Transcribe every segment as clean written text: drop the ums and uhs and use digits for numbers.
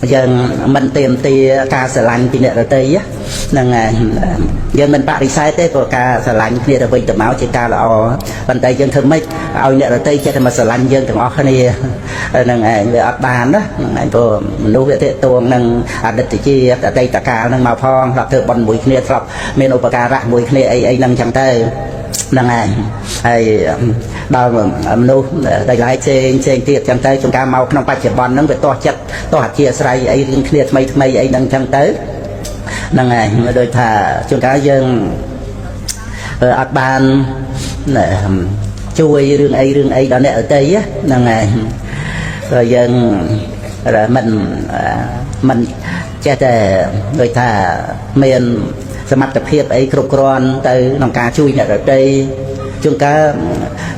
dân mình tìm thì ca sở lạnh thì nè rồi tây á năng dân mình bạn đi sai tết của ca sở lạnh thì là bình tầm áo chỉ ca là bên tây dân thơm mấy ao nè rồi tây cho mà sở lạnh dân thằng óc này năng về ấp bàn đó năng của nuôi về thế tuồng năng địch thì chi ở tây cả cao năng màu phong là thợ bận mũi kia lọc men ô ca rạ mũi kia ấy năng chẳng tây năng hay đào nô đại lái trên tiệc chẳng tới chúng ta mau trong bạch bòn nó về to hạt chia sài ấy kia mây ấy đang chẳng tới năng này đôi thà chúng ta dân ở ban chui rương ấy đó nè ở tây á năng này rồi dân rồi mình che để đôi thà miềnสมัครเพียบไอ้กรุบกรอนแต่น้องกาช่วยเนี่ยเราได้จุงกา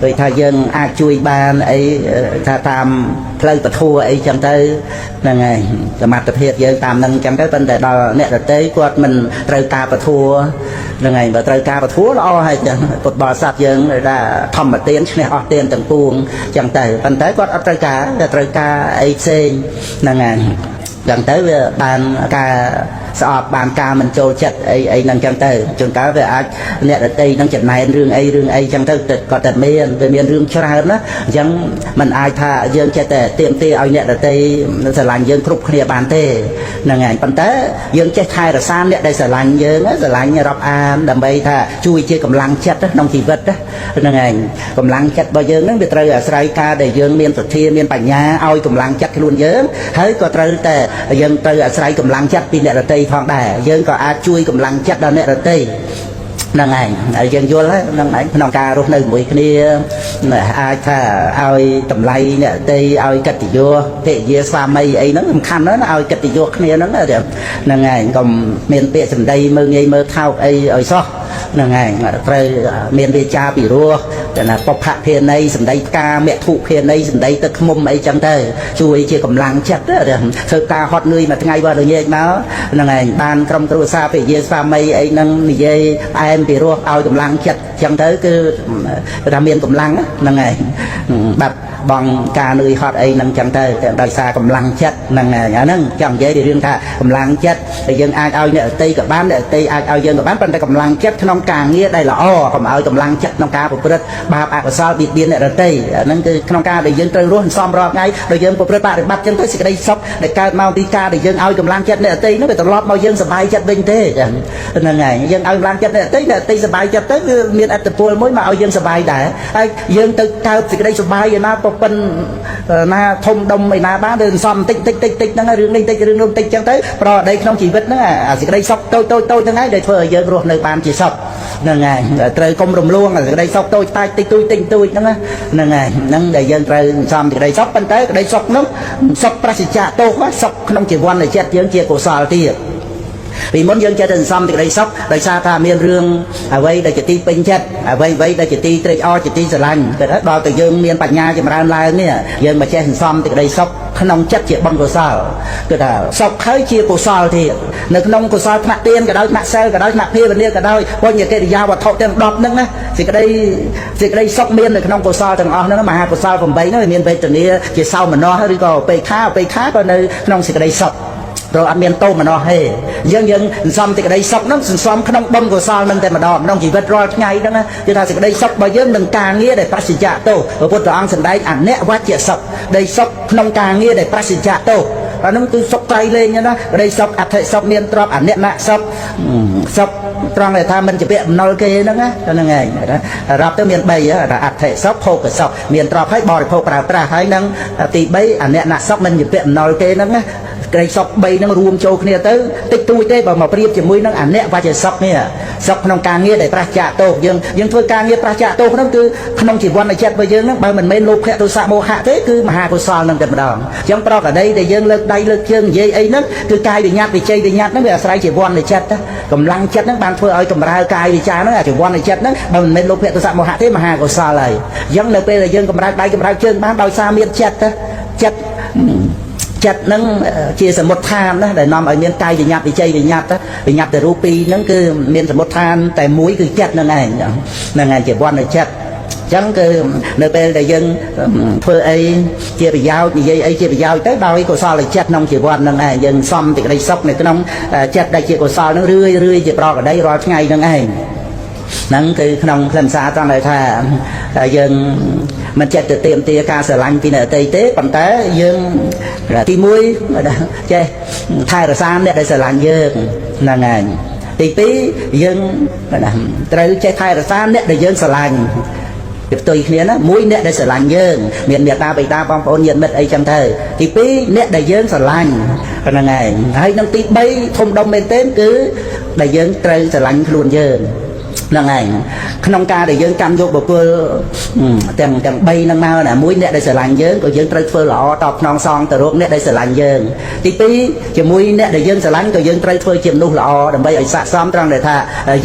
โดยทายังอาช่วยบ้านไอ้ถ้าตามเพลย์ประทัวไอ้จังได้ยังไงสมัครเพียบยังตามนั่งจังได้เป็นแต่เราเนี่ยเราได้กวดมันเตยกาประทัวยังไงแบบเตยกาประทัวเราให้จังกดบอสับยังได้ทำมาเตียนเนี่ยออกเตียนต่างปวงจังได้เป็นแต่กวดเตยกาไอ้เซนยังไงจังได้บานกาสอบบางการมันโจจัดไอ้นั่งจังเตอจนก้าวไปอาเนี่ยไอ้นั่งจัดนายเรื่องไอ้จังเตอก็แต่เมียนเป็นเมียนเรื่องชรานะยังมันอายท่ายังจะแต่เตรียมเตเอาเนี่ยไอ้สลายยังครุบเคลียบานเตนั่งไงปันเตยังจะทายแต่ซานเนี่ยได้สลายยังสลายเนี่ยรับอามดำไปท่าช่วยเชื่อกำลังจัดนะน้องชีวิตนะนั่งไงกำลังจัดบ่ยังนั่งไปเตยอาศัยกาได้ยังเมียนสุดที่เมียนปัญญาเอากำลังจัดล้วนเยอะเฮ้ยก็เตยแต่ยังเตยอาศัยกำลังจัดปีเนี่ยไอ้ทองได้ยังก็อาช่วยกำลังจัดดาวเนรตีนั่งไงยังโยนแล้วนั่งไหนน้องการุในมวยนี้อาถ้าเอาตำไลเนี่ยตีเอากัตติโยเตะเยสฟาไม่ไอ้นั่นสำคัญนะเอากัตติโยนี้นั่นเดี๋ยวนั่งไงก็เมียนเปะสมได้มือไงมือเท้าไอ้ซอนั่งไงไปเมียนเรียจาปีรัวแต่นะปกพระเพียนในสมได้กาเมถุเพียนในสมได้ตะขมุมไอ้จังเตอช่วยเชื่อกำลังจัดเดี๋ยวเธอตาฮอตเงยมาไงว่าเดี๋ยวเงี้ยมานั่งไงบ้านกรมตรุษาเปเยสฟาไม่ไอ้นั่งนี่เย่ไอ้ปีรัวเอากำลังจัดจังเตอคือทำเมียนกำลังนั่งไงแบบบางการเลยฮอตไอ้นั่งจังเตอแต่ได้ซากำลังจัดนั่งไงนั่งจังเย่เรื่องท่ากำลังจัดแต่ยังไอ้เอาเนี่ยตีกับบ้านเนี่ยตีเอายังกับบ้านเป็นแต่กำลังจัดน้องกางเงี้ยได้ละอ้อผมเอากำลังจัดน้องกาผมเปิดบาปอักษรบิดเบียนเนี่ยตีนั่นคือน้องกาได้ยังเตยรู้ซ้อมรอบไงได้ยังผมเปิดบาปบัดยังเตยสิได้ซอกได้การมาตีกาได้ยังเอากำลังจัดเนี่ยตีนั่นเป็นตลอดมายังสบายจัดเป็นเต้นั่นไงยังเอากำลังจัดเนี่ยตีสบายจัดเต้มีอัตโพลม้ยมาเอายังสบายได้ยังเตยกาสิได้สบายอย่างน่าปกเป็นน่าทมดมไอ้น่าบ้าเดินซ้อมติ๊กนั่นเรื่องนี้ติ๊กเรื่องติ๊กจังเต้เพราะได้น้องชีวิตนั่นสิได้ซอกโตทั้งไงได้เพื่อยังรวมในบ้านจีซอกนั่นไงเตยกลมรวมล่วงได้ซอกโตตายติ๊กตุยนั่นไงนั่นได้ยังเตยซ้อมได้ซอกเป็นเต้ได้ซอกน้องซอกประสิทธิ์จะโตว่าซอกน้องจีวันเลยเจ็ดยังเจียกุศลที่vì muốn dân gia đình xong thì đây sốc đây xa ta miền rương vậy đây chỉ ti pin chết vậy đây chỉ ti tây o chỉ ti sờ lạnh cái đó đo từ dân miền bạch nha chỉ mà ra lai nè dân mà che hình xong thì đây sốc nông chất chỉ bằng của sao cái đó sốc khơi chia của sao thì nước nông của sao nặng tiền cái đó nặng sơ cái đó nặng phê bên kia cái đó bao nhiêu cái dao và thọ tiền đọt nâng á thì cái đây sốc miền nước nông của sao thằng o nó mà của sao phòng bấy nó miền bấy từนี้chỉ sau mà nó hơi có bê khá còn nơi nông thì cái đây sốc rồi ăn miên tô mà nó hề dân xong thì cái đây sọc nó xong cái nông bông của sao nângแต่มาดอกน้องchỉ vật rồi ngày đó chứ ta thì cái đây sọc bao giờ nâng càng nghĩa để phát sinh trả tô ở quốc anh sân đây ảnh nẹt quá chuyện sọc đây sọc nông càng nghĩa để phát sinh trả tô và nó cứ sọc tay lên nhá đó đây sọc ạt thể sọc miên trọp ảnh nẹt nạ sọc trong này tham mình chỉ biết nói kê đó á cho nên ngày đóรับtới miền Tây á là ạt thể sọc thô cái sọc miền trọp hay bò thô pra hay nâng tì bấy ảnh nẹt nạ sọc mình chỉ biết nói kê đó á cái sọc bay nó rùm châu kia tới tích tôi thế bảo mà priệp chỉ mũi nó ảnh nẹt và chỉ sọc nè sọc nông càng nghĩa để pra trả tô nhưng thôi càng nghĩa pra trả tô nó cứ nông chỉ quan là chết bây giờ nó bao mình mấy lô khẽ tôi xạ mô hạ thế cứ mà hai cô sò nâng đầm đòn trong pro ở đây để dân lực chân dây ấy nó cứ cài để nhát để chơi để nhát nó bây giờ sai chỉ quan để chết đó cầm lăng chết nó ban thôi ơi cầm ra cài để cha nó là chỉ quan để chết nó bao mình mấy lô khẽ tôi xạ mô hạ thế mà hai cô sò lại dân lực là dân cầm ra chân bán đôi xa miên chết đó chết chặt nâng chia sẻ một than đó để nằm ở miền tây thì nhặt thì chơi thì nhặt từ rupi nâng cứ miền một than tại mũi cứ chặt nâng này chỉ quan là chặt chẳng cứ nơi bên để dân phơi ấy chia bị giao thì dây ấy chia bị giao tới đôi của sao là chết nông chỉ quan năng này dân xong thì cái đây sốc này cái nông chết đây chia của sao nó rươi chỉ pro ở đây rồi ngày năng này nắng từ nông làm xa trong này thà dân mình chết từ tiệm tia ca sở lạnh vì nợ tây tế còn té dân là ti muối chơi thay rồi sao để sở lạnh dân là ngày tí tí dân trời chơi thay rồi sao để dân sở lạnh tùyគ្នាណាមួយអ្នកដែលស្រឡាញ់យើងមានអ្នកតាបិតាបងប្អូនញាតិមិត្តអីចឹងទៅទី2អ្នកដែលយើងស្រឡាញ់ហ្នឹងហើយនឹងទី3ធំដុំមែនទែនគឺដែលយើងត្រូវស្រឡាញ់ខ្លួនយើងហ្នឹងហើយក្នុងការដែលយើងកម្មយកបុគ្គលទាំង3ហ្នឹងមកណាមួយអ្នកដែលស្រឡាញ់យើងក៏យើងត្រូវធ្វើល្អតបស្នងសងទៅរកអ្នកដែលស្រឡាញ់យើងទី2ជាមួយអ្នកដែលយើងស្រឡាញ់ក៏យើងត្រូវធ្វើជាមនុស្សល្អដើម្បីឲ្យស័ក្តិសមត្រង់ដែលថា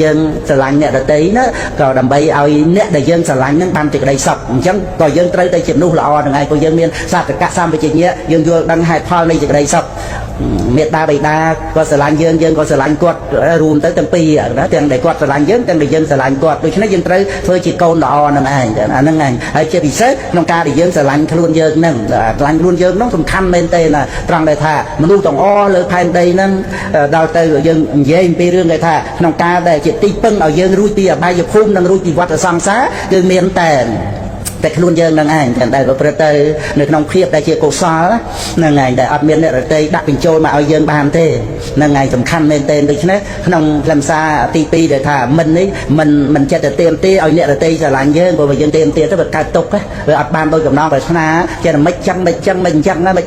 យើងស្រឡាញ់អ្នកដទៃណាក៏ដើម្បីឲ្យអ្នកដែលយើងស្រឡាញ់ហ្នឹងបានសេចក្តីសុខអញ្ចឹងក៏យើងត្រូវតែជាមនុស្សល្អហ្នឹងហើយព្រោះយើងមានសតកៈសម្បជញ្ញៈយើងយល់ដឹងហេតុផលនៃសេចក្តីសុខមេត្តាបិតាក៏ស្រឡាញ់យើងក៏ស្រឡាញ់គាត់រួមទៅទាំងពីរណាទាំងដែលគាត់ស្រឡាញ់យើងទាំងដែលយើងស្រឡាញ់គាត់ដូច្នេះយើងត្រូវធ្វើជាកូនល្អនឹងឯងអាហ្នឹងឯងហើយជាពិសេសក្នុងការដែលយើងស្រឡាញ់ខ្លួនយើងហ្នឹងស្រឡាញ់ខ្លួនយើងហ្នឹងសំខាន់មែនទេណាត្រង់ដែលថាមនុស្សទាំងអស់លើផែនដីហ្នឹងដល់ទៅយើងនិយាយអំពីរឿងគេថាក្នុងការដែលជាទីពឹងឲ្យយើងរួចពីអបាយភូមិនិងរួចពីវដ្តសង្សារគឺមានតែខ្លួនយើងនឹងឯងតែដែលប្រព្រឹត្តទៅនៅក្នុងភាពដែលជាកុសលហ្នឹងឯងដែលអត់មានអ្នករតីដាក់បញ្ចូលមកឲ្យយើងបានទេហ្នឹងឯងសំខាន់មែនទេដូច្នេះក្នុងខ្លឹមសារទី2ដែលថាមិននេះមិនចិត្តទៅទៀមទាឲ្យអ្នករតីស្រឡាញ់យើងព្រោះយើងទៀមទាទៅវាកើតទុកវាអត់បានដោយកំណងប្រាថ្នាចេះតែមិនចឹងមិន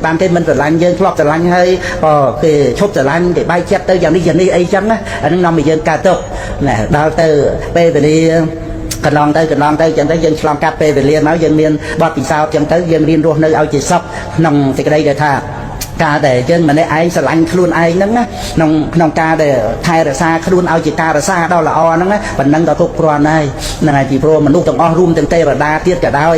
បានទេមិនស្រឡាញ់យើងធ្លាប់ស្រឡាញ់ហើយក៏គេឈប់ស្រឡាញ់គេបែកចិត្តទៅយ៉ាងនេះអីចឹងណាអានឹងនាំឲ្យយើងកើតទុកណាដល់ទៅពេលវេលាកន្លងទៅចឹងទៅយើងឆ្លងកាត់ពេលវេលាមកយើងមានបទពិសោធន៍ចឹងទៅយើងរៀនរស់នៅឲ្យជាសុខក្នុងសេចក្តីដែលថាការដែលយើងម្នាក់ឯងស្រឡាញ់ខ្លួនឯងហ្នឹងណាក្នុងការដែលថែរក្សាខ្លួនឲ្យជាការរក្សាដ៏ល្អហ្នឹងណាប៉ុណ្ណឹងក៏គ្រប់គ្រាន់ហើយហ្នឹងហើយពីព្រោះមនុស្សទាំងអស់រួមទាំងទេវតាទៀតក៏ដោយ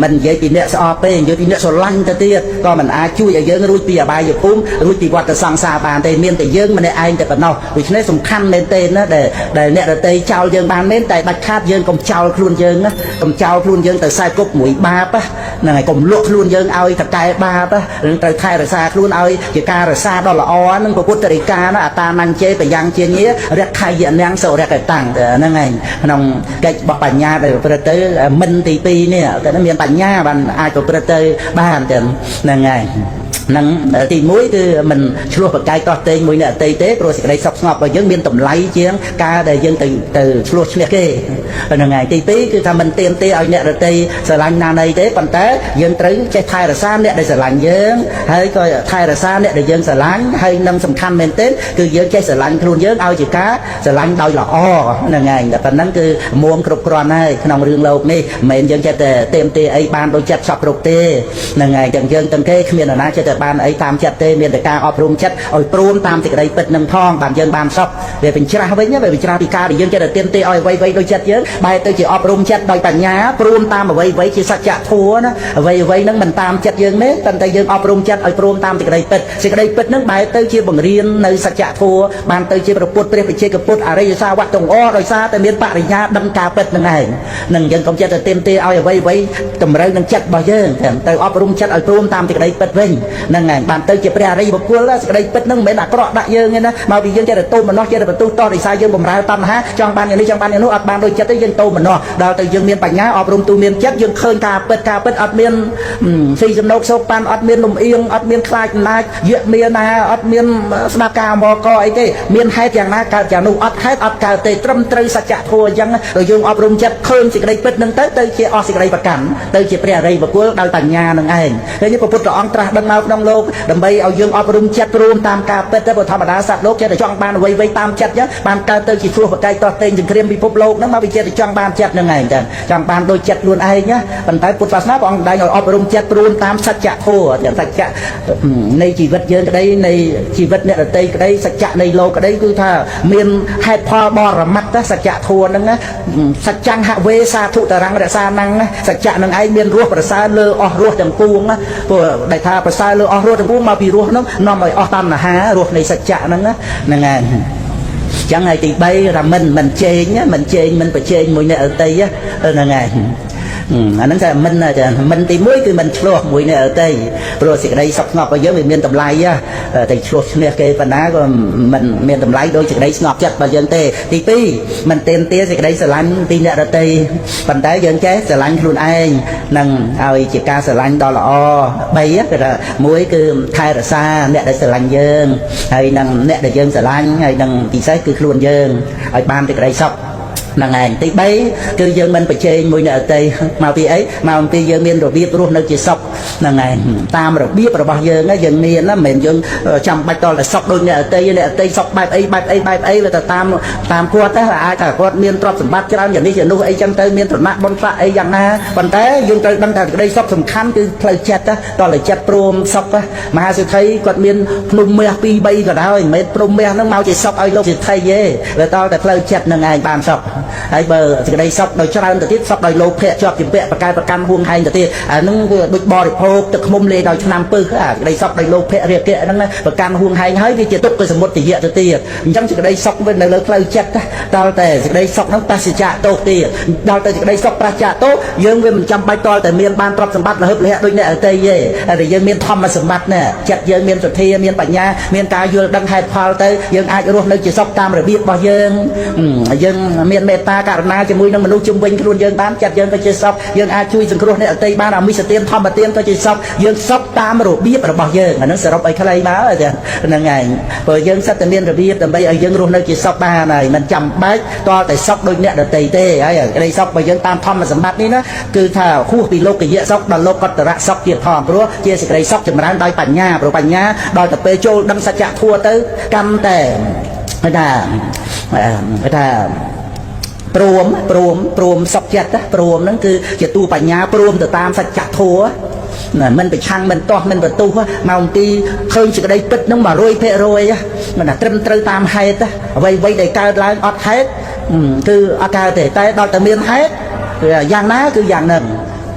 មិននិយាយពីអ្នកស្អប់ទេនិយាយពីអ្នកស្រឡាញ់ទៅទៀតក៏មិនអាចជួយឲ្យយើងរួចពីអបាយភូមិរួចពីវដ្តសង្សារបានទេមានតែយើងម្នាក់ឯងតែប៉ុណ្ណោះដូច្នេះសំខាន់មែនទេណាដែលអ្នកដទៃចោលយើងបានមែនតែដាច់ខាតយើងកុំចោលខ្លួនយើងណាកុំចោលខ្លួនយើងទៅខ្សែគប់មួយបាបហ្នឹងហើយកុំលក់ខ្លួនយើងឲ្យតកែបាបនឹងត្រូវថែរក្សាខ្លួនឲ្យជាការរក្សាដ៏ល្អនឹងពុទ្ធរិកាណាអតានញ្ញេបយ៉ាងជាញារក្ខយនាងសុរកតាំងហ្នឹងឯងក្នុងកិច្ចបញ្ញាដែលប្រព្រឹត្តទៅមិនទី2នេះតែមានបញ្ញាបានអាចប្រព្រឹត្តទៅបានតែហ្នឹងឯងនឹងទី1គឺមិនឆ្លោះប្រកែកតោះតេងមួយអ្នកអតីតទេព្រោះសេចក្តីសុខស្ងប់របស់យើងមានតម្លៃជាងការដែលយើងទៅឆ្លោះឈ្នះគេហ្នឹងហើយទី2គឺថាមិនទៀមទេឲ្យអ្នកដទៃស្រឡាញ់ណានៃទេប៉ុន្តែយើងត្រូវចេះថែរក្សាអ្នកដែលស្រឡាញ់យើងហើយក៏ថែរក្សាអ្នកដែលយើងស្រឡាញ់ហើយនឹងសំខាន់មែនទេគឺយើងចេះស្រឡាញ់ខ្លួនយើងឲ្យជាការស្រឡាញ់ដោយល្អហ្នឹងហើយតែប៉ុណ្្នឹងគឺមុំគ្រប់គ្រាន់ហើយក្នុងរឿងលោកនេះមិនមែនយើងចេះតែទៀមទេអីបានដោយចិត្តសពគ្រប់ទេហ្នឹងហើយទាំងយើងទាំងគេគ្មាននរណាចេះតែបានអីតាមចិត្តទេមានតែការអប់រំចិត្តឲ្យព្រមតាមសេចក្តីពិតនឹងផងបានយើងបានសុខវាបញ្ច្រាស់វិញវាបញ្ច្រាស់ពីការដែលយើងចេះតែទៀមទេឲ្យអ្វីៗដោយចិត្តយើងបែរទៅជាអប់រំចិត្តដោយបញ្ញាព្រមតាមអ្វីៗជាសច្ចធម៌ណាអ្វីហ្នឹងមិនតាមចិត្តយើងទេប៉ុន្តែយើងអប់រំចិត្តឲ្យព្រមតាមសេចក្តីពិតហ្នឹងបែរទៅជាបង្រៀននៅសច្ចធម៌បានទៅជាព្រះពុទ្ធព្រះបច្ចេកពុទ្ធអរិយសាវកទាំងអស់ដោយសារតែមានបរិញ្ញាដឹងការពិតហ្នឹងឯងនឹងយើងកុំចេះតែទៀមទេឲ្យអ្វីៗតម្រូវនឹងចិត្តរបស់យើងទៅអប់រំចិត្តឲ្យព្រមតាមសេចក្តីពិតវិញហ្នឹងហើយបានទៅជាព្រះអរិយបុគ្គលសេចក្តីពិតហ្នឹងមិនមែនអាក្រក់ដាក់យើងទេណាមកពីយើងចេះតែតូមម្នោះចេះតែបន្ទុះតដោយសារយើងបំរើតណ្ហាចង់បានយ៉ាងនេះចង់បានយ៉ាងនោះអត់បានដោយចិត្តទេយើងតូមម្នោះដល់ទៅយើងមានបញ្ញាអប់រំទូមានចិត្តយើងឃើញការពិតអត់មានស៊ីសំណោកសោកប៉ាន់អត់មានលំអៀងអត់មានខ្លាចអំណាចយៈមានណាអត់មានស្ដាប់ការអមកអីទេមានហេតុយ៉ាងណាកើតយ៉ាងនោះអត់ហេតុអត់កើតទេត្រឹមត្រូវសច្ចធម៌អញ្ចឹងដល់យើងអប់រំចិត្តឃើញសេចក្តីពិតហ្នឹងទៅជាអស់សេចក្តីប្រកាន់ទៅជាព្រះអរិយបុគ្គលដោយបញ្ញានឹងឯងហើយនេះព្រះពុទ្ធអង្គត្រាស់ដឹងមកក្នុងលោកដើម្បីឲ្យយើងអប់រំចិត្តព្រមតាមការពិតទៅព្រោះធម្មតាសត្វលោកចេះតែចង់បានអ្វីៗតាមចិត្តអញ្ចឹងបានកើតទៅជាឆ្លោះប្រកែកតោះតេងសង្គ្រាមពិភពលោកហ្នឹងមកវាចេះតែចង់បានចិត្តហ្នឹងឯងចាចង់បានដោយចិត្តខ្លួនឯងណាប៉ុន្តែពុទ្ធសាសនាព្រះអង្គដែងឲ្យអប់រំចិត្តព្រមតាមសច្ចធម៌ទាំងសច្ចៈនៃជីវិតយើងក្តីនៃជីវិតអ្នកដទៃក្តីសច្ចៈនៃលោកក្តីគឺថាមានហេតុផលបរមត្តសច្ចធម៌ហ្នឹងសច្ចង្ហវេសាធុតរង្គរសាណੰសច្ចៈនឹងឯងមានរសប្រសើរលើអស់រសទាំងពួងព្រោះដែលថាប្រសើរលើអស់រសទាំងពួងមកពីរសហ្នឹងនាំឲ្យអស់តណ្ហារសនៃសច្ចៈហ្នឹងហ្នឹងហើយចឹងហើយទី3ថាមិនជែងមិនប្រជែងមួយអ្នកដទៃហ្នឹងហើយ អាហ្នឹងតែមិនទីមួយគឺមិនឆ្លោះមួយនេះអត់ទេព្រោះសេចក្តីសុខស្ងប់របស់យើងវាមានតម្លៃតែឆ្លោះឈ្នះគេប៉ុណ្ណាក៏មិនមានតម្លៃដូចសេចក្តីស្ងប់ចិត្តរបស់យើងទេទី2មិនទាមទារសេចក្តីស្រឡាញ់ពីអ្នកដទៃប៉ុន្តែយើងចេះស្រឡាញ់ខ្លួនឯងនឹងឲ្យជាការស្រឡាញ់ដ៏ល្អ3គឺថាមួយគឺថែរក្សាអ្នកដែលស្រឡាញ់យើងហើយនឹងអ្នកដែលយើងស្រឡាញ់ហើយនឹងពិសេសគឺខ្លួនយើងឲ្យបានសេចក្តីសុខហ្នឹងឯងទី3គឺយើងមិនប្រជែងមួយអ្នកដទៃមកពីអីមកពីយើងមានរបៀបរស់នៅជាសុខហ្នឹងឯងតាមរបៀបរបស់យើងយើងមានណាមិនមែនយើងចាំបាច់តតែសុខដូចអ្នកដទៃសុខបែបអីវាទៅតាមគាត់ទៅអាចថាគាត់មានទ្រព្យសម្បត្តិច្រើនយ៉ាងនេះយ៉ាងនោះអីចឹងទៅមានឋានៈបុណ្យស័ក្តិអីយ៉ាងណាប៉ុន្តែយើងត្រូវដឹងថាក្តីសុខសំខាន់គឺផ្លូវចិត្តតតែចិត្តព្រមសុខមហាសិទ្ធិគាត់មានភ្នំមាស2 3ក៏ដោយមិនមែនព្រំមាសហ្នឹងមកជាសុខឲ្យលោកសិទ្ធិទេវាតតែផ្លូវចិត្តហ្នឹងឯងបានសុខហើយបើសេចក្តីសុខដោយច្រើនទៅទៀតសុខដោយលោភៈជាប់ជំពាក់ប្រកែប្រកាន់ហួងហែងទៅទៀតអាហ្នឹងគឺដូចបរិភោគទឹកឃ្មុំលេដោយឆ្នាំពឹសអាសេចក្តីសុខដោយលោភៈរាគៈហ្នឹងប្រកាន់ហួងហែងហើយវាជាទុក្ខសមុទយៈទៅទៀតអញ្ចឹងសេចក្តីសុខវានៅលើផ្លូវចិត្តដល់តែសេចក្តីសុខហ្នឹងបស្សចៈទោសទៀតដល់តែសេចក្តីសុខប្រឆៈទោសយើងវាមិនចាំបាច់តតែមានបានទ្រព្យសម្បត្តិលហឹបលះដូចអ្នកអតីទេតែយើងមានធម្មសម្បត្តិណាចិត្តយើងមានសទ្ធាមានបញ្ញាមានការយល់ដឹងហេតុផលទៅយើងអាចរស់នៅជាសុខតាមរបៀបរបស់យើងមានមេត្តាករុណាជាមួយនឹងមនុស្សជុំវិញខ្លួនយើងបានចិត្តយើងក៏ជាសុខយើងអាចជួយសង្គ្រោះអ្នកអតីបានអមិសទានធម្មទានក៏ជាសុខយើងសុខតាមរបៀបរបស់យើងអានឹងសរុបឲ្យខ្លីមកហ្នឹងឯងព្រោះយើងសិតតែមានរបៀបដើម្បីឲ្យយើងរស់នៅជាសុខបានហើយមិនចាំបាច់តតែសុខដូចអ្នកដតីទេហើយក្តីសុខរបស់យើងតាមធម្មសម្បត្តិនេះណាគឺថាហួសពីលោកយៈសុខដល់លោកកតរៈសុខទៀតផងព្រោះជាសេចក្តីសុខចម្រើនដោយបញ្ញាព្រោះបញ្ញាដល់ទៅពេលចូលដឹងសច្ចធម៌ទៅកម្មតែថាព្រមសុខចិត្តព្រមហ្នឹងគឺជាតួបញ្ញាព្រមទៅតាមសច្ចធម៌មិនប្រឆាំងមិនទាស់មិនបន្ទុះមកអំពីឃើញសេចក្តីពិតហ្នឹង 100% មិនថាត្រឹមត្រូវតាមហេតុអ្វីដែលកើតឡើងអត់ហេតុគឺអត់កើតទេតែដល់តែមានហេតុគឺយ៉ាងណាគឺយ៉ាងហ្នឹង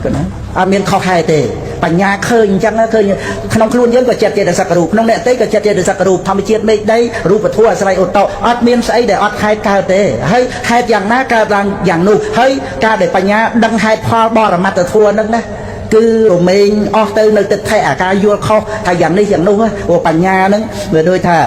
គឺណាអត់មានខុសហេតុទេបញ្ញាឃើញអញ្ចឹងឃើញក្នុងខ្លួនយើងក៏ចិត្តចេតសិករូបក្នុងអ្នកទេក៏ចិត្តចេតសិករូបធម្មជាតិមេឃដីរូបធម៌អាស្រ័យឧត្តអត់មានស្អីដែលអត់ហេតុកើតទេហើយហេតុយ៉ាងណាកើតឡើងយ៉ាងនោះហើយការដែលបញ្ញាដឹងហេតុផលបរមត្តធម៌ហ្នឹងណាគឺរមែងអស់ទៅនៅទឹកថេអាការយល់ខុសថាយ៉ាងនេះយ៉ាងនោះព្រោះបញ្ញាហ្នឹងវាដូចថា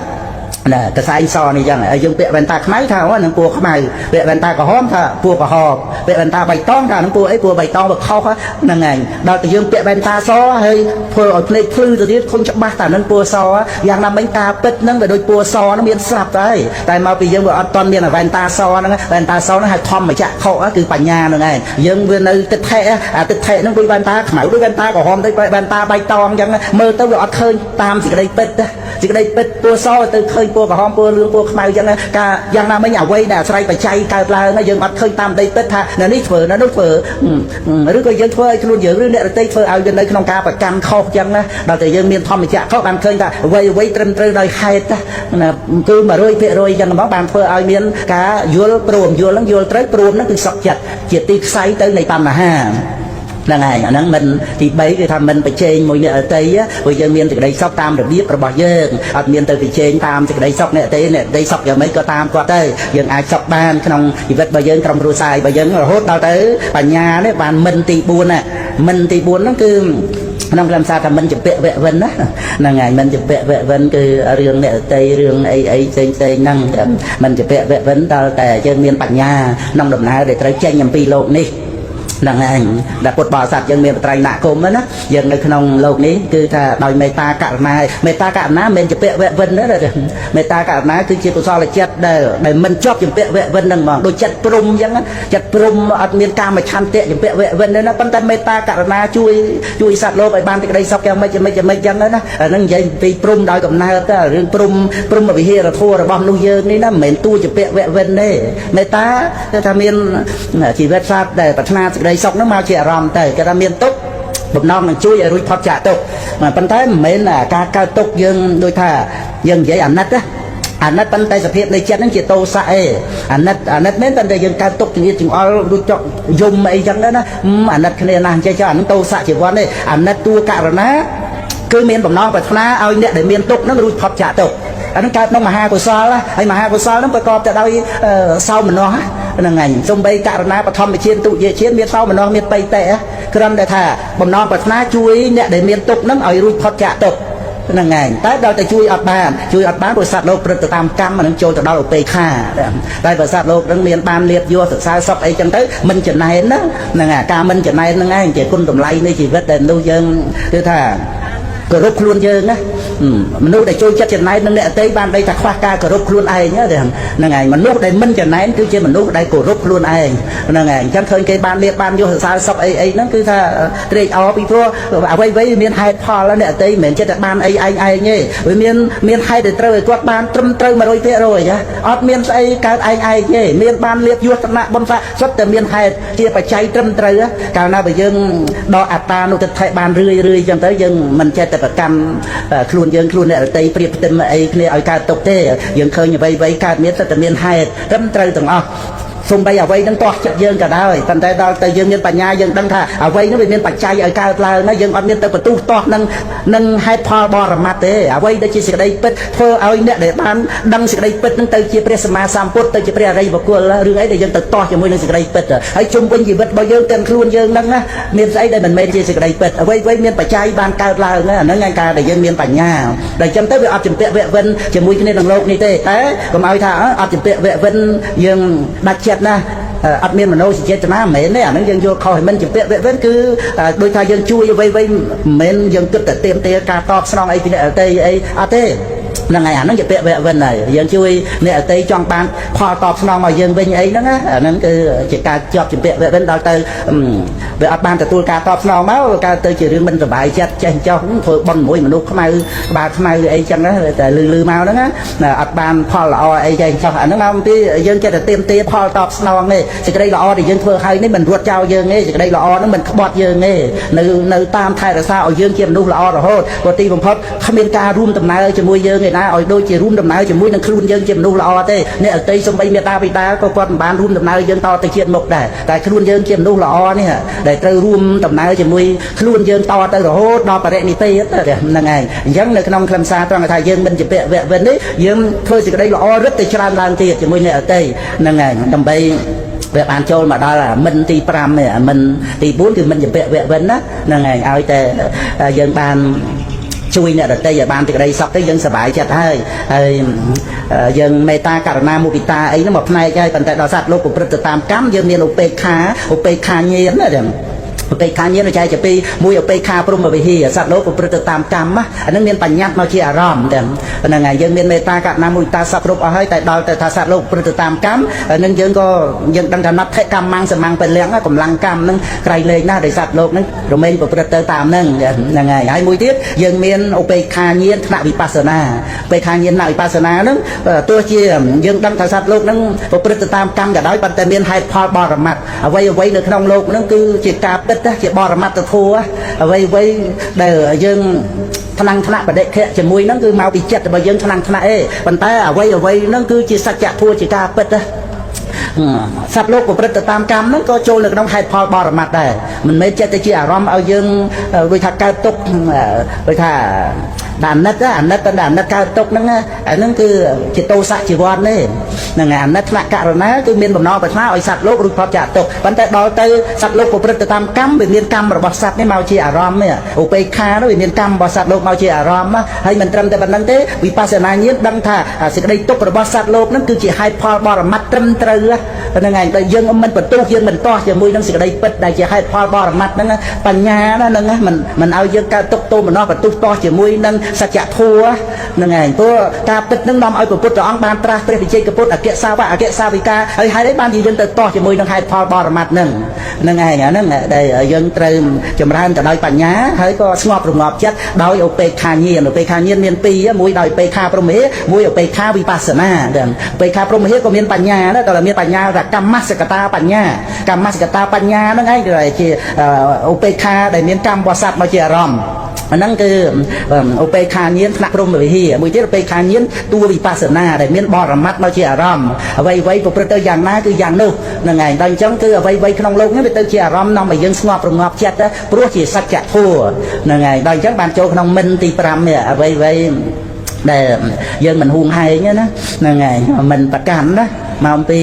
ណាកសែងសនេះចឹងហើយយើងពាក់វ៉ែនតាខ្មៅថាអូនឹងពណ៌ខ្មៅពាក់វ៉ែនតាក្រហមថាពណ៌ក្រហមពាក់វ៉ែនតាបៃតងថានឹងពណ៌អីពណ៌បៃតងវាខុសហ្នឹងឯងដល់តែយើងពាក់វ៉ែនតាសហើយធ្វើឲ្យភ្នែកភ្លឺទៅទៀតឃើញច្បាស់តែនឹងពណ៌សយ៉ាងណាមិញការពិតហ្នឹងវាដូចពណ៌សហ្នឹងមានស្រាប់ទៅតែមកពីយើងវាអត់តន់មានវ៉ែនតាសហ្នឹងវ៉ែនតាសហ្នឹងឲ្យធម្មចក្ខុគឺបញ្ញាហ្នឹងឯងយើងវានៅទឹកថេអាទឹកថេហ្នឹងដូចវ៉ែនតាខ្មៅដូចវ៉ែនតាក្រហមទៅវ៉ែនតាបៃតងចឹងមើលទៅវាអត់ឃើញតាមសេចក្តីពិតសេចក្តីពិតពណ៌សទៅឃើញពណ៌ក្រហមពណ៌លឿងពណ៌ខ្មៅចឹងការយ៉ាងណាមិញអ្វីដែលអាស្រ័យបច្ច័យកើតឡើងយើងអត់ឃើញតាមដីពិតថានៅនេះធ្វើនៅនោះធ្វើឬក៏យើងធ្វើឲ្យខ្លួនយើងឬអ្នករតីធ្វើឲ្យយើងនៅក្នុងការប្រកាន់ខុសចឹងណាដល់តែយើងមានធម្មចក្ខុបានឃើញថាអ្វីត្រឹមត្រូវដោយហេតុណាគឺ 100% ចឹងហ្មងបានធ្វើឲ្យមានការយល់ព្រមយល់ហ្នឹងយល់ត្រូវព្រមហ្នឹងគឺសុខចិត្តជាទីខ្សែទៅនៃបញ្ហាហ្នឹងហើយអាហ្នឹងមិនទី3គឺថាមិនប្រជែងមួយអ្នកអតីព្រោះយើងមានសេចក្តីសុខតាមរបៀបរបស់យើងអត់មានទៅប្រជែងតាមសេចក្តីសុខអ្នកអតីសុខយ៉ាងម៉េចក៏តាមគាត់ទៅយើងអាចសុខបានក្នុងជីវិតរបស់យើងក្រុមគ្រួសាររបស់យើងរហូតដល់ទៅបញ្ញានេះបានមិនទី4ណាមិនទី4ហ្នឹងគឺក្នុងខ្លឹមសារថាមិនចម្ពាក់វៈវិនណាហ្នឹងហើយមិនចម្ពាក់វៈវិនគឺរឿងអ្នកអតីរឿងអីផ្សេងហ្នឹងមិនចម្ពាក់វៈវិនដល់តែយើងមានបញ្ញាក្នុងដំណើរដែលត្រូវចេញអំពីលោកនេះហ្នឹងឯងដែលពុទ្ធបរិស័ទយើងមានបត្រៃណគមណាយើងនៅក្នុងលោកនេះគឺថាដោយមេត្តាករុណាមេត្តាករុណាមិនមែនជាពាក់វៈវិនទេមេត្តាករុណាគឺជាកុសលចិត្តដែលមិនជាប់ជាពាក់វៈវិនហ្នឹងហ្មងដូចចិត្តព្រំអញ្ចឹងចិត្តព្រំអត់មានកាមឆន្ទៈជាពាក់វៈវិនទេណាប៉ុន្តែមេត្តាករុណាជួយសត្វលោកឲ្យបានសេចក្តីសុខយ៉ាងម៉េចយ៉ាងម៉េចយ៉ាងម៉េចអញ្ចឹងណាអាហ្នឹងនិយាយពីព្រំដោយកំណើតរឿងព្រំវិហារធម៌របស់មនុស្សយើងនេះណាមិនមែនទួជាពាក់វៈវិនទេមេត្តាគឺថាមានជីវិតសត្វដែលប្រាថ្នាសេចក្តីសុខហ្នឹងមកជាអារម្មណ៍ទៅគេថាមានទុក្ខបំណងនឹងជួយឲ្យរួចផុតចាកទុក្ខប៉ុន្តែមិនមែនការកើតទុក្ខយើងដូចថាយើងនិយាយអាណិតណាអាណិតប៉ុន្តែសភាពនៃចិត្តហ្នឹងជាតោសៈឯអាណិតមែនប៉ុន្តែយើងកើតទុក្ខចង្អៀតចង្អល់ដូចចកយំអីចឹងណាអាណិតគ្នាណាស់អញ្ចឹងអាហ្នឹងតោសៈជីវ័នទេអាណិតតួករុណាគឺមានបំណងប្រាថ្នាឲ្យអ្នកដែលមានទុក្ខហ្នឹងរួចផុតចាកទុក្ខអាហ្នឹងកើតក្នុងមហាកុសលហើយមហាកុសលហ្នឹងប្រកបទៅដោយសោមនស្ស năng ảnh sông bay cả na và thom trên tụ về chiến miền sau mà nó miền tây tệ cần để thà bầm non và ná chui nè để miền tục nắng ở ruột thoát chạ tục năng ngày tái đào tại chui ọt bán rồi sạt lốp từ tam cam mà nó trôi từ đào về kha đây và sạt lốp đang miền ban liệt vô từ xa sắp ấy chẳng tới mình chừng này đó năng ngày ca mình chừng này năng ngày chỉ quân tầm lay đây chỉ biết đền đâu dân cứ thà cờ rốt luôn dân á mình nuôi để trôi chất chừng này năng lệ tới ban đây thật khoa ca cờ rốt luôn ai nhớ rằng năng ngày mình nuôi để mình chừng này cứ chơi mình nuôi đây cờ rốt luôn ai năng ngày chẳng thôi cái ban liệt ban vô từ xa sắp ấy nó cứ thà để ở bị thua à vây miền hai pha là lệ tới mình chết ban ai nhé với miền hai để trôi quạt ban trâm trôi mà rồi thế rồi nhá ọt miền ấy cái ai nhé miền ban liệt vô tận nạ bom pha xuất từ miền hai chia phải cháy trâm trôi á cả nào bây giờ đo ta nó thực thay ban rươi chẳng tới dân mình chếtประกันครูนยังครูนเนี่ยตีเปรียบเต็มไอ้เนี่ยเอาการตกเตะยังเคยอยู่ใบการเมียแต่เมียนให้เริ่มเตยต่างออกส่งไปเอาไว้ตั้งตัวจัดยังก็ได้ตั้งแต่ดาวแต่ยังเมียนปัญญายังตั้งท่าเอาไว้นั่นเป็นเมียนปัจจัยเอาการลายนั่นยังเอาเมียนแต่ประตูต่อนั่งให้พอบอร์มาเตะเอาไว้ได้ชีสิกได้เป็ดเพื่อเอาเนี่ยเดี๋ยวบ้านดังสิกได้เป็ดนั่งเตยจีเปรียสมาสามพุทธเตยจีเปรียอะไรบอกกูละเรื่องไอ้เดี๋ยวยังต่อจะมวยนั่งสิกได้เป็ดให้ชมเป็นจีเบ็ดบ่ยังเต็มครูนยังนั่งนะเมียนไอ้ได้มันไม่ชีสิกได้เป็ดเอาไว้เมียนปัจจัยบ้านการลายนั่นงานการเดี๋ยวยังเมียนปัญญาเดี๋ยวจำเตยไปเอาจิมเปะเวเวนจะมวยในดังโลกนี่เตะแต่ก็มาเอาท่าเอาจิมเปะเวเวนยังดัดเช็ดนะอัดเมียนมันโน้สิเจตนาเหม็นเนี่ยนั่นยังโยคอยมันจะเปะเว้นคือโดยทางยังช่วยไว้เหม็นยังกึศแต่เต็มเตะการตอกสนองไอ้ที่เนี่ยเตะไอ้อาเต้นั่งไงนั่นจะเปะเว้นไหนยังช่วยเนี่ยเตะจองปานพอตอกสนองมายังเป็นไอ้นั่นนะนั่นคือจะการจอบจะเปะเว้นโดยเตะเวลาปานแต่ตัวการตอกสนองมาการเตะจะเรื่องมันสบายจัดใจเจ้าของฝึกบอลมวยมันลุกเข้ามาบาดเข้ามาไอ้จังนะแต่ลือมาแล้วนะอัดปานพอละไอ้ใจเจ้าอันนั้นเราที่ยังจะเต็มเตะพอตอกสนองเนี่ยจะได้ละอthì យើងធ្វើឲ្យនេះមិនរត់ចោលយើងទេសេចក្តីល្អហ្នឹងមិនក្បត់យើងទេនៅតាមថែរក្សាឲ្យយើងជាមនុស្សល្អរហូតព្រោះទីបំផុតគ្មានការរួមដំណើរជាមួយយើងទេណាឲ្យដូចជារួមដំណើរជាមួយនឹងខ្លួនយើងជាមនុស្សល្អទេអ្នកអតីសំបីមេតាបិតាក៏គាត់មិនបានរួមដំណើរយើងតទៅជាតិមុខដែរតែខ្លួនយើងជាមនុស្សល្អនេះដែលត្រូវរួមដំណើរជាមួយខ្លួនយើងតទៅរហូតដល់បរិនិព្វានហ្នឹងឯងអញ្ចឹងនៅក្នុងខ្លឹមសារត្រង់ថាយើងមិនជាពាក់វគ្គវិននេះយើងធ្វើសេចក្តីល្អរឹតតែច្រើនឡើងទៀតជាមួយអ្នកអតីហ្នឹងឯងដើម្បីvề bàn châu mà đó là mình thì pram này mình thì 4 thì mình về về bên đó là ngày ao tè dân ban chui nè đây giờ ban thì đây sắp tới dân sờ bãi chặt hơi dân meta karma mukita ấy nó một này chơi còn tại đó sạt lô của Phật tam cám dân miền upk nhiên đóไปคานี้เราใจจะไปมวยไปคาพรหมวิหีสัตว์โลกปรตตามกรรมอันนั้นเมียนปัญญามาเชี่ยรอมเด่นเป็นยังไงยังเมียนเมตตากับนามุตาสัพรบเอาให้แต่ดาวแต่ทาสัตว์โลกปรตตามกรรมอันนั้นยังก็ยังดังนับเทกรรมมังสมังเป็นเลี้ยงกำลังกรรมนั่งไกลเลยนะในสัตว์โลกนั้นเราเมียนปรตตามนั่งยังไงให้มวยทิพย์ยังเมียนเอาไปคานี้ขณะวิปัสสนาไปคานี้ขณะวิปัสสนานั้นตัวเชี่ยยังดังทาสัตว์โลกนั้นปรตตามกรรมกับได้ปัตตเมียนให้พอบารมัดเอาไว้ในขนมโลกนั้นคือจิตกาเป็ดจิตบารมัดทัวไว้เดี๋ยวยังทนังธนะประเด็กแค่จะมวยนั่นคือมาปีเจ็ดแต่ยังทนังธนะปันแต่ไว้นั่นคือจิตสัจจะทัวจิตาเป็ดสัตว์โลกปรตตามกรรมนั้นก็โจรเลยต้องให้พอบารมัดได้มันไม่เจ็ดแต่จีอารมณ์เอายังโดยทางการตกโดยทางด่านนัดการตกนั่นคือจิตโตสะจีวรนี่นั่นไงนัดละกะระนะคือเมียนบ่มนอไปท้าไอสัตว์โลกรู้พอจะตกปันแต่ดอเตสัตว์โลกปรตตามกรรมเป็นเมียนกรรมระบบสัตว์นี่มาจีอารมณ์เนี่ยอุปคาแล้วเป็นเมียนกรรมระบบสัตว์โลกมาจีอารมณ์ให้มันตรำแต่บันนั้นเต้วิปัสสนาเนี้ยดังท่าสิ่งใดตกระบบสัตว์โลกนั่นคือจีให้พอบารมัดตรำเตอนั่นไงแต่ยังมันประตูยังมันต่อจะมวยนั่งสิ่งใดเป็ดได้จีให้พอบารมัดนั่นปัญญานั่นไงมันเอายังการตกโตมันนอประตูต่อจะมวยนั่งสัจจะทัวนั่นไงตัวตาเป็ดนั่งนำเอาปุตตะอังบานตราเปรตเจกปุตตะเกศาวะเกศาวิกาให้ได้บานยืนต่อจะมวยนั่งให้พอบารมัดนั่นไงนั่นไงได้ยังเติมจำรานแต่ได้ปัญญาให้ก็สงบรวมงบจัดได้เอาไปคาเงียนเอาไปคาเงียนเมียนปีมวยได้ไปคาพรหมมวยเอาไปคาวิปัสสนาเดินไปคาพรหมก็เมียนปัญญาแล้วแต่ละเมียนปัญญาแต่กรรมมัสกตาปัญญากรรมมัสกตาปัญญานั่นไงเลยที่เอาไปคาได้เมียนกรรมบริษัทมาเจรอมนั่นคือเอาไปคาเงียนขณะพรหมวิหีมวยที่เราไปคาเงียนตัววิปัสสนาได้เมียนบรมัดมาเจรอมไว้ประพฤติอย่างนั้นคืออย่างนู้นนั่นไงดังจังคือไว้ขนมโลกนี่ไปเตอเจรอมน้องไปยังสงบรวมงบจัดเพราะที่สัจจะทั่วนั่นไงดังจังบานโจขนมมันตีปรามเนี่ยไว้ ដែលយើងមិនហួងហែងណាហ្នឹងហើយមិនប្រកាន់ណាមកអំពី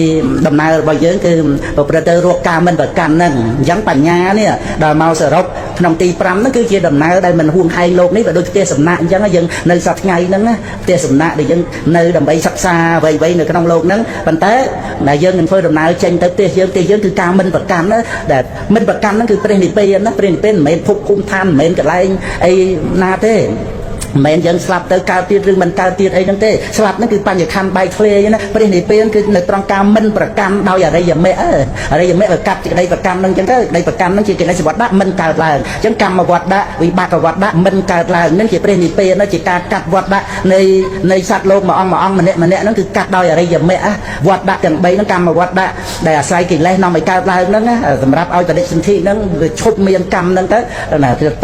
ដំណើររបស់យើងគឺប្រព្រឹត្តទៅរកការមិនប្រកាន់ហ្នឹងអញ្ចឹងបញ្ញានេះដល់មកសរុបក្នុងទី5ហ្នឹងគឺជាដំណើរដែលមិនហួងហែងលោកនេះក៏ដូចផ្ទះសំណាក់អញ្ចឹងយើងនៅសប្តាហ៍ថ្ងៃហ្នឹងណាផ្ទះសំណាក់ដែលយើងនៅដើម្បីសិក្សាអ្វីៗនៅក្នុងលោកហ្នឹងប៉ុន្តែដែលយើងនឹងធ្វើដំណើរចេញទៅផ្ទះយើងគឺការមិនប្រកាន់ណាដែលមិនប្រកាន់ហ្នឹងគឺព្រះនិព្វានណាព្រះនិព្វានមិនមែនភពភូមិឋានមិនមែនកន្លែងអីណាទេមិនមែនយើងស្លាប់ទៅកើតទៀតឬមិនកើតទៀតអីហ្នឹងទេស្លាប់ហ្នឹងគឺបញ្ញខណ្ឌបែកធ្លាយណាព្រះនិព្វានគឺនៅត្រង់ការមិនប្រកាន់ដោយអរិយមគ្គអរិយមគ្គកាត់សេចក្តីប្រកាន់ហ្នឹងអញ្ចឹងទៅសេចក្តីប្រកាន់ហ្នឹងជាកិលេសវត្តៈមិនកើតឡើងអញ្ចឹងកម្មវត្តៈវិបាកវត្តៈមិនកើតឡើងហ្នឹងជាព្រះនិព្វានណាជាការកាត់វត្តៈនៃសត្វលោកមួយអង្គម្នាក់ហ្នឹងគឺកាត់ដោយអរិយមគ្គវត្តៈទាំង3ហ្នឹងកម្មវត្តៈដែលអាស្រ័យកិលេសនាំឲ្យកើតឡើងហ្នឹងសម្រាប់ឲ្យបដិសន្ធិហ្នឹងវាឈប់មានកម្មហ្នឹងទៅ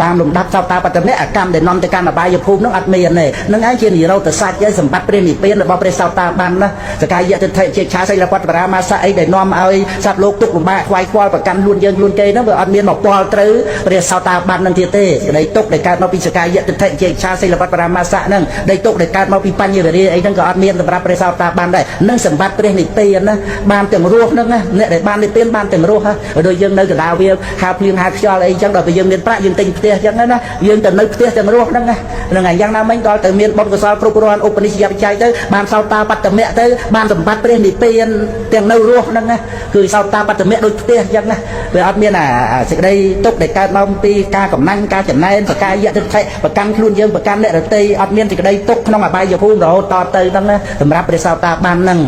តាមលំដាប់សោតាបត្តមៈអាកម្មដែលនាំទៅកម្មអបាយភូមិនោះអត់មានទេនឹងឯងជានិរោធសច្ចឯសម្បត្តិព្រះនិព្វានរបស់ព្រះសោតាបានណាសកាយៈទិដ្ឋិជាឆាសិលពតបរាមាសៈអីដែលនាំឲ្យសត្វលោកទុកលំបាកខ្វាយខ្វល់ប្រកាន់ខ្លួនយើងខ្លួនគេហ្នឹងវាអត់មានមកពាល់ត្រូវព្រះសោតាបាននឹងទៀតទេក្តីទុកដែលកើតមកពីសកាយៈទិដ្ឋិជាឆាសិលពតបរាមាសៈហ្នឹងដែលទុកដែលកើតមកពីបញ្ញវេរាអីហ្នឹងក៏អត់មានសម្រាប់ព្រះសោតាបានដែរនឹងសម្បត្តិព្រះនិព្វានណាបានទាំងរស់ហ្នឹងណាអ្នកដែលបាននិព្វានបានទាំងរស់ដូចយើងនៅកណ្ដាលវាហៅភ្លៀងហៅខ្យល់អីចឹងដល់ពេលយើងមានប្រាក់យើងទិញផ្ទះចឹងណាយើងទៅនៅផ្ទះទាំងរស់ហ្នឹងហ្នឹងហើយយ៉ាងណាមិញដល់ទៅមានបុណ្យកុសលគ្រប់គ្រាន់ឧបនិស្សយបច្ច័យទៅបានសោតាបត្តមៈទៅបានសម្បត្តិព្រះនិព្វានទាំងនៅរស់ហ្នឹងណាគឺសោតាបត្តមៈដូចផ្ទះចឹងណាវាអត់មានសេចក្តីទុកដែលកើតមកពីការកំណាញ់ការចំណែនសកាយៈទិដ្ឋិប្រកាន់ខ្លួនយើងប្រកាន់អ្នករតីអត់មានសេចក្តីទុកក្នុងអបាយភូមិរហូតតទៅហ្នឹងណាសម្រាប់ព្រះសោតាបានហ្នឹង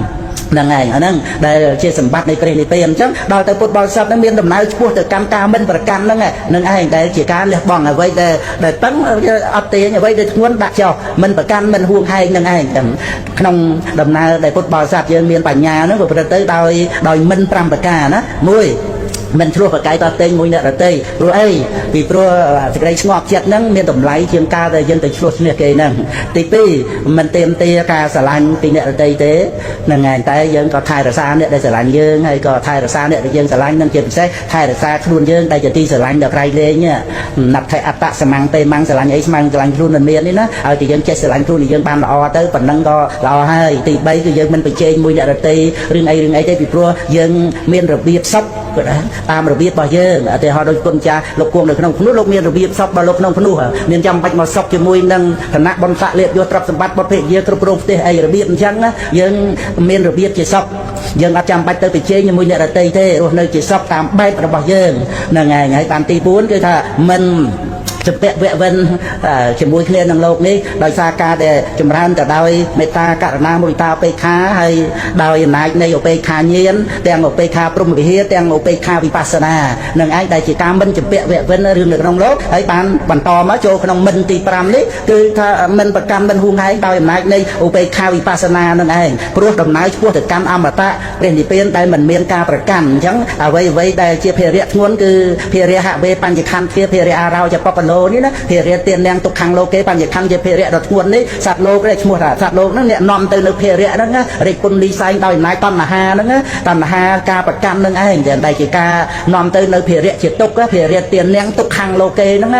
ហ្នឹងហើយអាហ្នឹងដែលជាសម្បត្តិនៃព្រះនិព្វានអញ្ចឹងដល់ទៅពុទ្ធបរិស័ទហ្នឹងមានដំណើរឆ្ពោះទៅកម្មការមិនប្រកាន់ហ្នឹងនឹងឯងដែលជាការលះបង់អ្វីដែលតឹងអត់ទាញអ្វីដែលធ្ងន់ដាក់ចោលមិនប្រកាន់មិនហួងហែងហ្នឹងឯងទាំងក្នុងដំណើរដែលពុទ្ធបរិស័ទយើងមានបញ្ញាហ្នឹងក៏ប្រព្រឹត្តទៅដោយមិន5ប្រការណាមួយមិនឆ្លោះប្រកែកតតេងមួយអ្នករតីព្រោះអីពីព្រោះសេចក្តីស្ងប់ចិត្តហ្នឹងមានតម្លៃជាងការដែលយើងទៅឆ្លោះឈ្នះគេហ្នឹងទី2មិនទៀមទាការស្រឡាញ់ពីអ្នករតីទេហ្នឹងហើយតែយើងក៏ថែរក្សាអ្នកដែលស្រឡាញ់យើងហើយក៏ថែរក្សាអ្នកដែលយើងស្រឡាញ់នឹងជាពិសេសថែរក្សាខ្លួនយើងដែលជាទីស្រឡាញ់ដល់ក្រៃលែងណដ្ឋិអត្តសមង្គទេម៉ាំងស្រឡាញ់អីស្មាំងស្រឡាញ់ខ្លួនមិនមាននេះណាហើយតែយើងចេះស្រឡាញ់ខ្លួនយើងបានល្អទៅប៉ុណ្ណឹងក៏ល្អហើយទី3គឺយើងមិនបញ្ចេញមួយអ្នករតីរឿងអីទេពីព្រោះយើងមានរបៀបសុខតាមរបៀបរបស់យើងឧទាហរណ៍ដូចគុណចាស់លោកគង់នៅក្នុងភ្នោះលោកមានរបៀបសពរបស់លោកក្នុងភ្នោះមានចាំបាច់មកសពជាមួយនឹងគណៈបុណ្យស័ក្តិលៀបយកទ្រព្យសម្បត្តិបុត្រភេទយាគ្រប់គ្រងផ្ទះអីរបៀបអញ្ចឹងណាយើងមានរបៀបជាសពយើងអត់ចាំបាច់ទៅប្រជែងជាមួយអ្នករតីទេរស់នៅជាសពតាមបែបរបស់យើងហ្នឹងហើយបានទី4គឺថាមិនជំពាក់វៈវិនជាមួយគ្នានឹងលោកនេះដោយសារការដែលចម្រើនទៅដោយមេត្តាករណាមុទិតាឧបេក្ខាហើយដោយអំណាចនៃឧបេក្ខាញាណទាំងឧបេក្ខាព្រហ្មវិហារទាំងឧបេក្ខាវិបស្សនានឹងឯងដែលជាការមិនជំពាក់វៈវិនរឿងនៅក្នុងលោកហើយបានបន្តមកចូលក្នុងមិនទី5នេះគឺថាមិនប្រកាន់មិនហួងហែងដោយអំណាចនៃឧបេក្ខាវិបស្សនានឹងឯងព្រោះដំណើរឆ្ពោះទៅកម្មអមតៈព្រះនិព្វានដែលមិនមានការប្រកាន់អញ្ចឹងអ្វីដែលជាភារៈធ្ងន់គឺភារៈហវេបញ្ញខន្ធភារៈអារោចបកលោនេះណាភារៈទាននាងទុក្ខំលោកេបញ្ញខន្ធជាភារៈដ៏ធ្ងន់នេះសត្វលោកនេះឈ្មោះថាសត្វលោកហ្នឹងអ្នកនាំទៅនៅភារៈហ្នឹងរិទ្ធគុណលីសែងដោយអំណាចតណ្ហាហ្នឹងតណ្ហាការប្រកាន់ហ្នឹងឯងដែលជាការនាំទៅនៅភារៈជាទុក្ខភារៈទាននាងទុក្ខំលោកេហ្នឹង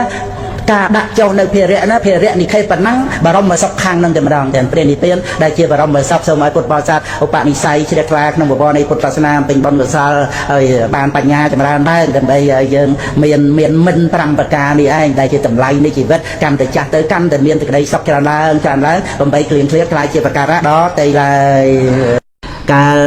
ការដាក់ចុះនៅភារៈណាភារៈនិខេប៉ុណ្ណឹងបរមសុខខាងនឹងតែម្ដងទាំងព្រះនិព្វានដែលជាបរមសុខសូមឲ្យពុទ្ធបរិស័ទឧបនិស្ស័យជ្រះថ្លាក្នុងបវរនៃពុទ្ធសាសនាពេញបុណ្យកុសលហើយបានបញ្ញាចម្រើនឡើងដើម្បីឲ្យយើងមានមិន5ប្រការនេះឯងដែលជាតម្លៃនៃជីវិតកាន់តែចាស់ទៅកាន់តែមានសេចក្តីសុខច្រើនឡើងដើម្បីក្លៀងគ្លៀតខ្លាយជាប្រការៈដល់តែឡើយកាល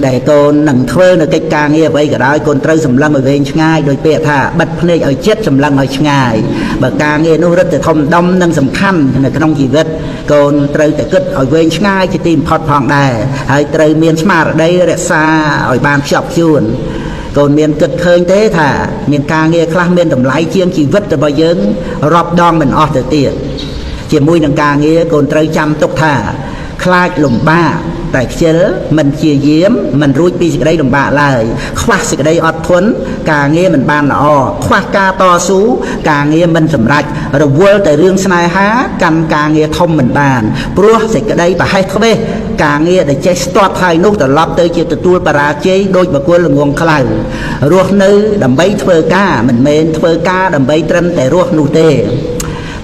ដែលកូននឹងធ្វើនៅកិច្ចការងារអ្វីក៏ដោយកូនត្រូវសម្លឹងឲ្យវែងឆ្ងាយដោយពាក្យថាបិទភ្នែកឲ្យជិតសម្លឹងឲ្យឆ្ងាយបើការងារនោះរឹតតែធំដុំនិងសំខាន់នៅក្នុងជីវិតកូនត្រូវតែគិតឲ្យវែងឆ្ងាយជាទីបំផុតផងដែរហើយត្រូវមានស្មារតីរក្សាឲ្យបានខ្ជាប់ខ្ជួនកូនមានគិតឃើញទេថាមានការងារខ្លះមានតម្លៃជាងជីវិតរបស់យើងរាប់ដងមិនអស់ទៅទៀតជាមួយនឹងការងារកូនត្រូវចាំទុកថាខ្លាចលំបាកតែខ្ជិលមិនជាយាមមិនរួចពីសេចក្តីលំបាកឡើយខ្វះសេចក្តីអត់ធន់ការងារមិនបានល្អខ្វះការតស៊ូការងារមិនសម្រេចរវល់តែរឿងស្នេហាកាន់ការងារធំមិនបានព្រោះសេចក្តីប្រហែសខ្វេះការងារដែលចេះស្ទាត់ហើយនោះត្រឡប់ទៅជាទទួលបរាជ័យដោយបកុលល្ងងខ្លៅរស់នៅដើម្បីធ្វើការមិនមែនធ្វើការដើម្បីត្រឹមតែរស់នោះទេ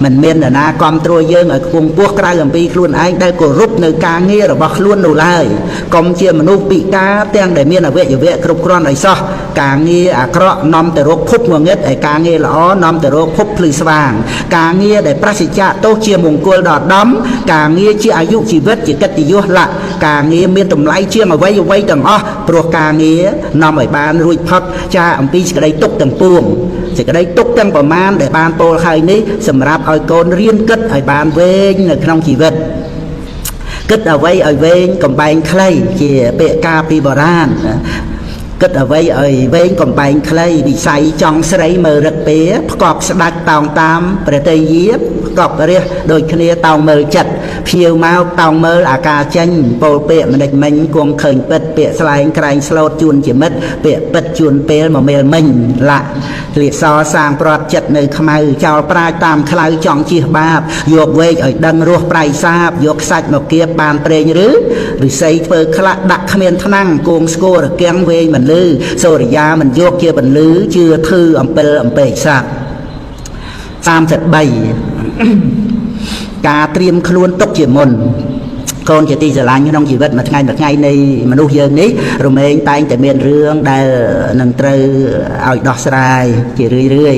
mình miền là na con trôi dương ở vùng quốc gia làm pi luôn anh đây của rút nơi ca nghe rồi bọc luôn đủ lại công chia mà nô bị cá tiếng để miền là vệ cục con này sao ca nghe à cọ nằm từ rốt phúc mà nhất để ca nghe là ó nằm từ rốt phúc lư vàng ca nghe để prasicha tô chia mùng cua đọt đấm ca nghe chiaอายุ ชีวิต chỉ cách thì vô lại ca nghe miền tầm lái chia mà vay tầng ó pro ca nghe nằm ở bàn ruồi phật cha ông pi cái đây tục tầng buông chỉ cái đây tục tầngประมาณ để bàn pol khai níสำหรับឲ្យកូនរៀនគិតឲ្យបានវែងនៅក្នុងជីវិតគិតអ្វីឲ្យវែងកំបែងខ្លីជាពាក្យការពីបុរាណគិតអ្វីឲ្យវែងកំបែងខ្លីវិស័យចង់ស្រីមើលរឹកពេផ្កប់ស្ដាច់តោងតាមប្រតិយាផ្កប់រះដូចគ្នាតោងមើលចិត្តភៀវមកតោងមើលអាការចេញពោលពាក្យមិនដេចមិញគង់ឃើញពិតពាក្យស្លែងក្រែងស្លូតជួនជាមិត្តពាក្យពិតជួនពេលមកមេលមិញលាក់លាសសាងប្រត់ចិត្តនៅខ្មៅចោលប្រាជ្ញតាមខ្លៅចង់ជៀសបាបយកវែកឲ្យដឹងរស់ប្រៃសាបយកខ្សាច់មកគៀបបានប្រេងឬឫស្សីធ្វើខ្លះដាក់គ្មានថ្នាំងគងស្គររគាំងវែងមិនលឺសូរិយាមិនយកជាបន្លឺជឿធឺអំពិលអំពែកសាប់33ការត្រៀមខ្លួនទុកជាមុនកូនជាទីស្រឡាញ់ក្នុងជីវិតមួយថ្ងៃនៃមនុស្សយើងនេះរមែងតែងតែមានរឿងដែលនឹងត្រូវឲ្យដោះស្រាយជារឿយ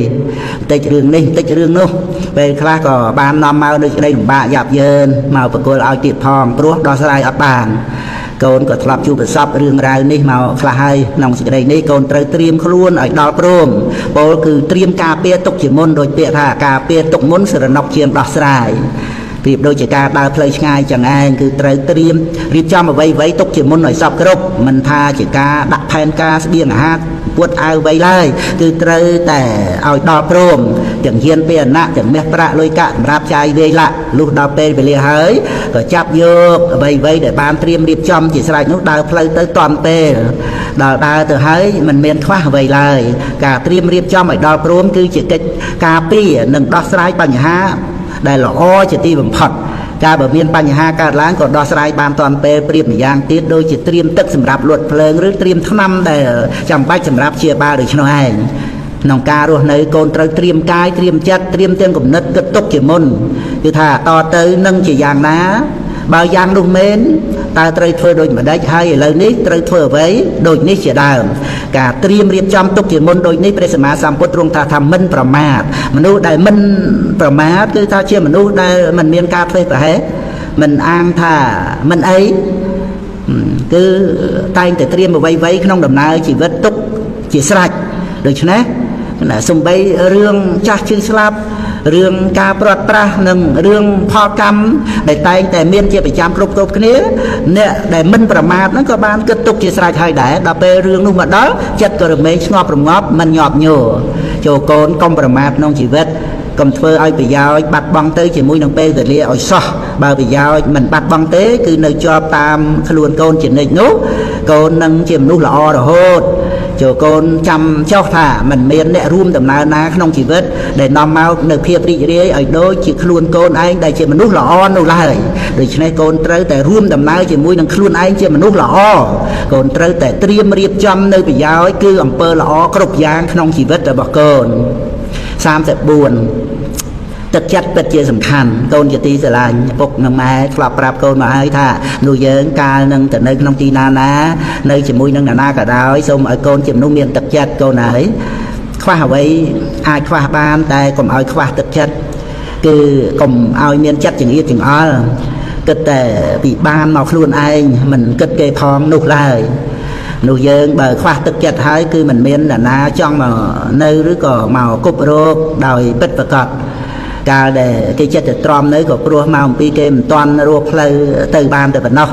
បន្តិចរឿងនេះបន្តិចរឿងនោះពេលខ្លះក៏បាននាំមកនៅក្តីលំបាកយ៉ាប់យ៉ឺនមកបកគលឲ្យទៀតផងព្រោះដោះស្រាយអត់បានកូនក៏ធ្លាប់ជួបប្រសពរឿងរ៉ាវនេះមកខ្លះហើយក្នុងសេចក្តីនេះកូនត្រូវត្រៀមខ្លួនឲ្យដល់ព្រមពោលគឺត្រៀមការពារទុកជាមុនដោយពាក្យថាការពារទុកមុនសរណុកជាងដោះស្រាយពីដូចជាការដើរផ្លូវឆ្ងាយចឹងឯងគឺត្រូវត្រៀមរៀបចំអ្វីទុកជាមុនឲ្យសពគ្រប់មិនថាជាការដាក់ផែនការស្បៀងអាហារពួតអាវអ្វីឡើយគឺត្រូវតែឲ្យដល់ព្រមទាំងយានពាហនៈទាំងមាសប្រាក់លុយកាក់សម្រាប់ចាយវាយលាក់លុះដល់ពេលវេលាហើយក៏ចាប់យកអ្វីដែលបានត្រៀមរៀបចំជាស្រេចនោះដើរផ្លូវទៅតាន់ពេលដល់ដើរទៅហើយមិនមានខ្វះអ្វីឡើយការត្រៀមរៀបចំឲ្យដល់ព្រមគឺជាកិច្ចការពារនិងដោះស្រាយបញ្ហាដែលល្អជាទីបំផុតការបើមានបញ្ហាកើតឡើងក៏ដោះស្រាយបានតាន់ពេលប្រៀបម្យ៉ាងទៀតដូចជាត្រៀមទឹកសម្រាប់លួចភ្លើងឬត្រៀមថ្នាំដែលចាំបាច់សម្រាប់ព្យាបាលដូច្នោះឯងក្នុងការរស់នៅកូនត្រូវត្រៀមកាយត្រៀមចិត្តត្រៀមទាំងគំនិតគិតទុកជាមុនគឺថាតទៅនឹងជាយ៉ាងណាបើយ៉ាងនោះមែនតើត្រូវធ្វើដូចម្ដេចហើយឥឡូវនេះត្រូវធ្វើអ្វីដូចនេះជាដើមការត្រៀមរៀបចំទុកជាមុនដូចនេះព្រះសម្មាសម្ពុទ្ធទ្រង់ថាមិនប្រមាទមនុស្សដែលមិនប្រមាទគឺថាជាមនុស្សដែលមិនមានការធ្វេសប្រហែសមិនអាងថាមិនអីគឺតែងតែត្រៀមអ្វីក្នុងដំណើរជីវិតទុកជាស្រេចដូច្នេះសំបីរឿងចាស់ឈឺស្លាប់រឿងការព្រាត់ប្រាសនិងរឿងផលកម្មដែលតែងតែមានជាប្រចាំគ្រប់គ្នាអ្នកដែលមិនប្រមាទហ្នឹងក៏បានគិតទុកជាស្រេចហើយដែរដល់ពេលរឿងនោះមកដល់ចិត្តក៏រមែងស្ងប់រងាប់មិនញាប់ញ័រចូលកូនកុំប្រមាទក្នុងជីវិតកុំធ្វើឲ្យប្រយោជន៍បាត់បង់ទៅជាមួយនឹងពេលវេលាឲ្យសោះបើប្រយោជន៍មិនបាត់បង់ទេគឺនៅជាប់តាមខ្លួនកូនជានិច្ចនោះកូននឹងជាមនុស្សល្អរហូតចូលកូនចាំចោះថាមិនមានអ្នករួមដំណើរណាក្នុងជីវិតដែលនាំមកនៅភាពរីករាយឲ្យដូចជាខ្លួនកូនឯងដែលជាមនុស្សល្អនោះឡើយដូច្នេះកូនត្រូវតែរួមដំណើរជាមួយនឹងខ្លួនឯងជាមនុស្សល្អកូនត្រូវតែត្រៀមរៀបចំនៅប្រយោជន៍គឺអំពើល្អគ្រប់យ៉ាងក្នុងជីវិតរបស់កូន34ទឹកចិត្តពិតជាសំខាន់កូនជាទីស្រឡាញ់ពុកនិងម៉ែធ្លាប់ប្រាប់កូនមកហើយថានោះយើងកាលនឹងទៅនៅក្នុងទីណានៅជាមួយនឹងអ្នកណាក៏ដោយសូមឲ្យកូនជាមនុស្សមានទឹកចិត្តកូនហើយខ្វះអ្វីអាចខ្វះបានតែកុំឲ្យខ្វះទឹកចិត្តគឺកុំឲ្យមានចិត្តចង្អៀតចង្អល់គិតតែពីបានមកខ្លួនឯងមិនគិតគេផងនោះឡើយនោះយើងបើខ្វះទឹកចិត្តហើយគឺមិនមានអ្នកណាចង់មកនៅឬក៏មកគប់រោគដោយពិតប្រាកដកាលដែលគេចិត្តតែទ្រាំនៅក៏ព្រោះមកអំពីគេមិនទាន់រកផ្លូវទៅបានតែប៉ុណ្ណោះ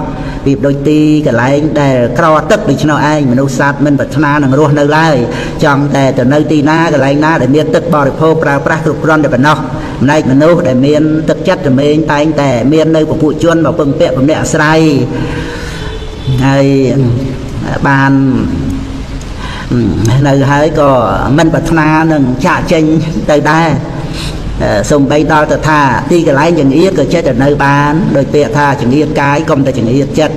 ពីដូចទីកន្លែងដែលក្រទឹកដូច្នោះឯងមនុស្សសត្វមិនប្រាថ្នានឹងរស់នៅឡើយចង់តែទៅនៅទីណាកន្លែងណាដែលមានទឹកបរិភោគប្រើប្រាស់គ្រប់គ្រាន់តែប៉ុណ្ណោះម្លែកមនុស្សដែលមានទឹកចិត្តរមែងតែងតែមាននៅពពួកជនមកពឹងពាក់ពំនាក់អាស្រ័យហើយបាននៅហើយក៏មិនប្រាថ្នានឹងចាក់ចេញទៅដែរសូម្បីដល់ទៅថាទីកន្លែងចង្អៀតក៏ចេះតែនៅបានដោយពាក្យថាចង្អៀតកាយកុំតែចង្អៀតចិត្ត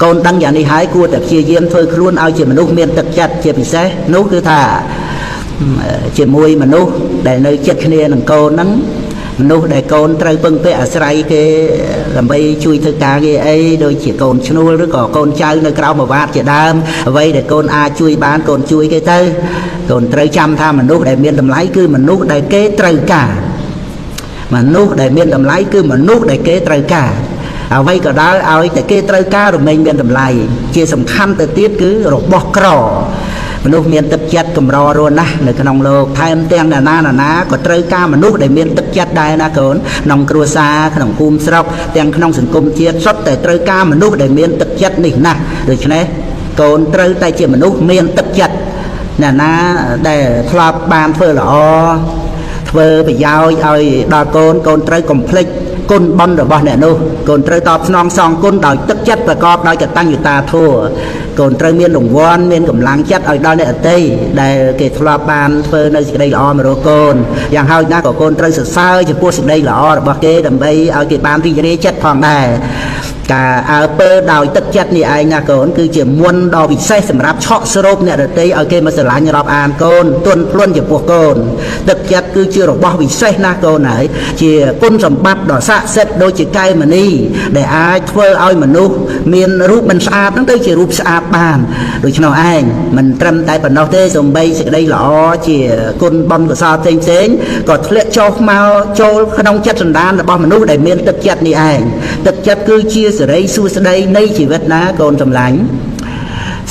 កូនដឹងយ៉ាងនេះហើយគួរតែព្យាយាមធ្វើខ្លួនឲ្យជាមនុស្សមានទឹកចិត្តជាពិសេសនោះគឺថា ជាមួយមនុស្សដែលនៅចិត្តគ្នានឹងកូនហ្នឹងមនុស្សដែលកូនត្រូវពឹងពាក់អាស្រ័យគេដើម្បីជួយធ្វើការងារអីដូចជាកូនឈ្នួលឬក៏កូនចៅនៅក្រៅមួយវត្តជាដើមអ្វីដែលកូនអាចជួយបានកូនជួយគេទៅកូនត្រូវចាំថាមនុស្សដែលមានតម្លៃគឺមនុស្សដែលគេត្រូវការមនុស្សដែលមានតម្លៃគឺមនុស្សដែលគេត្រូវការអ្វីក៏ដោយឲ្យតែគេត្រូវការរមែងមានតម្លៃជាសំខាន់ទៅទៀតគឺរបស់ក្រមនុស្សមានទឹកចិត្តកម្ររស់ណាស់នៅក្នុងលោកថែមទាំងណានាក៏ត្រូវការមនុស្សដែលមានទឹកចិត្តដែរណាកូនក្នុងគ្រួសារក្នុងភូមិស្រុកទាំងក្នុងសង្គមជាតិសុទ្ធតែត្រូវការមនុស្សដែលមានទឹកចិត្តនេះណាស់ដូច្នេះកូនត្រូវតែជាមនុស្សមានទឹកចិត្តណាដែលធ្លាប់បានធ្វើល្អធ្វើប្រយោជន៍ឲ្យដល់កូនកូនត្រូវកុំភ្លេចគុណបុណ្យរបស់អ្នកនោះកូនត្រូវតបស្នងសងគុណដោយទឹកចិត្តប្រកបដោយកតញ្ញូតាធម៌កូនត្រូវមានរង្វាន់មានកម្លាំងចិត្តឲ្យដល់អ្នកអតីដែលគេធ្លាប់បានធ្វើនៅសេចក្តីល្អមករកកូនយ៉ាងហោចណាស់ក៏កូនត្រូវសរសើរចំពោះសេចក្តីល្អរបស់គេដើម្បីឲ្យគេបានរីករាយចិត្តផងដែរការអើពើដោយទឹកចិត្តនេះឯងណាកូនគឺជាមុនដ៏ពិសេសសម្រាប់ឆក់ស្រូបអ្នកដទៃឲ្យគេមកស្រឡាញ់រាប់អានកូនទន់ភ្លន់ចំពោះកូនទឹកចិត្តគឺជារបស់ពិសេសណាស់កូនហើយជាគុណសម្បត្តិដ៏ស័ក្តិសិទ្ធិដូចជាកែវមណីដែលអាចធ្វើឲ្យមនុស្សមានរូបមិនស្អាតហ្នឹងទៅជារូបស្អាតបានដូច្នោះឯងមិនត្រឹមតែប៉ុណ្ណោះទេសូម្បីសេចក្តីល្អជាគុណបុណ្យកុសលផ្សេងក៏ធ្លាក់ចុះមកចូលក្នុងចិត្តសន្តានរបស់មនុស្សដែលមានទឹកចិត្តនេះឯងទឹកចិត្តគឺជាសេរីសួស្តីនៃជីវិតណាកូនសម្លាញ់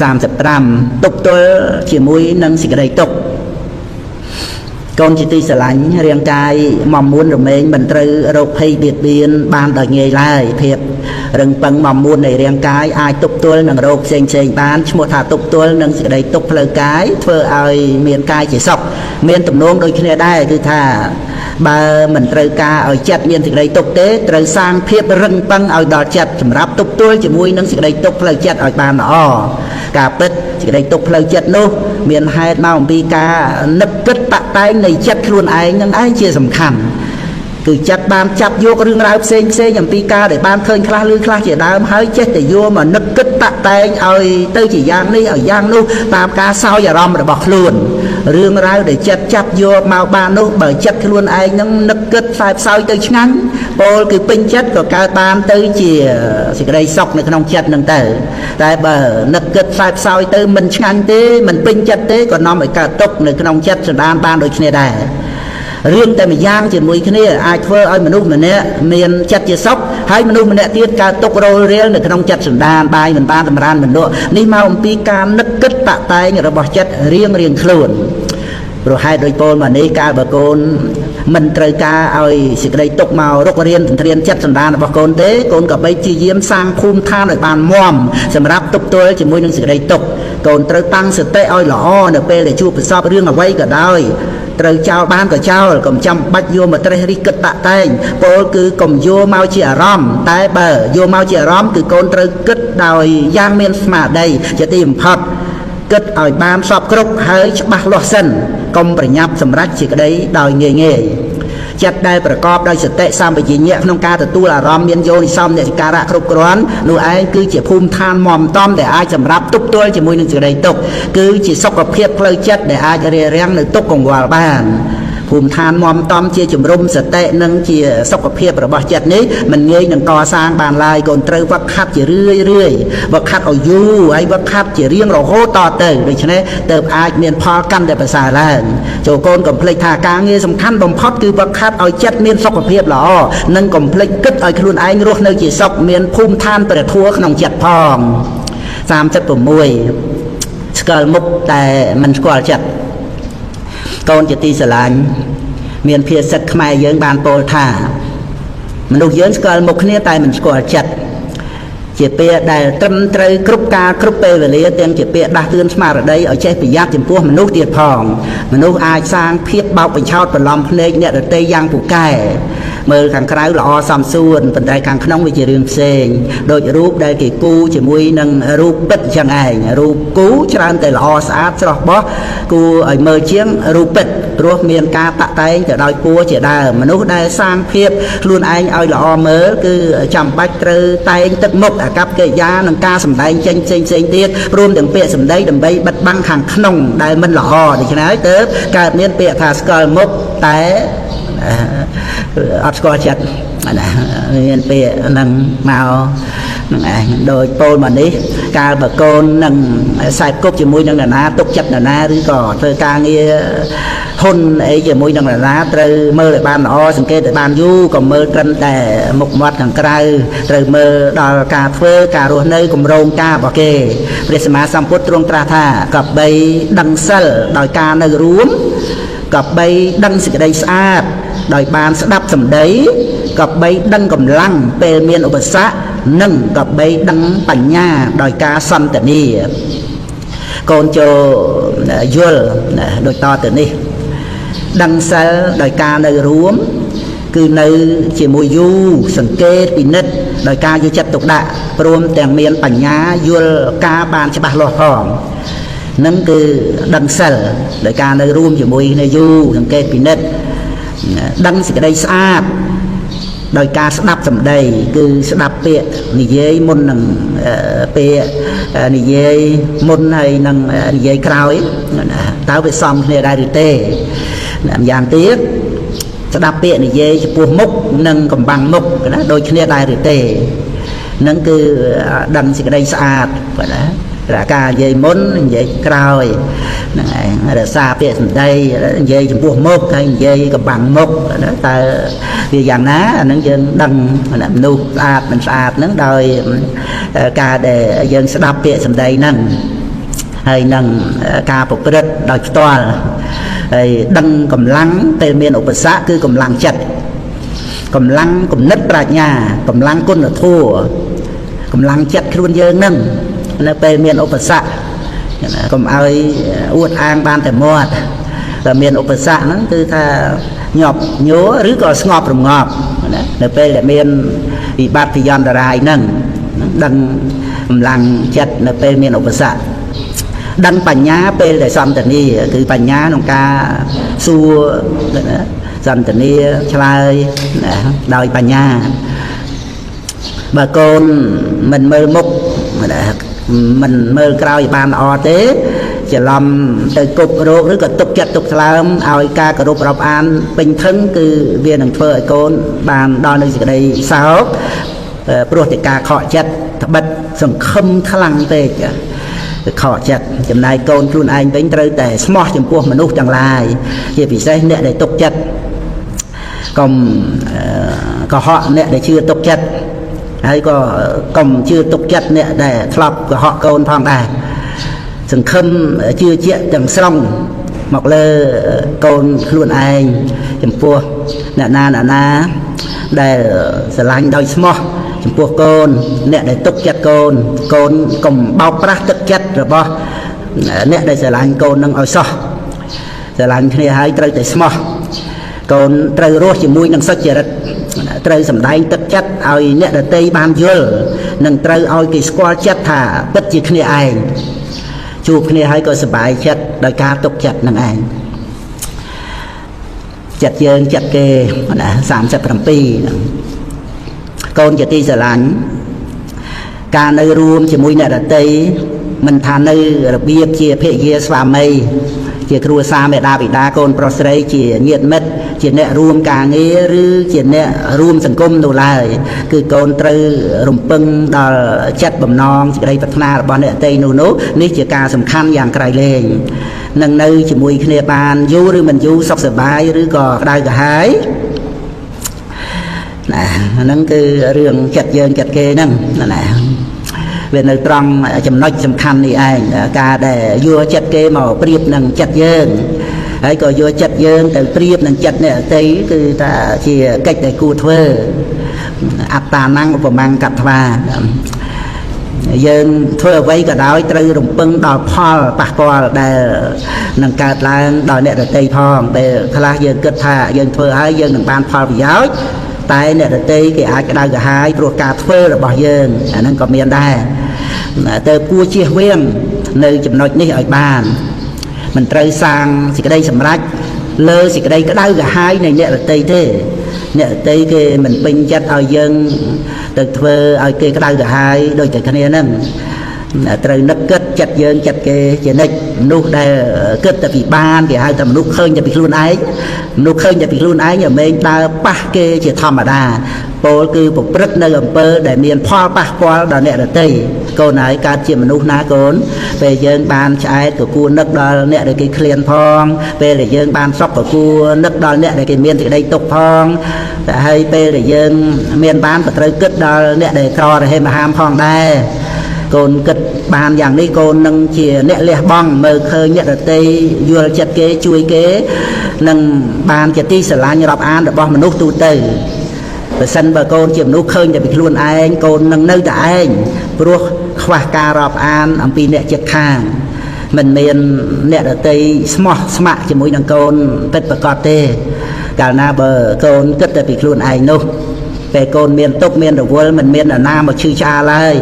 35ទុកទល់ជាមួយនឹងសេចក្តីទុក្ខកូនជាទីស្រឡាញ់រាងកាយមមួនរមែងមិនត្រូវរោគភ័យបៀតបៀនបានដោយងាយឡើយភាពរឹងប៉ឹងមមួននៃរាងកាយអាចទប់ទល់នឹងរោគផ្សេងបានឈ្មោះថាទប់ទល់នឹងសេចក្តីទុក្ខផ្លូវកាយធ្វើឲ្យមានកាយជាសុខមានទំនោរដូចគ្នាដែរគឺថាបើមិនត្រូវការឲ្យចិត្តមានសេចក្តីទុក្ខទេត្រូវសាងភាពរឹងប៉ឹងឲ្យដល់ចិត្តសម្រាប់ទប់ទល់ជាមួយនឹងសេចក្តីទុក្ខផ្លូវចិត្តឲ្យបានល្អការពិតសេចក្តីទុក្ខផ្លូវចិត្តនោះមានហេតុមកអំពីការនឹកគិតតាក់តែងនៃចិត្តខ្លួនឯងនឹងឯងជាសំខាន់គឺចិត្តបានចាប់យករឿងរ៉ាវផ្សេងអំពីការដែលបានឃើញខ្លះឬខ្លះជាដើមហើយចេះតែយកមកនឹកគិតតាក់តែងឲ្យទៅជាយ៉ាងនេះឲ្យយ៉ាងនោះតាមការសោយអារម្មណ៍របស់ខ្លួនរឿងរ៉ាវដែលចិត្តចាប់យកមកបាននោះបើចិត្តខ្លួនឯងនឹងនឹកគិតផ្សោយទៅឆ្ងាញ់ពោលគឺពេញចិត្តក៏កើតបានទៅជាសេចក្តីសុខនៅក្នុងចិត្តនឹងទៅតែបើនឹកគិតផ្សោយទៅមិនឆ្ងាញ់ទេមិនពេញចិត្តទេក៏នាំឲ្យកើតទុក្ខនៅក្នុងចិត្តសន្តានបានដូចគ្នាដែររឿងតែម្យ៉ាងជាមួយគ្នាអាចធ្វើឲ្យមនុស្សម្នាក់មានចិត្តជាសុខហើយមនុស្សម្នាក់ទៀតកើតទុក្ខរលរាលនៅក្នុងចិត្តសន្តានបាយមិនបានតម្រានមិនលក់នេះមកអំពីការនឹកគិតតាក់តែងរបស់ចិត្តរៀងខ្លួនព្រោះហេតុដោយពោលមកនេះកាលបើកូនមិនត្រូវការឲ្យសេចក្តីទុក្ខមករុករៀនទន្ទ្រានចិត្តសន្តានរបស់កូនទេកូនក៏បីជាយាមសាងភូមិឋានឲ្យបានមាំសម្រាប់ទប់ទល់ជាមួយនឹងសេចក្តីទុក្ខកូនត្រូវតាំងសតិឲ្យល្អនៅពេលដែលជួបប្រសពរឿងអ្វីក៏ដោយត្រូវចោលបានក៏ចោលកុំចាំបាច់យកមកត្រេះរិះគិតតាក់តែងពោលគឺកុំយកមកជាអារម្មណ៍តែបើយកមកជាអារម្មណ៍គឺកូនត្រូវគិតដោយយ៉ាងមានស្មារតីជាទីបំផុតគិតឲ្យបានសពគ្រប់ហើយច្បាស់លាស់សិនកុំប្រញាប់សម្រេចជាក្តីដោយងាយចិត្តដែលប្រកបដោយសតិសម្បជញ្ញៈក្នុងការទទួលអារម្មណ៍មានយោនិសោមនសិការៈគ្រប់គ្រាន់នោះឯងគឺជាភូមិឋានមមតំដែលអាចសម្រាប់ទប់ទល់ជាមួយនឹងសេចក្តីទុក្ខគឺជាសុខភាពផ្លូវចិត្តដែលអាចរារាំងនៅទុក្ខកង្វល់បានភូមិឋានមមតំជាជំរុំសតិនិងជាសុខភាពរបស់ចិត្តនេះមិនងាយនឹងកសាងបានឡើយកូនត្រូវវឹកហាត់ជារឿយវឹកហាត់ឲ្យយូរហើយវឹកហាត់ជារៀងរហូតតទៅដូច្នេះទើបអាចមានផលកាន់តែប្រសើរឡើងចូលកូនកុំភ្លេចថាការងារសំខាន់បំផុតគឺវឹកហាត់ឲ្យចិត្តមានសុខភាពល្អនិងកុំភ្លេចគិតឲ្យខ្លួនឯងរស់នៅជាសុខមានភូមិឋានព្រះធម៌ក្នុងចិត្តផង36ស្គាល់មុខតែមិនស្គាល់ចិត្តកូនជាទីស្រឡាញ់មានភាសិតខ្មែរយើងបានពោលថាមនុស្សយើងស្គាល់មុខគ្នាតែមិនស្គាល់ចិត្តជាពាក្យដែលត្រឹមត្រូវគ្រប់កាលគ្រប់ពេលវេលាទាំងជាពាក្យដាស់តឿនស្មារតីឲ្យចេះប្រយ័ត្នចំពោះមនុស្សទៀតផងមនុស្សអាចសាងភាពបោកបញ្ឆោតបន្លំភ្នែកអ្នកដទៃយ៉ាងពូកែ មើលខាងក្រៅល្អសំសួនប៉ុន្តែខាងក្នុងវាជារឿងផ្សេងដូចរូបដែលគេគូជាមួយនឹងរូបពិតចឹងឯងរូបគូច្រើនតែល្អស្អាតស្រស់បោះគូឲ្យមើលជាងរូបពិតព្រោះមានការតាក់តែងទៅដោយពណ៌ជាដើមមនុស្សដែលសាងភាពខ្លួនឯងឲ្យល្អមើលគឺចាំបាច់ត្រូវតែងទឹកមុខអាកប្បកិរិយានិងការសម្ដែងចេញផ្សេងទៀតព្រមទាំងពាក្យសម្ដីដើម្បីបិទបាំងខាងក្នុងដែលមិនល្អដូច្នេះហើយទើបកើតមានពាក្យថាស្គាល់មុខតែអត់ស្គាល់ចិត្តណាមានពាក្យហ្នឹងមកនឹងឯងដោយពោលមកនេះកាលបើកូននឹងខ្សែគប់ជាមួយនឹងនរណាទុកចិត្តនរណាឬក៏ធ្វើការងារហ៊ុនអីជាមួយនឹងនរណាត្រូវមើលឲ្យបានល្អសង្កេតឲ្យបានយូរក៏មើលត្រឹមតែមុខមាត់ខាងក្រៅត្រូវមើលដល់ការធ្វើការរស់នៅគម្រោងការរបស់គេព្រះសម្មាសម្ពុទ្ធទ្រង់ត្រាស់ថាក៏បីដឹងសិលដោយការនៅរួមក៏បីដឹងសេចក្តីស្អាតដោយបានស្ដាប់សម្ដីក៏បីដឹងកម្លាំងពេលមានឧបសគ្គនិងក៏បីដឹងបញ្ញាដោយការសន្ទនាកូនចូលយល់ដូចតទៅនេះដឹងសិលដោយការនៅរួមគឺនៅជាមួយយូរសង្កេតពិនិត្យដោយការយកចិត្តទុកដាក់ព្រមទាំងមានបញ្ញាយល់ការបានច្បាស់លាស់ផងនឹងគឺដឹងសិលដោយការនៅរួមជាមួយនៅយូរសង្កេតពិនិត្យដឹងសេចក្តីស្អាតដោយការស្ដាប់សម្ដីគឺស្ដាប់ពាក្យនិយាយមុននឹងពាក្យនិយាយមុនហើយនឹងនិយាយក្រោយតើវាសមគ្នាដែរឬទេម្យ៉ាងទៀតស្ដាប់ពាក្យនិយាយចំពោះមុខនិងកំបាំងមុខណាដូចគ្នាដែរឬទេនឹងគឺដឹងសេចក្តីស្អាតបាទណាការនិយាយមុននិយាយក្រោយហ្នឹងឯងរក្សាពាក្យសម្ដីនិយាយចំពោះមុខហើយនិយាយកំបាំងមុខណាតើវាយ៉ាងណាអានឹងយើងដឹងមនុស្សស្អាតមិនស្អាតហ្នឹងដោយការដែលយើងស្ដាប់ពាក្យសម្ដីហ្នឹងហើយនឹងការប្រព្រឹត្តដោយផ្ទាល់ហើយដឹងកម្លាំងពេលមានឧបសគ្គគឺកម្លាំងចិត្តកម្លាំងគំនិតប្រាជ្ញាកម្លាំងគុណធម៌កម្លាំងចិត្តខ្លួនយើងហ្នឹងនៅពេលមានឧបសគ្គកុំឲ្យអួតអាងបានតែមាត់តែមានឧបសគ្គហ្នឹងគឺថាញាប់ញ័រឬក៏ស្ងប់រងាប់ណានៅពេលដែលមានវិបត្តិភយន្តរាយហ្នឹងដឹងកម្លាំងចិត្តនៅពេលមានឧបសគ្គដឹងបញ្ញាពេលដែលសន្ទនាគឺបញ្ញាក្នុងការសួរណាសន្ទនាឆ្លើយណាដោយបញ្ញាបើកូនមិនមើលមុខមិនមើលក្រោយបានល្អទេច្រឡំទៅគប់រោគឬក៏ទុកចិត្តទុកថ្លើមឲ្យការគោរពរាប់អានពេញធឹងគឺវានឹងធ្វើឲ្យកូនបានដល់នៅសេចក្តីសោកព្រោះតែការខកចិត្តត្បិតសង្ឃឹមខ្លាំងពេកខកចិត្តចំណែកកូនខ្លួនឯងវិញត្រូវតែស្មោះចំពោះមនុស្សទាំងឡាយជាពិសេសអ្នកដែលទុកចិត្តកុំកុហកអ្នកដែលជឿទុកចិត្តហើយក៏កុំជឿទុកចិត្តអ្នកដែលធ្លាប់កុហកកូនផងដែរសង្ឃឹមជឿជាក់ទាំងស្រុងមកលើកូនខ្លួនឯងចំពោះអ្នកណាដែលស្រឡាញ់ដោយស្មោះចំពោះកូនអ្នកដែលទុកចិត្តកូនកូនកុំបោកប្រាស់ទឹកចិត្តរបស់អ្នកដែលស្រឡាញ់កូននឹងឲ្យសោះស្រឡាញ់គ្នាហើយត្រូវតែស្មោះកូនត្រូវរស់ជាមួយនឹងសុចរិតត្រូវសម្ដែងទឹកចិត្តឲ្យអ្នកដទៃបានយល់និងត្រូវឲ្យគេស្គាល់ចិត្តថាពិតជាគ្នាឯងជួបគ្នាហើយក៏សប្បាយចិត្តដោយការទុកចិត្តនឹងឯងចិត្តយើងចិត្តគេណា37កូនជាទីស្រឡាញ់ការនៅរួមជាមួយអ្នកដទៃមិនថានៅរបៀបជាភរិយាស្វាមីជាគ្រួសារមេដាបិតាកូនប្រុសស្រីជាញាតិមិត្តជាអ្នករួមការងារឬជាអ្នករួមសង្គមនោះឡើយគឺកូនត្រូវរំពឹងដល់ចិត្តបំណងសេចក្តីប្រាថ្នារបស់អ្នកដទៃនោះនេះជាការសំខាន់យ៉ាងក្រៃលែងនឹងនៅជាមួយគ្នាបានយូរឬមិនយូរសុខសប្បាយឬក៏ក្តៅក្រហាយណាហ្នឹងគឺរឿងចិត្តយើងចិត្តគេហ្នឹងណាវានៅត្រង់ចំណុចសំខាន់នេះឯងការដែលយកចិត្តគេមកប្រៀបនឹងចិត្តយើងហើយក៏យកចិត្តយើងទៅប្រៀបនឹងចិត្តអ្នកដទៃគឺថាជាកិច្ចដែលគួរធ្វើអត្តានំឧបមង្កត្វាយើងធ្វើអ្វីក៏ដោយត្រូវរំពឹងដល់ផលប៉ះពាល់ដែលនឹងកើតឡើងដល់អ្នកដទៃផងពេលខ្លះយើងគិតថាយើងធ្វើហើយយើងនឹងបានផលប្រយោជន៍ តែអ្នកដទៃគេអាចក្តៅក្រហាយព្រោះការធ្វើរបស់យើងអាហ្នឹងក៏មានដែរទៅគួរជៀសវាងនៅចំណុចនេះឲ្យបានមិនត្រូវសាងសេចក្តីសម្រេចលើសេចក្តីក្តៅក្រហាយនៃអ្នកដទៃទេអ្នកដទៃគេមិនពេញចិត្តឲ្យយើងទៅធ្វើឲ្យគេក្តៅក្រហាយដូចតែគ្នាហ្នឹងត្រូវនឹកគិតចិត្តយើងចិត្តគេជានិច្ចមនុស្សដែលគិតតែពីបានគេហៅថាមនុស្សឃើញតែពីខ្លួនឯងមនុស្សឃើញតែពីខ្លួនឯងមិនមែនដើរប៉ះគេជាធម្មតាពោលគឺប្រព្រឹត្តនៅអំពើដែលមានផលប៉ះពាល់ដល់អ្នកដទៃកូនហើយកើតជាមនុស្សណាកូនពេលយើងបានឆ្អែតក៏គួរនឹកដល់អ្នកដែលគេឃ្លានផងពេលដែលយើងបានសុខក៏គួរនឹកដល់អ្នកដែលគេមានសេចក្តីទុក្ខផងតែហើយពេលដែលយើងមានបានក៏ត្រូវគិតដល់អ្នកដែលក្ររហេមហាមផងដែរកូនគិតបានយ៉ាងនេះកូននឹងជាអ្នកលះបង់មើលឃើញអ្នកដទៃយល់ចិត្តគេជួយគេនឹងបានជាទីស្រឡាញ់រាប់អានរបស់មនុស្សទូទៅបើសិនបើកូនជាមនុស្សឃើញតែពីខ្លួនឯងកូននឹងនៅតែឯងព្រោះខ្វះការរាប់អានអំពីអ្នកជិតខាងមិនមានអ្នកដទៃស្មោះស្ម័គ្រជាមួយនឹងកូនពិតប្រាកដទេកាលណាបើកូនគិតតែពីខ្លួនឯងនោះពេលកូនមានទុក្ខមានរវល់មិនមានអ្នកណាមកឈឺឆ្អាលហើយ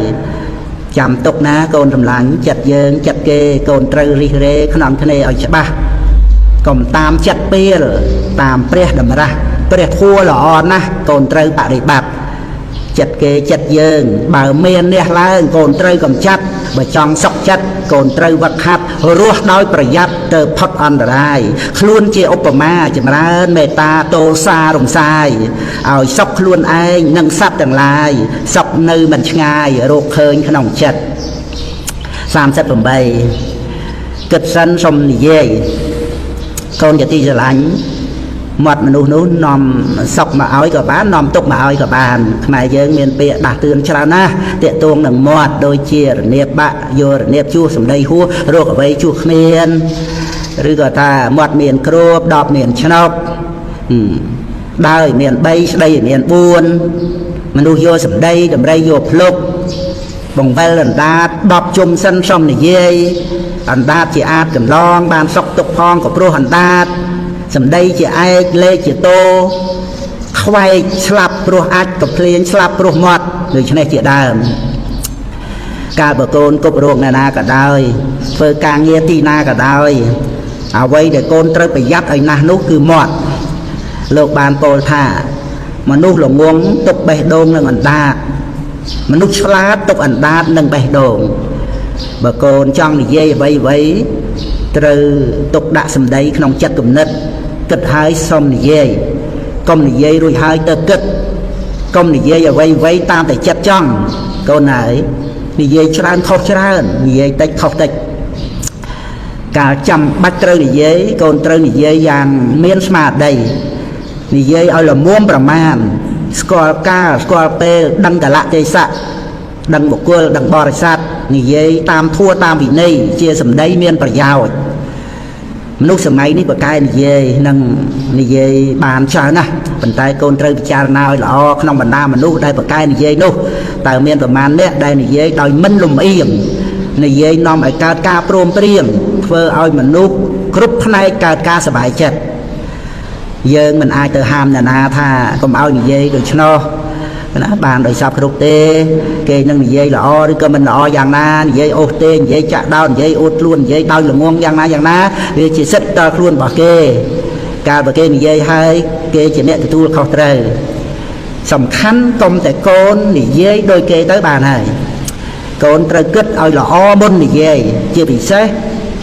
ចាំទុកណាកូនសម្លាញ់ចិត្តយើងចិត្តគេកូនត្រូវរិះរេខ្នំគ្នាឲ្យច្បាស់កុំតាមចិត្តពេលតាមព្រះតម្រាស់ព្រះធម៌ល្អណាស់កូនត្រូវបរិបត្តិចិត្តគេចិត្តយើងបើមានអ្នកឡើងកូនត្រូវកំចាត់បើចង់សុខចិត្តកូនត្រូវវឹកហាត់រស់ដោយប្រយ័ត្នទៅផុតអន្តរាយខ្លួនជាឧបមាចម្រើនមេត្តាទោសារំសាយឲ្យសុខខ្លួនឯងនិងសត្វទាំងឡាយសុខនៅមិនឆ្ងាយរកឃើញក្នុងចិត្ត38គិតសិនសុំនិយាយកូនជាទីស្រឡាញ់មាត់មនុស្សនោះនាំសុកមកឲ្យក៏បាននាំទុកមកឲ្យក៏បានខ្មែរយើងមានពាក្យដាស់តឿនច្រើនណាស់តាកតួងនឹងមាត់ដូចជារនៀបបាក់យករនៀបជួសសម្ដីហួសរកអ្វីជួសគ្មានឬក៏ថាមាត់មានគ្របដបមានឆ្នោកដើរមាន3ស្ដីមាន4មនុស្សយកសម្ដីតម្រៃយកភ្លុកបង្វិលអណ្ដាត10ជុំសិនសុំនិយាយអណ្ដាតជាអាចកំឡងបានសុកទុកផងក៏ព្រោះអណ្ដាតសម្ដីជាឯកលេខជាតោខ្វែកស្លាប់ព្រោះអាចកំភ្លៀងស្លាប់ព្រោះមាត់ដូច្នេះជាដើមកាលបើកូនគប់រោគណាក៏ដោយធ្វើការងារទីណាក៏ដោយអ្វីដែលកូនត្រូវប្រយ័ត្នឲ្យណាស់នោះគឺមាត់លោកបានពោលថាមនុស្សល្ងងទុកបេះដូងនឹងអណ្ដាតមនុស្សឆ្លាតទុកអណ្ដាតនឹងបេះដូងបើកូនចង់និយាយអ្វីត្រូវទុកដាក់សម្ដីក្នុងចិត្តគំនិតគិតហើយសុំនិយាយកុំនិយាយរួចហើយទៅគិតកុំនិយាយអ្វីតាមតែចិត្តចង់កូនហើយនិយាយច្រើនខុសច្រើននិយាយតិចខុសតិចកាលចាំបាច់ត្រូវនិយាយកូនត្រូវនិយាយយ៉ាងមានស្មារតីនិយាយឲ្យល្មមប្រមាណស្គាល់កាលស្គាល់ពេលដឹងកលៈទេសៈដឹងបុគ្គលដឹងបរិស័ទនិយាយតាមធัวតាមវិន័យជាសម្ដីមានប្រយោជន៍មនុស្សសម័យនេះបកកែនិយាយនឹងនិយាយបានច្រើនណាស់ប៉ុន្តែកូនត្រូវពិចារណាឲ្យល្អក្នុងបណ្ដាមនុស្សដែលបកកែនិយាយនោះតើមានប្រមាណអ្នកដែលនិយាយដោយមិនលំអៀងនិយាយនាំឲ្យកើតការព្រមព្រៀងធ្វើឲ្យមនុស្សគ្រប់ផ្នែកកើតការសប្បាយចិត្តយើងមិនអាចទៅហាមអ្នកណាថាកុំឲ្យនិយាយដូច្នោះណាបានដោយសពគ្រប់ទេគេនឹងនិយាយល្អឬក៏មិនល្អយ៉ាងណានិយាយអូសទេនិយាយចាក់ដោតនិយាយអួតខ្លួននិយាយដោយល្ងងយ៉ាងណាវាជាសិទ្ធិដល់ខ្លួនរបស់គេកាលបើគេនិយាយហើយគេជាអ្នកទទួលខុសត្រូវសំខាន់កុំតែកូននិយាយដោយគេទៅបានហើយកូនត្រូវគិតឲ្យល្អមុននិយាយជាពិសេស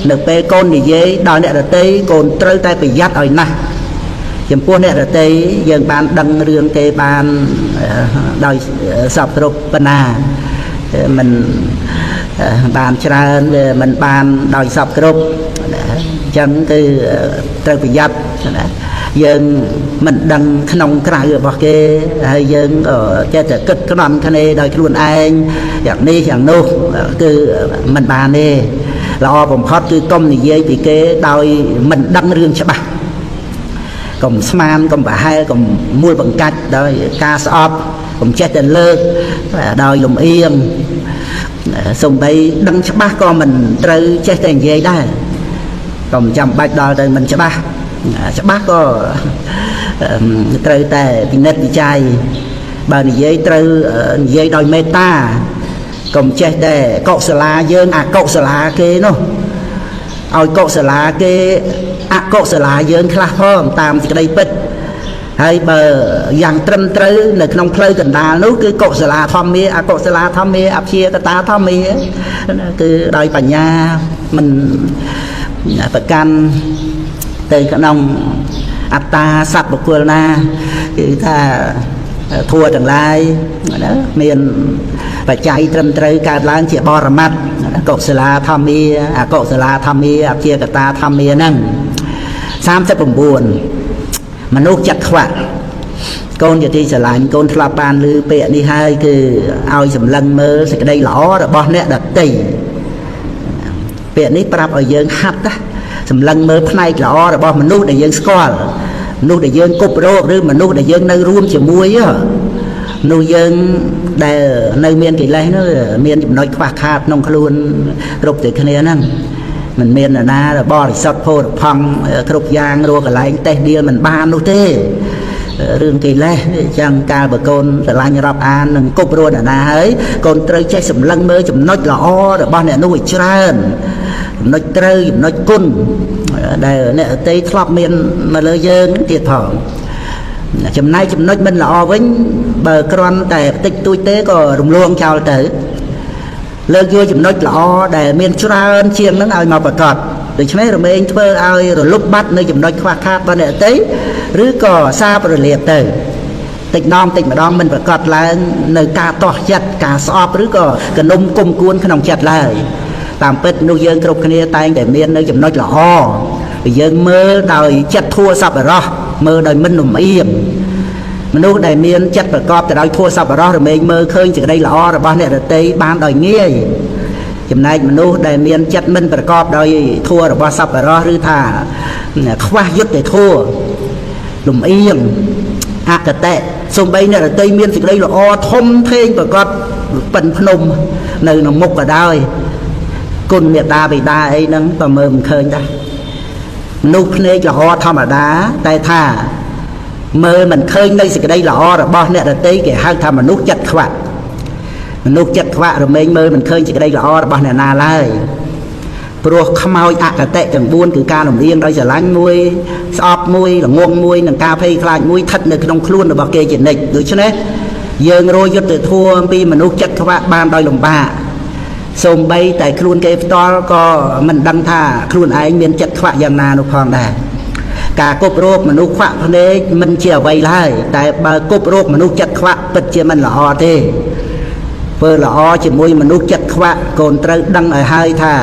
នៅពេលកូននិយាយដល់អ្នកដទៃកូនត្រូវតែប្រយ័ត្នឲ្យណាស់ចំពោះអ្នកដទៃយើងបានដឹងរឿងគេបានដោយសពគ្រប់ប៉ុណ្ណាមិនបានច្រើនមិនបានដោយសពគ្រប់អញ្ចឹងគឺត្រូវប្រយ័ត្នណាយើងមិនដឹងក្នុងក្រៅរបស់គេហើយយើងចេះតែគិតក្នំគ្នាដោយខ្លួនឯងយ៉ាងនេះយ៉ាងនោះគឺមិនបានទេល្អបំផុតគឺកុំនិយាយពីគេដោយមិនដឹងរឿងច្បាស់កុំស្មានកុំប្រហែលកុំមូលបង្កាច់ដោយការស្អប់កុំចេះតែលើកដោយលំអៀងសំបីដឹងច្បាស់ក៏មិនត្រូវចេះតែនិយាយដែរកុំចាំបាច់ដល់ទៅមិនច្បាស់ក៏ ត្រូវតែពិនិត្យវិจัยបើនិយាយត្រូវនិយាយដោយមេត្តាកុំចេះតែកុសលាយើងអកុសលាគេនោះឲ្យកុសលាគេអកុសលាយើងខ្លះផងតាមសេចក្តីពិតហើយបើយ៉ាងត្រឹមត្រូវនៅក្នុងផ្លូវកណ្ដាលនោះគឺកុសលាធម្មាអកុសលាធម្មាអព្យាកតាធម្មាគឺដោយបញ្ញាមិនប្រកាន់ទៅក្នុងអត្តាសត្វបុគ្គលណាគឺថាធัวទាំងឡាយណាមានបច្ច័យត្រឹមត្រូវកើតឡើងជាបរមត្តកុសលាធម្មាអកុសលាធម្មាអព្យាកតាធម្មាហ្នឹង39មនុស្សចិត្តខ្វាក់កូនជាទីស្រឡាញ់កូនធ្លាប់បានឮពាក្យនេះហើយគឺឲ្យសម្លឹងមើលសេចក្តីល្អរបស់អ្នកដទៃពាក្យនេះប្រាប់ឲ្យយើងហាត់ណាសម្លឹងមើលផ្នែកល្អរបស់មនុស្សដែលយើងស្គាល់មនុស្សដែលយើងគប់រោគឬមនុស្សដែលយើងនៅរួមជាមួយមនុស្សយើងដែលនៅមានកិលេសនោះមានចំណុចខ្វះខាតក្នុងខ្លួនគ្រប់តែគ្នាហ្នឹងមិនមាននរណាបរិសុទ្ធផូរផង់គ្រប់យ៉ាងរកកន្លែងតេះដៀលមិនបាននោះទេរឿងកិលេសអញ្ចឹងកាលបើកូនស្រឡាញ់រាប់អាននឹងគប់រោគណាហើយកូនត្រូវចេះសម្លឹងមើលចំណុចល្អរបស់អ្នកនោះឲ្យច្រើនចំណុចត្រូវចំណុចគុណដែលអ្នកអតីតធ្លាប់មានមកលើយើងទៀតផងចំណែកចំណុចមិនល្អវិញបើគ្រាន់តែបន្តិចតួចទេក៏រំលងចោលទៅលើកយកចំណុចល្អដែលមានច្រើនជាងនឹងឲ្យមកប្រកបដូច្នេះរមែងធ្វើឲ្យរលុបបាត់នៅចំណុចខ្វះខាតរបស់អ្នកអតីតឬក៏សាបរលាបទៅតិចម្ដងមិនប្រកបឡើងនៅការតោះចិត្តការស្អប់ឬក៏កនុំគុំគួនក្នុងចិត្តឡើយតាមពិតនោះយើងគ្រប់គ្នាតែងតែមាននៅចំណុចល្អយើងមើលដោយចិត្តធัวសប្បុរសមើលដោយមិនលំអៀងមនុស្សដែលមានចិត្តប្រកបទៅដោយធัวសប្បុរសរមែងមើលឃើញសេចក្តីល្អរបស់អ្នកដទៃបានដោយងាយចំណែកមនុស្សដែលមានចិត្តមិនប្រកបដោយធัวរបស់សប្បុរសឬថាខ្វះយុត្តិធម៌លំអៀងអកតេសូម្បីអ្នកដទៃមានសេចក្តីល្អធំធេងប្រកបប៉ិនភ្នំនៅក្នុងមុខក៏ដោយគុណមេត្តាបិតាអីហ្នឹងក៏មើលមិនឃើញដែរមនុស្សភ្នែកល្អធម្មតាតែថាមើលមិនឃើញនៅសេចក្តីល្អរបស់អ្នកដទៃគេហៅថាមនុស្សចិត្តខ្វាក់មនុស្សចិត្តខ្វាក់រមែងមើលមិនឃើញសេចក្តីល្អរបស់អ្នកណាឡើយព្រោះខ្មោចអកតេទាំង4គឺការលំអៀងដោយស្រឡាញ់មួយស្អប់មួយល្ងងមួយនិងការភ័យខ្លាចមួយស្ថិតនៅក្នុងខ្លួនរបស់គេជានិច្ចដូច្នេះយើងរយុទ្ធធម៌អំពីមនុស្សចិត្តខ្វាក់បានដោយលំបាកសូម្បីតែខ្លួនគេផ្ទាល់ក៏មិនដឹងថាខ្លួនឯងមានចិត្តខ្វាក់យ៉ាងណានោះផងដែរការគប់រោគមនុស្សខ្វាក់ភ្នែកមិនជាអ្វីឡើយតែបើគប់រោគមនុស្សចិត្តខ្វាក់ពិតជាមិនល្អទេធ្វើល្អជាមួយមនុស្សចិត្តខ្វាក់កូនត្រូវដឹងឲ្យហើយថា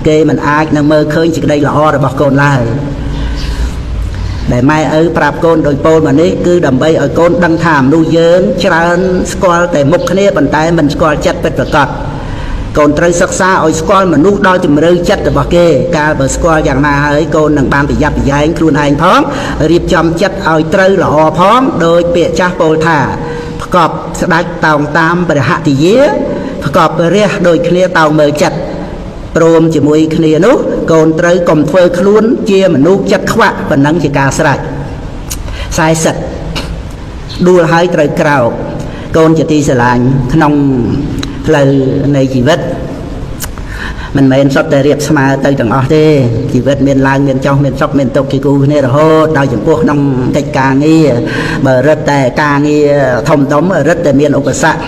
គេមិនអាចនឹងមើលឃើញសេចក្តីល្អរបស់កូនឡើយដែលម៉ែឪប្រាប់កូនដោយពោលមកនេះគឺដើម្បីឲ្យកូនដឹងថាមនុស្សយើងច្រើនស្គាល់តែមុខគ្នាប៉ុន្តែមិនស្គាល់ចិត្តពិតប្រាកដកូនត្រូវសិក្សាឲ្យស្គាល់មនុស្សដោយជំរឿចិត្តរបស់គេកាលបើស្គាល់យ៉ាងណាហើយកូននឹងបានប្រយ័ត្នប្រយែងខ្លួនឯងផងរៀបចំចិត្តឲ្យត្រូវល្អផងដោយពាក្យចាស់ពោលថាប្រកបស្ដេចតោងតាមព្រះហតិយាប្រកបរះដោយគ្នាតោងមើលចិត្តព្រមជាមួយគ្នានោះកូនត្រូវកុំធ្វើខ្លួនជាមនុស្សចិត្តខ្វាក់ប៉ុណ្ណឹងជាការស្រេច40ដួលហើយត្រូវក្រោកកូនជាទីស្រឡាញ់ក្នុងផ្លូវនៃជីវិតមិនមែនសុទ្ធតែរៀបស្មើទៅទាំងអស់ទេជីវិតមានឡើងមានចុះមានសុខមានទុក្ខជាគូគ្នារហូតដល់ចំពោះក្នុងកិច្ចការងារបើរឹតតែការងារធំរឹតតែមានឧបសគ្គ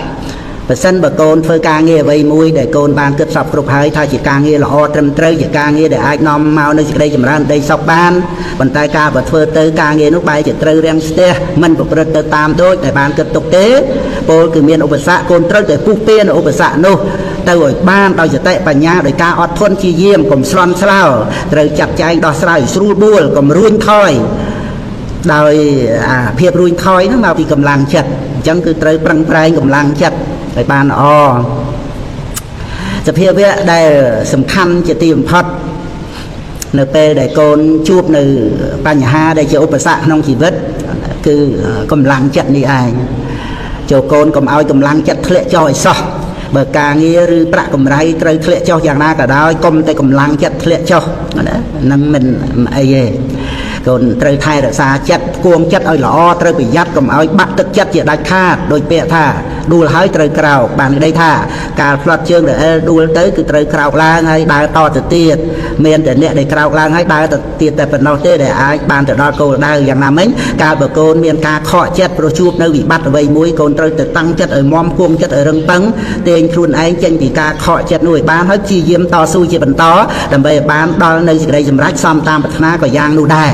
បើសិនបើកូនធ្វើការងារអ្វីមួយដែលកូនបានគិតសពគ្រប់ហើយថាជាការងារល្អត្រឹមត្រូវជាការងារដែលអាចនាំមកនៅសេចក្តីចម្រើនដីសុខបានប៉ុន្តែការបើធ្វើទៅការងារនោះបែរជាត្រូវរាំងស្ទះមិនប្រព្រឹត្តទៅតាមដូចដែលបានគិតទុកទេពលគឺមានឧបសគ្គកូនត្រូវតែពុះពៀនៅឧបសគ្គនោះទៅឲ្យបានដោយសតិបញ្ញាដោយការអត់ធន់ជាយាមកុំស្លន់ស្លោត្រូវចាត់ចែងដោះស្រាយស្រួលបួលកុំរួញថយដោយភាពរួញថយហ្នឹងមកពីកម្លាំងចិត្តអញ្ចឹងគឺត្រូវប្រឹងប្រែងកម្លាំងចិត្តឲ្យបានល្អសភាវៈដែលសំខាន់ជាទីបំផុតនៅពេលដែលកូនជួបនៅបញ្ហាដែលជាឧបសគ្គក្នុងជីវិតគឺកម្លាំងចិត្តនេះឯងចូលកូនកុំឲ្យកម្លាំងចិត្តធ្លាក់ចុះឲ្យសោះបើការងារឬប្រាក់កម្រៃត្រូវធ្លាក់ចុះយ៉ាងណាក៏ដោយកុំតែកម្លាំងចិត្តធ្លាក់ចុះហ្នឹងមិនអីទេ កូនត្រូវថែរក្សាចិត្តគួងចិត្តឲ្យល្អត្រូវប្រយ័ត្នកុំឲ្យបាក់ទឹកចិត្តជាដាច់ខាតដោយពាក្យថាដួលហើយត្រូវក្រោកបានន័យថាការផ្លាត់ជើងដែលដួលទៅគឺត្រូវក្រោកឡើងហើយដើរតទៅទៀតមានតែអ្នកដែលក្រោកឡើងហើយដើរទៅទៀតតែប៉ុណ្ណោះទេដែលអាចបានទៅដល់គោលដៅយ៉ាងណាមិញកាលបើកូនមានការខកចិត្តព្រោះជួបនៅវិបត្តិអ្វីមួយកូនត្រូវទៅតាំងចិត្តឲ្យមាំគួងចិត្តឲ្យរឹងប៉ឹងទាញខ្លួនឯងចេញពីការខកចិត្តនោះឲ្យបានហើយព្យាយាមតស៊ូជាបន្តដើម្បីឲ្យបានដល់នៅសេចក្តីសម្រេចសមតាមប្រាថ្នាក៏យ៉ាងនោះដែរ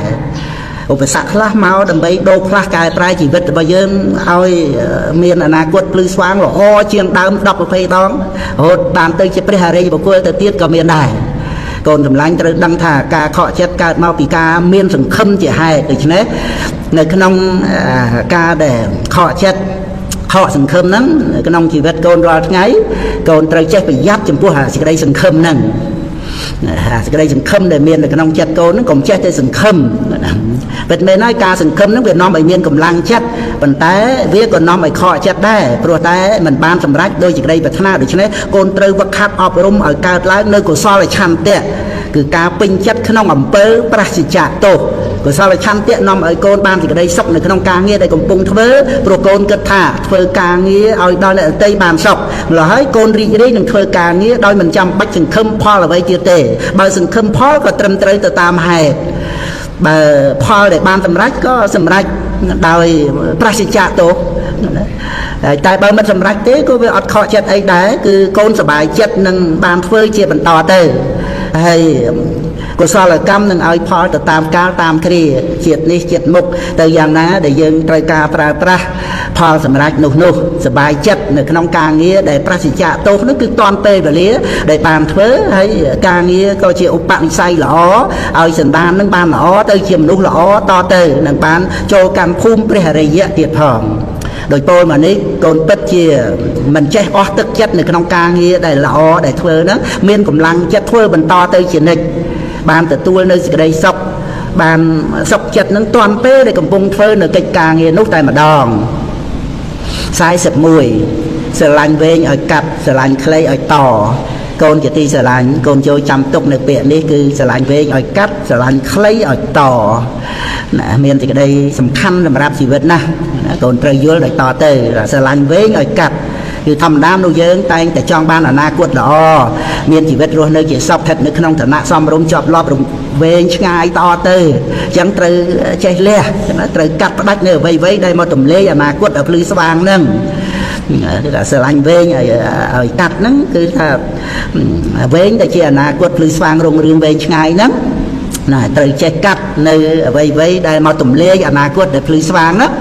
ឧបសគ្គខ្លះមកដើម្បីដូរផ្លាស់កែប្រែជីវិតរបស់យើងឲ្យមានអនាគតភ្លឺស្វាងល្អជាងដើម10 20ដងរហូតបានទៅជាព្រះអរិយបុគ្គលទៅទៀតក៏មានដែរកូនសម្លាញ់ត្រូវដឹងថាការខកចិត្តកើតមកពីការមានសង្ឃឹមជាហេតុដូច្នេះនៅក្នុងការដែលខកចិត្តខកសង្ឃឹមហ្នឹងក្នុងជីវិតកូនរាល់ថ្ងៃកូនត្រូវចេះប្រយ័ត្នចំពោះសេចក្តីសង្ឃឹមហ្នឹងសេចក្តីសង្ឃឹមដែលមាននៅក្នុងចិត្តកូនហ្នឹងកុំចេះតែសង្ឃឹមពិតមែនហើយការសង្ឃឹមហ្នឹងវានាំឲ្យមានកម្លាំងចិត្តប៉ុន្តែវាក៏នាំឲ្យខកចិត្តដែរព្រោះតែมันបានសម្រេចដោយសេចក្តីប្រាថ្នាដូច្នេះកូនត្រូវវឹកហាត់អប់រំឲ្យកើតឡើងនៅកុសលឆន្ទៈគឺការពេញចិត្តក្នុងអំពើប្រសិជ្ជៈទោសកុសលឆន្ទៈនាំឲ្យកូនបានសេចក្តីសុខនៅក្នុងការងារដែលកំពុងធ្វើព្រោះកូនគិតថាធ្វើការងារឲ្យដល់អ្នកដទៃបានសុខម្ល៉េះហើយកូនរីករាយនឹងធ្វើការងារដោយមិនចាំបាច់សង្ឃឹមផលអ្វីទៀតទេបើសង្ឃឹមផលក៏ត្រឹមត្រូវទៅតាមហេតុបើផលដែលបានសម្រេចក៏សម្រេចដោយប្រសិជ្ជៈទោសតែបើមិនសម្រេចទេក៏វាអត់ខកចិត្តអីដែរគឺកូនសប្បាយចិត្តនឹងបានធ្វើជាបន្តទៅហើយកុសលកម្មនឹងឲ្យផលទៅតាមកាលតាមគ្រាជាតិនេះជាតិមុខទៅយ៉ាងណាដែលយើងត្រូវការប្រើប្រាស់ផលសម្រាប់នោះសบายចិត្តនៅក្នុងការងារដែលប្រសិជ្ជៈទោសនោះគឺតាន់ពេលវេលាដែលបានធ្វើហើយការងារក៏ជាឧបនិស្ស័យល្អឲ្យសន្តាននឹងបានល្អទៅជាមនុស្សល្អតទៅនឹងបានចូលកម្មភូមិព្រះអរិយៈទៀតផងដោយពោលមកនេះកូនពិតជាមិនចេះអស់ទឹកចិត្តនៅក្នុងការងារដែលល្អដែលធ្វើហ្នឹងមានកម្លាំងចិត្តធ្វើបន្តទៅជានិច្ចបានទទួលនៅសេចក្តីសុខបានសុខចិត្តនឹងតាន់ពេលដែលកំពុងធ្វើនៅកិច្ចការងារនោះតែម្ដង41ស្រឡាញ់វែងឲ្យកាត់ស្រឡាញ់ខ្លីឲ្យតកូនជាទីស្រឡាញ់កូនចូលចាំទុកនៅពាក្យនេះគឺស្រឡាញ់វែងឲ្យកាត់ស្រឡាញ់ខ្លីឲ្យតមានសេចក្តីសំខាន់សម្រាប់ជីវិតណាកូនត្រូវយល់ដោយតទៅស្រឡាញ់វែងឲ្យកាត់គឺធម្មតានោះយើងតែងតែចង់បានអនាគតល្អមានជីវិតរស់នៅជាសុខស្ថិតនៅក្នុងឋានៈសមរម្យជាប់លាប់វែងឆ្ងាយតទៅអញ្ចឹងត្រូវចេះលះត្រូវកាត់ផ្ដាច់នៅអ្វីៗដែលមកទម្លាយអនាគតឲ្យភ្លឺស្វាងហ្នឹងគឺថាស្រឡាញ់វែងឲ្យកាត់ហ្នឹងគឺថាវែងដែលជាអនាគតភ្លឺស្វាងរុងរឿងវែងឆ្ងាយហ្នឹងណាត្រូវចេះកាត់នៅអ្វីៗដែលមកទម្លាយអនាគតដែលភ្លឺស្វាងហ្នឹង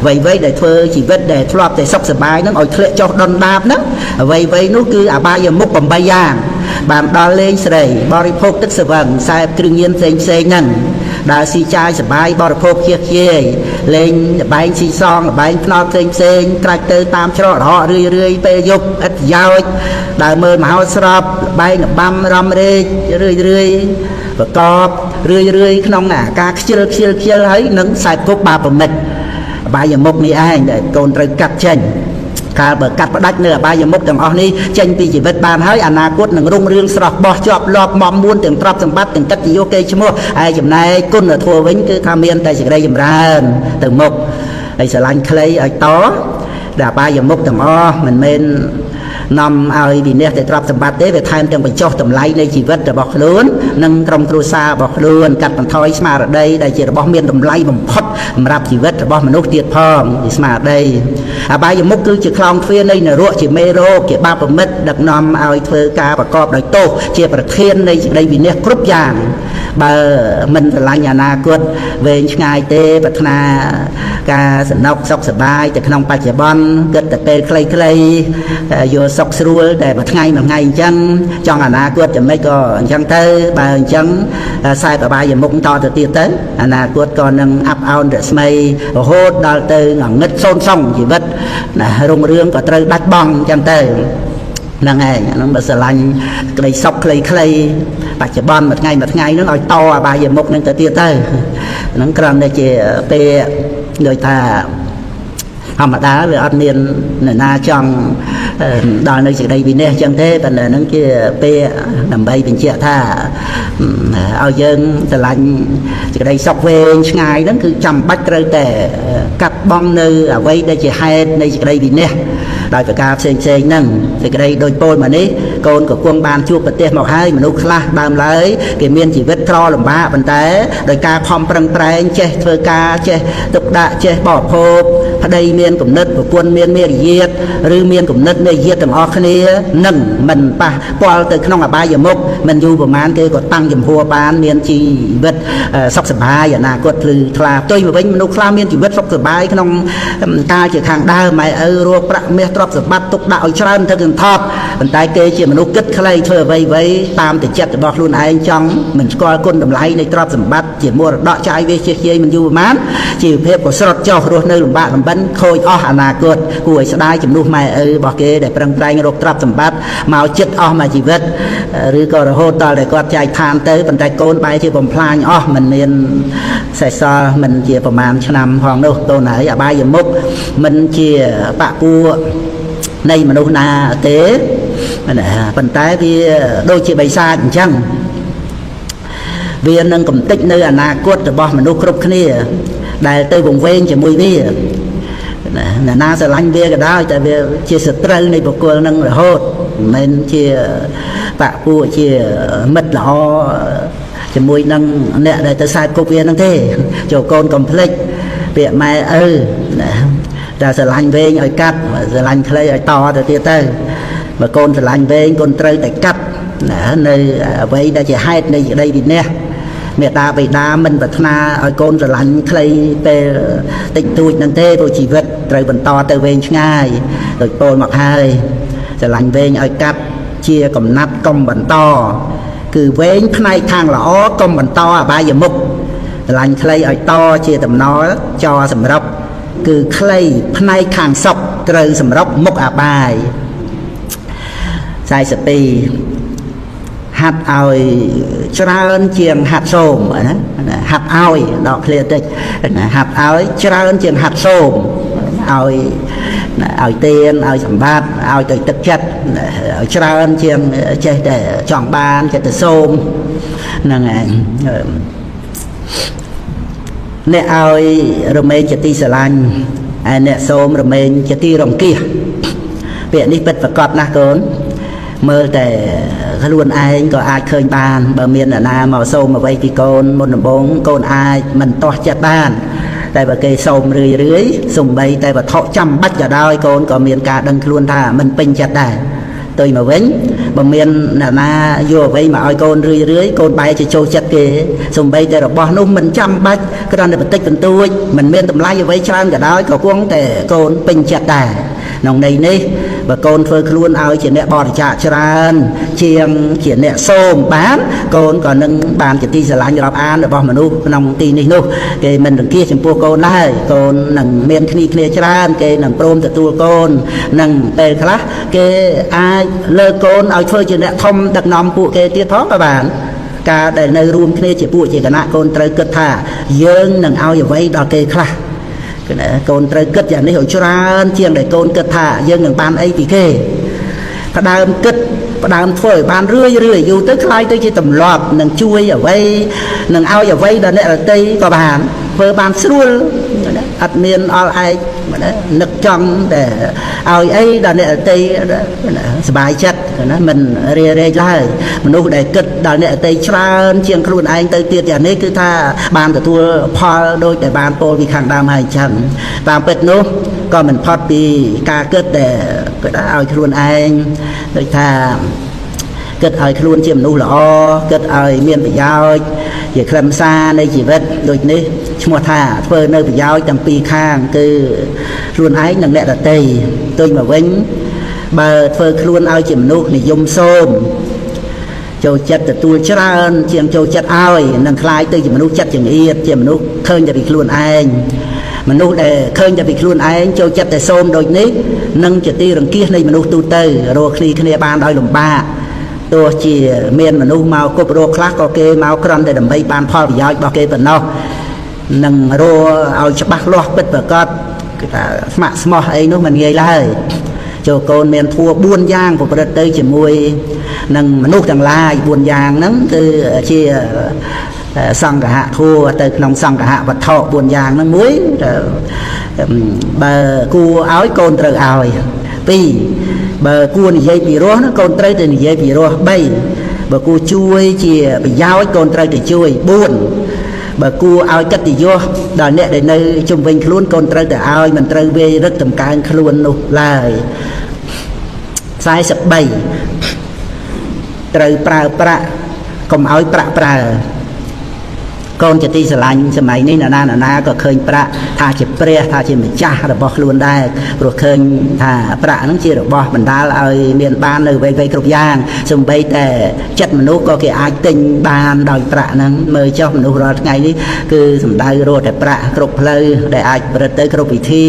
អ្វីៗដែលធ្វើជីវិតដែលធ្លាប់តែសុខសប្បាយហ្នឹងឲ្យធ្លាក់ចុះដុនដាបហ្នឹងអ្វីៗនោះគឺអបាយមុខ8យ៉ាងបានដល់លេងស្រីបរិភោគទឹកស្វឹងខ្សែគ្រឿងញៀនផ្សេងហ្នឹងដើរស៊ីចាយសប្បាយបរិភោគជាលេងលបែងស៊ីសងលបែងផ្នល់ផ្សេងក្រាច់ទៅតាមច្រករហ័សរឿយពេលយប់ឥតប្រយោជន៍ដើរមើលមហោស្រពលបែងលបាំរំរែករឿយប្រកបរឿយក្នុងការខ្ជិលហើយនឹងខ្សែគប់បាបមិត្តអបាយមុខនេះឯងដែលកូនត្រូវកាត់ចេញកាលបើកាត់ផ្ដាច់នៅអបាយមុខទាំងអស់នេះចេញពីជីវិតបានហើយអនាគតនឹងរុងរឿងស្រស់បោះជាប់លាប់មមួនទាំងទ្រព្យសម្បត្តិទាំងកិត្តិយសកេរ្តិ៍ឈ្មោះហើយចំណែកគុណធម៌វិញគឺថាមានតែសេចក្តីចម្រើនទៅមុខហើយស្រឡាញ់ខ្លីឲ្យតដែលអបាយមុខទាំងអស់មិនមែននាំឲ្យវិនិច្ឆ័យតែទ្រព្យសម្បត្តិទេវាថែមទាំងបញ្ចុះតម្លៃនៃជីវិតរបស់ខ្លួននិងក្រុមគ្រួសាររបស់ខ្លួនកាត់បន្ថយស្មារតីដែលជារបស់មានតម្លៃបំផុតសម្រាប់ជីវិតរបស់មនុស្សទៀតផងពីស្មារតីអបាយមុខគឺជាខ្លោងទ្វារនៃនរកជាមេរោគជាបាបមិត្តដឹកនាំឲ្យធ្វើការប្រកបដោយទោសជាប្រធាននៃសេចក្តីវិនិច្ឆ័យគ្រប់យ៉ាងបើមិនស្រឡាញ់អនាគតវែងឆ្ងាយទេប្រាថ្នាការសំណុកសុខសប្បាយទៅក្នុងបច្ចុប្បន្នគិតតែពេលខ្លីៗយកសុខស្រួលតែមួយថ្ងៃអញ្ចឹងចង់អនាគតចំណេចក៏អញ្ចឹងទៅបើអញ្ចឹងខ្សែអបាយមុខតទៅទៀតទៅអនាគតក៏នឹងអាប់អោនរស្មីរហូតដល់ទៅងងឹតសូន្យសងជីវិតរុងរឿងក៏ត្រូវដាច់បង់អញ្ចឹងទៅហ្នឹងឯងហ្នឹងបើស្រឡាញ់ក្តីសុខខ្លីបច្ចុប្បន្នមួយថ្ងៃហ្នឹងឲ្យតអបាយមុខហ្នឹងទៅទៀតទៅហ្នឹងគ្រាន់តែជាពេលដូចថាធម្មតាវាអត់មាននរណាចង់ ដល់នៅសេចក្តីវិន័យចឹងទេប៉ុន្តែហ្នឹងជាពេលដើម្បីបញ្ជាក់ថាឲ្យយើងស្រឡាញ់សេចក្តីសុខវែងឆ្ងាយហ្នឹងគឺចាំបាច់ត្រូវតែកាត់បង់នៅអ្វីដែលជាហេតុនៃសេចក្តីវិន័យដោយប្រការផ្សេងហ្នឹងសេចក្តីដូចពោលមកនេះកូនក៏គង់បានជួបប្រទេសមកហើយមនុស្សខ្លះដើមឡើយគេមានជីវិតក្រលំបាកប៉ុន្តែដោយការខំប្រឹងប្រែងចេះធ្វើការចេះទុកដាក់ចេះបរិភោគប្តីមានគំនិតប្រពន្ធមានមេរយាទឬមានគំនិតមេរយាទទាំងអស់គ្នានឹងមិនប៉ះពាល់ទៅក្នុងអបាយមុខមិនយូរប្រហែលគេក៏តាំងចំហបានមានជីវិតសុខសប្បាយអនាគតភ្លឺថ្លាផ្ទុយមកវិញមនុស្សខ្លះមានជីវិតសុខសប្បាយក្នុងកាលជាខាងដើមម៉ែឪរកប្រាក់មាសទ្រព្យសម្បត្តិទុកដាក់ឲ្យច្រើនទៅកន្ថប់ប៉ុន្តែគេជាមនុស្សគិតខ្លីធ្វើអ្វីតាមតែចិត្តរបស់ខ្លួនឯងចង់មិនស្គាល់គុណតម្លៃនៃទ្រព្យសម្បត្តិជាមរតកចាយវាជិះយាយមិនយូរប្រហែលជីវភាពក៏ស្រុតចុះរស់នៅលំបាកលំបិនខូចអស់អនាគតគួរឲ្យស្ដាយជំនួសម៉ែឪរបស់គេដែលប្រឹងប្រែងរកទ្រព្យសម្បត្តិមកចិត្តអស់មួយជីវិតឬក៏រហូតដល់តែគាត់ចែកឋានទៅប៉ុន្តែកូនបែរជាបំផ្លាញអស់មិនមានសេះសល់មិនជាប្រមាណឆ្នាំផងនោះកូនហើយអបាយមុខមិនជាបពុះនៃមនុស្សណាទេប៉ុន្តែវាដូចជាបិសាចអញ្ចឹងវានឹងកំទេចនៅអនាគតរបស់មនុស្សគ្រប់គ្នាដែលទៅវង្វេងជាមួយវាណាស្រឡាញ់វាក៏ដោយតែវាជាសត្រូវនៃបុគ្គលនឹងរហូតមិនជាបពុះជាមិត្តល្អជាមួយនឹងអ្នកដែលទៅខ្សែគប់វានឹងទេចូលកូនកុំភ្លេចពាក្យម៉ែឪណាតែស្រឡាញ់វែងឲ្យកាត់ស្រឡាញ់ខ្លីឲ្យតទៅទៀតទៅបើកូនស្រឡាញ់វែងកូនត្រូវតែកាត់ណានៅអ្វីដែលជាហេតុនៃសេចក្តីវិន័យមេត្តាបិតាមិនប្រាថ្នាឲ្យកូនស្រឡាញ់ខ្លីពេលតិចតួចនឹងទេព្រោះជីវិតត្រូវបន្តទៅវែងឆ្ងាយដូចពោលមកហើយស្រឡាញ់វែងឲ្យកាត់ជាកំណាត់កុំបន្តគឺវែងផ្នែកខាងល្អកុំបន្តអបាយមុខស្រឡាញ់ខ្លីឲ្យតជាតំណចរសម្រាប់គឺខ្លីផ្នែកខាងសុខត្រូវសម្រាប់មុខអបាយ42ហាត់ឲ្យច្រើនជាងហាត់សូមណាហាត់ឲ្យដកឃ្លាតិចហាត់ឲ្យច្រើនជាងហាត់សូមឲ្យទានឲ្យសម្បត្តិឲ្យទៅទឹកចិត្តឲ្យច្រើនជាងចេះតែចង់បានចេះតែសូមហ្នឹងឯងអ្នកឲ្យរមែងជាទីស្រឡាញ់ហើយអ្នកសូមរមែងជាទីរង្គៀសពាក្យនេះពិតប្រកបណាស់កូនមើលតែខ្លួនឯងក៏អាចឃើញបានបើមានអ្នកណាមកសូមអ្វីពីកូនមុនដំបូងកូនអាចមិនទាស់ចិត្តបានតែបើគេសូមរឿយសំបីតែវត្ថុចាំបាច់ក៏ដោយកូនក៏មានការដឹងខ្លួនថាមិនពេញចិត្តដែរទៅមកវិញបើមានអ្នកណាយកអ្វីមកឲ្យកូនរឿយកូនបែរជាចូលចិត្តគេសំបីតែរបស់នោះមិនចាំបាច់គ្រាន់តែបន្តិចបន្តួចមិនមានតម្លៃអ្វីច្រើនក៏ដោយក៏គង់តែកូនពេញចិត្តដែរក្នុងន័យនេះបើកូនធ្វើខ្លួនឲ្យជាអ្នកបរិច្ចាគច្រើនជាងជាអ្នកសូមបានកូនក៏នឹងបានជាទីស្រឡាញ់រាប់អានរបស់មនុស្សក្នុងទីនេះនោះគេមិនរង្គៀសចំពោះកូនដែរកូននឹងមានគ្នាច្រើនគេនឹងព្រមទទួលកូននឹងពេលខ្លះគេអាចលើកកូនឲ្យធ្វើជាអ្នកធំដឹកនាំពួកគេទៀតផងក៏បានការដែលនៅរួមគ្នាជាពួកជាគណៈកូនត្រូវគិតថាយើងនឹងឲ្យអ្វីដល់គេខ្លះកូនត្រូវគិតយ៉ាងនេះឲ្យច្រើនជាងដែលកូនគិតថាយើងនឹងបានអីពីគេផ្ដើមគិតផ្ដើមធ្វើឲ្យបានរឿយយូរទៅខ្លាយទៅជាទម្លាប់នឹងជួយអ្វីនឹងឲ្យអ្វីដល់អ្នកដទៃក៏បានធ្វើបានស្រួលអត់មានអល់ឯកនឹកចង់តែឲ្យអីដល់អ្នកដទៃសុបាយចិត្តណាមិនរារែកឡើយមនុស្សដែលគិតដល់អ្នកដទៃច្រើនជាងខ្លួនឯងទៅទៀតយ៉ាងនេះគឺថាបានទទួលផលដូចដែលបានពោលពីខាងដើមហើយចឹងតាមពិតនោះក៏មិនផុតពីការគិតដែលគេឲ្យខ្លួនឯងដូចថាគិតឲ្យខ្លួនជាមនុស្សល្អគិតឲ្យមានប្រយោជន៍ជាខ្លឹមសារនៃជីវិតដូចនេះឈ្មោះថាធ្វើនៅប្រយោជន៍ទាំងពីរខាងគឺខ្លួនឯងនិងអ្នកដទៃទៅមកវិញបើធ្វើខ្លួនឲ្យជាមនុស្សនិយមសូមចូលចិត្តទទួលច្រើនជាងចូលចិត្តឲ្យនឹងคล้ายទៅជាមនុស្សចិត្តចង្អៀតជាមនុស្សឃើញតែពីខ្លួនឯងមនុស្សដែលឃើញតែពីខ្លួនឯងចូលចិត្តតែសូមដូចនេះនឹងជាទីរង្គៀសនៃមនុស្សទូទៅរកគ្នាបានដោយលំបាកទោះជាមានមនុស្សមកគប់រកខ្លះក៏គេមកគ្រាន់តែដើម្បីបានផលប្រយោជន៍របស់គេប៉ុណ្ណោះនឹងរកឲ្យច្បាស់លាស់ពិតប្រាកដគឺថាស្ម័គ្រស្មោះអីនោះមិនងាយឡើយ ចូលកូនមានធัว4យ៉ាងប្រព្រឹត្តទៅជាមួយនឹងមនុស្សទាំងឡាយ4យ៉ាងហ្នឹងគឺជាសង្ឃៈធัวទៅក្នុងសង្ឃៈវត្ថុ4យ៉ាងហ្នឹងមួយបើគួរឲ្យកូនត្រូវឲ្យ2បើគួរនិយាយពីរោះកូនត្រូវទៅនិយាយពីរោះ3បើគួរជួយជាប្រយោជន៍កូនត្រូវទៅជួយ4បើគួរឲ្យកិត្តិយសដល់អ្នកដែលនៅជុំវិញខ្លួនកូនត្រូវទៅឲ្យមិនត្រូវវេរឹកតម្កើងខ្លួននោះឡើយ43ត្រូវប្រើប្រាក់កុំឲ្យប្រាក់ប្រើកូនជាទីស្រឡាញ់សម័យនេះណាក៏ឃើញប្រាក់ថាជាព្រះថាជាម្ចាស់របស់ខ្លួនដែរព្រោះឃើញថាប្រាក់ហ្នឹងជារបស់បណ្ដាលឲ្យមានបាននៅអ្វីៗគ្រប់យ៉ាងសូម្បីតែចិត្តមនុស្សក៏គេអាចទិញបានដោយប្រាក់ហ្នឹងមើលចុះមនុស្សរាល់ថ្ងៃនេះគឺសំដៅរកតែប្រាក់គ្រប់ផ្លូវដែលអាចប្រព្រឹត្តទៅគ្រប់វិធី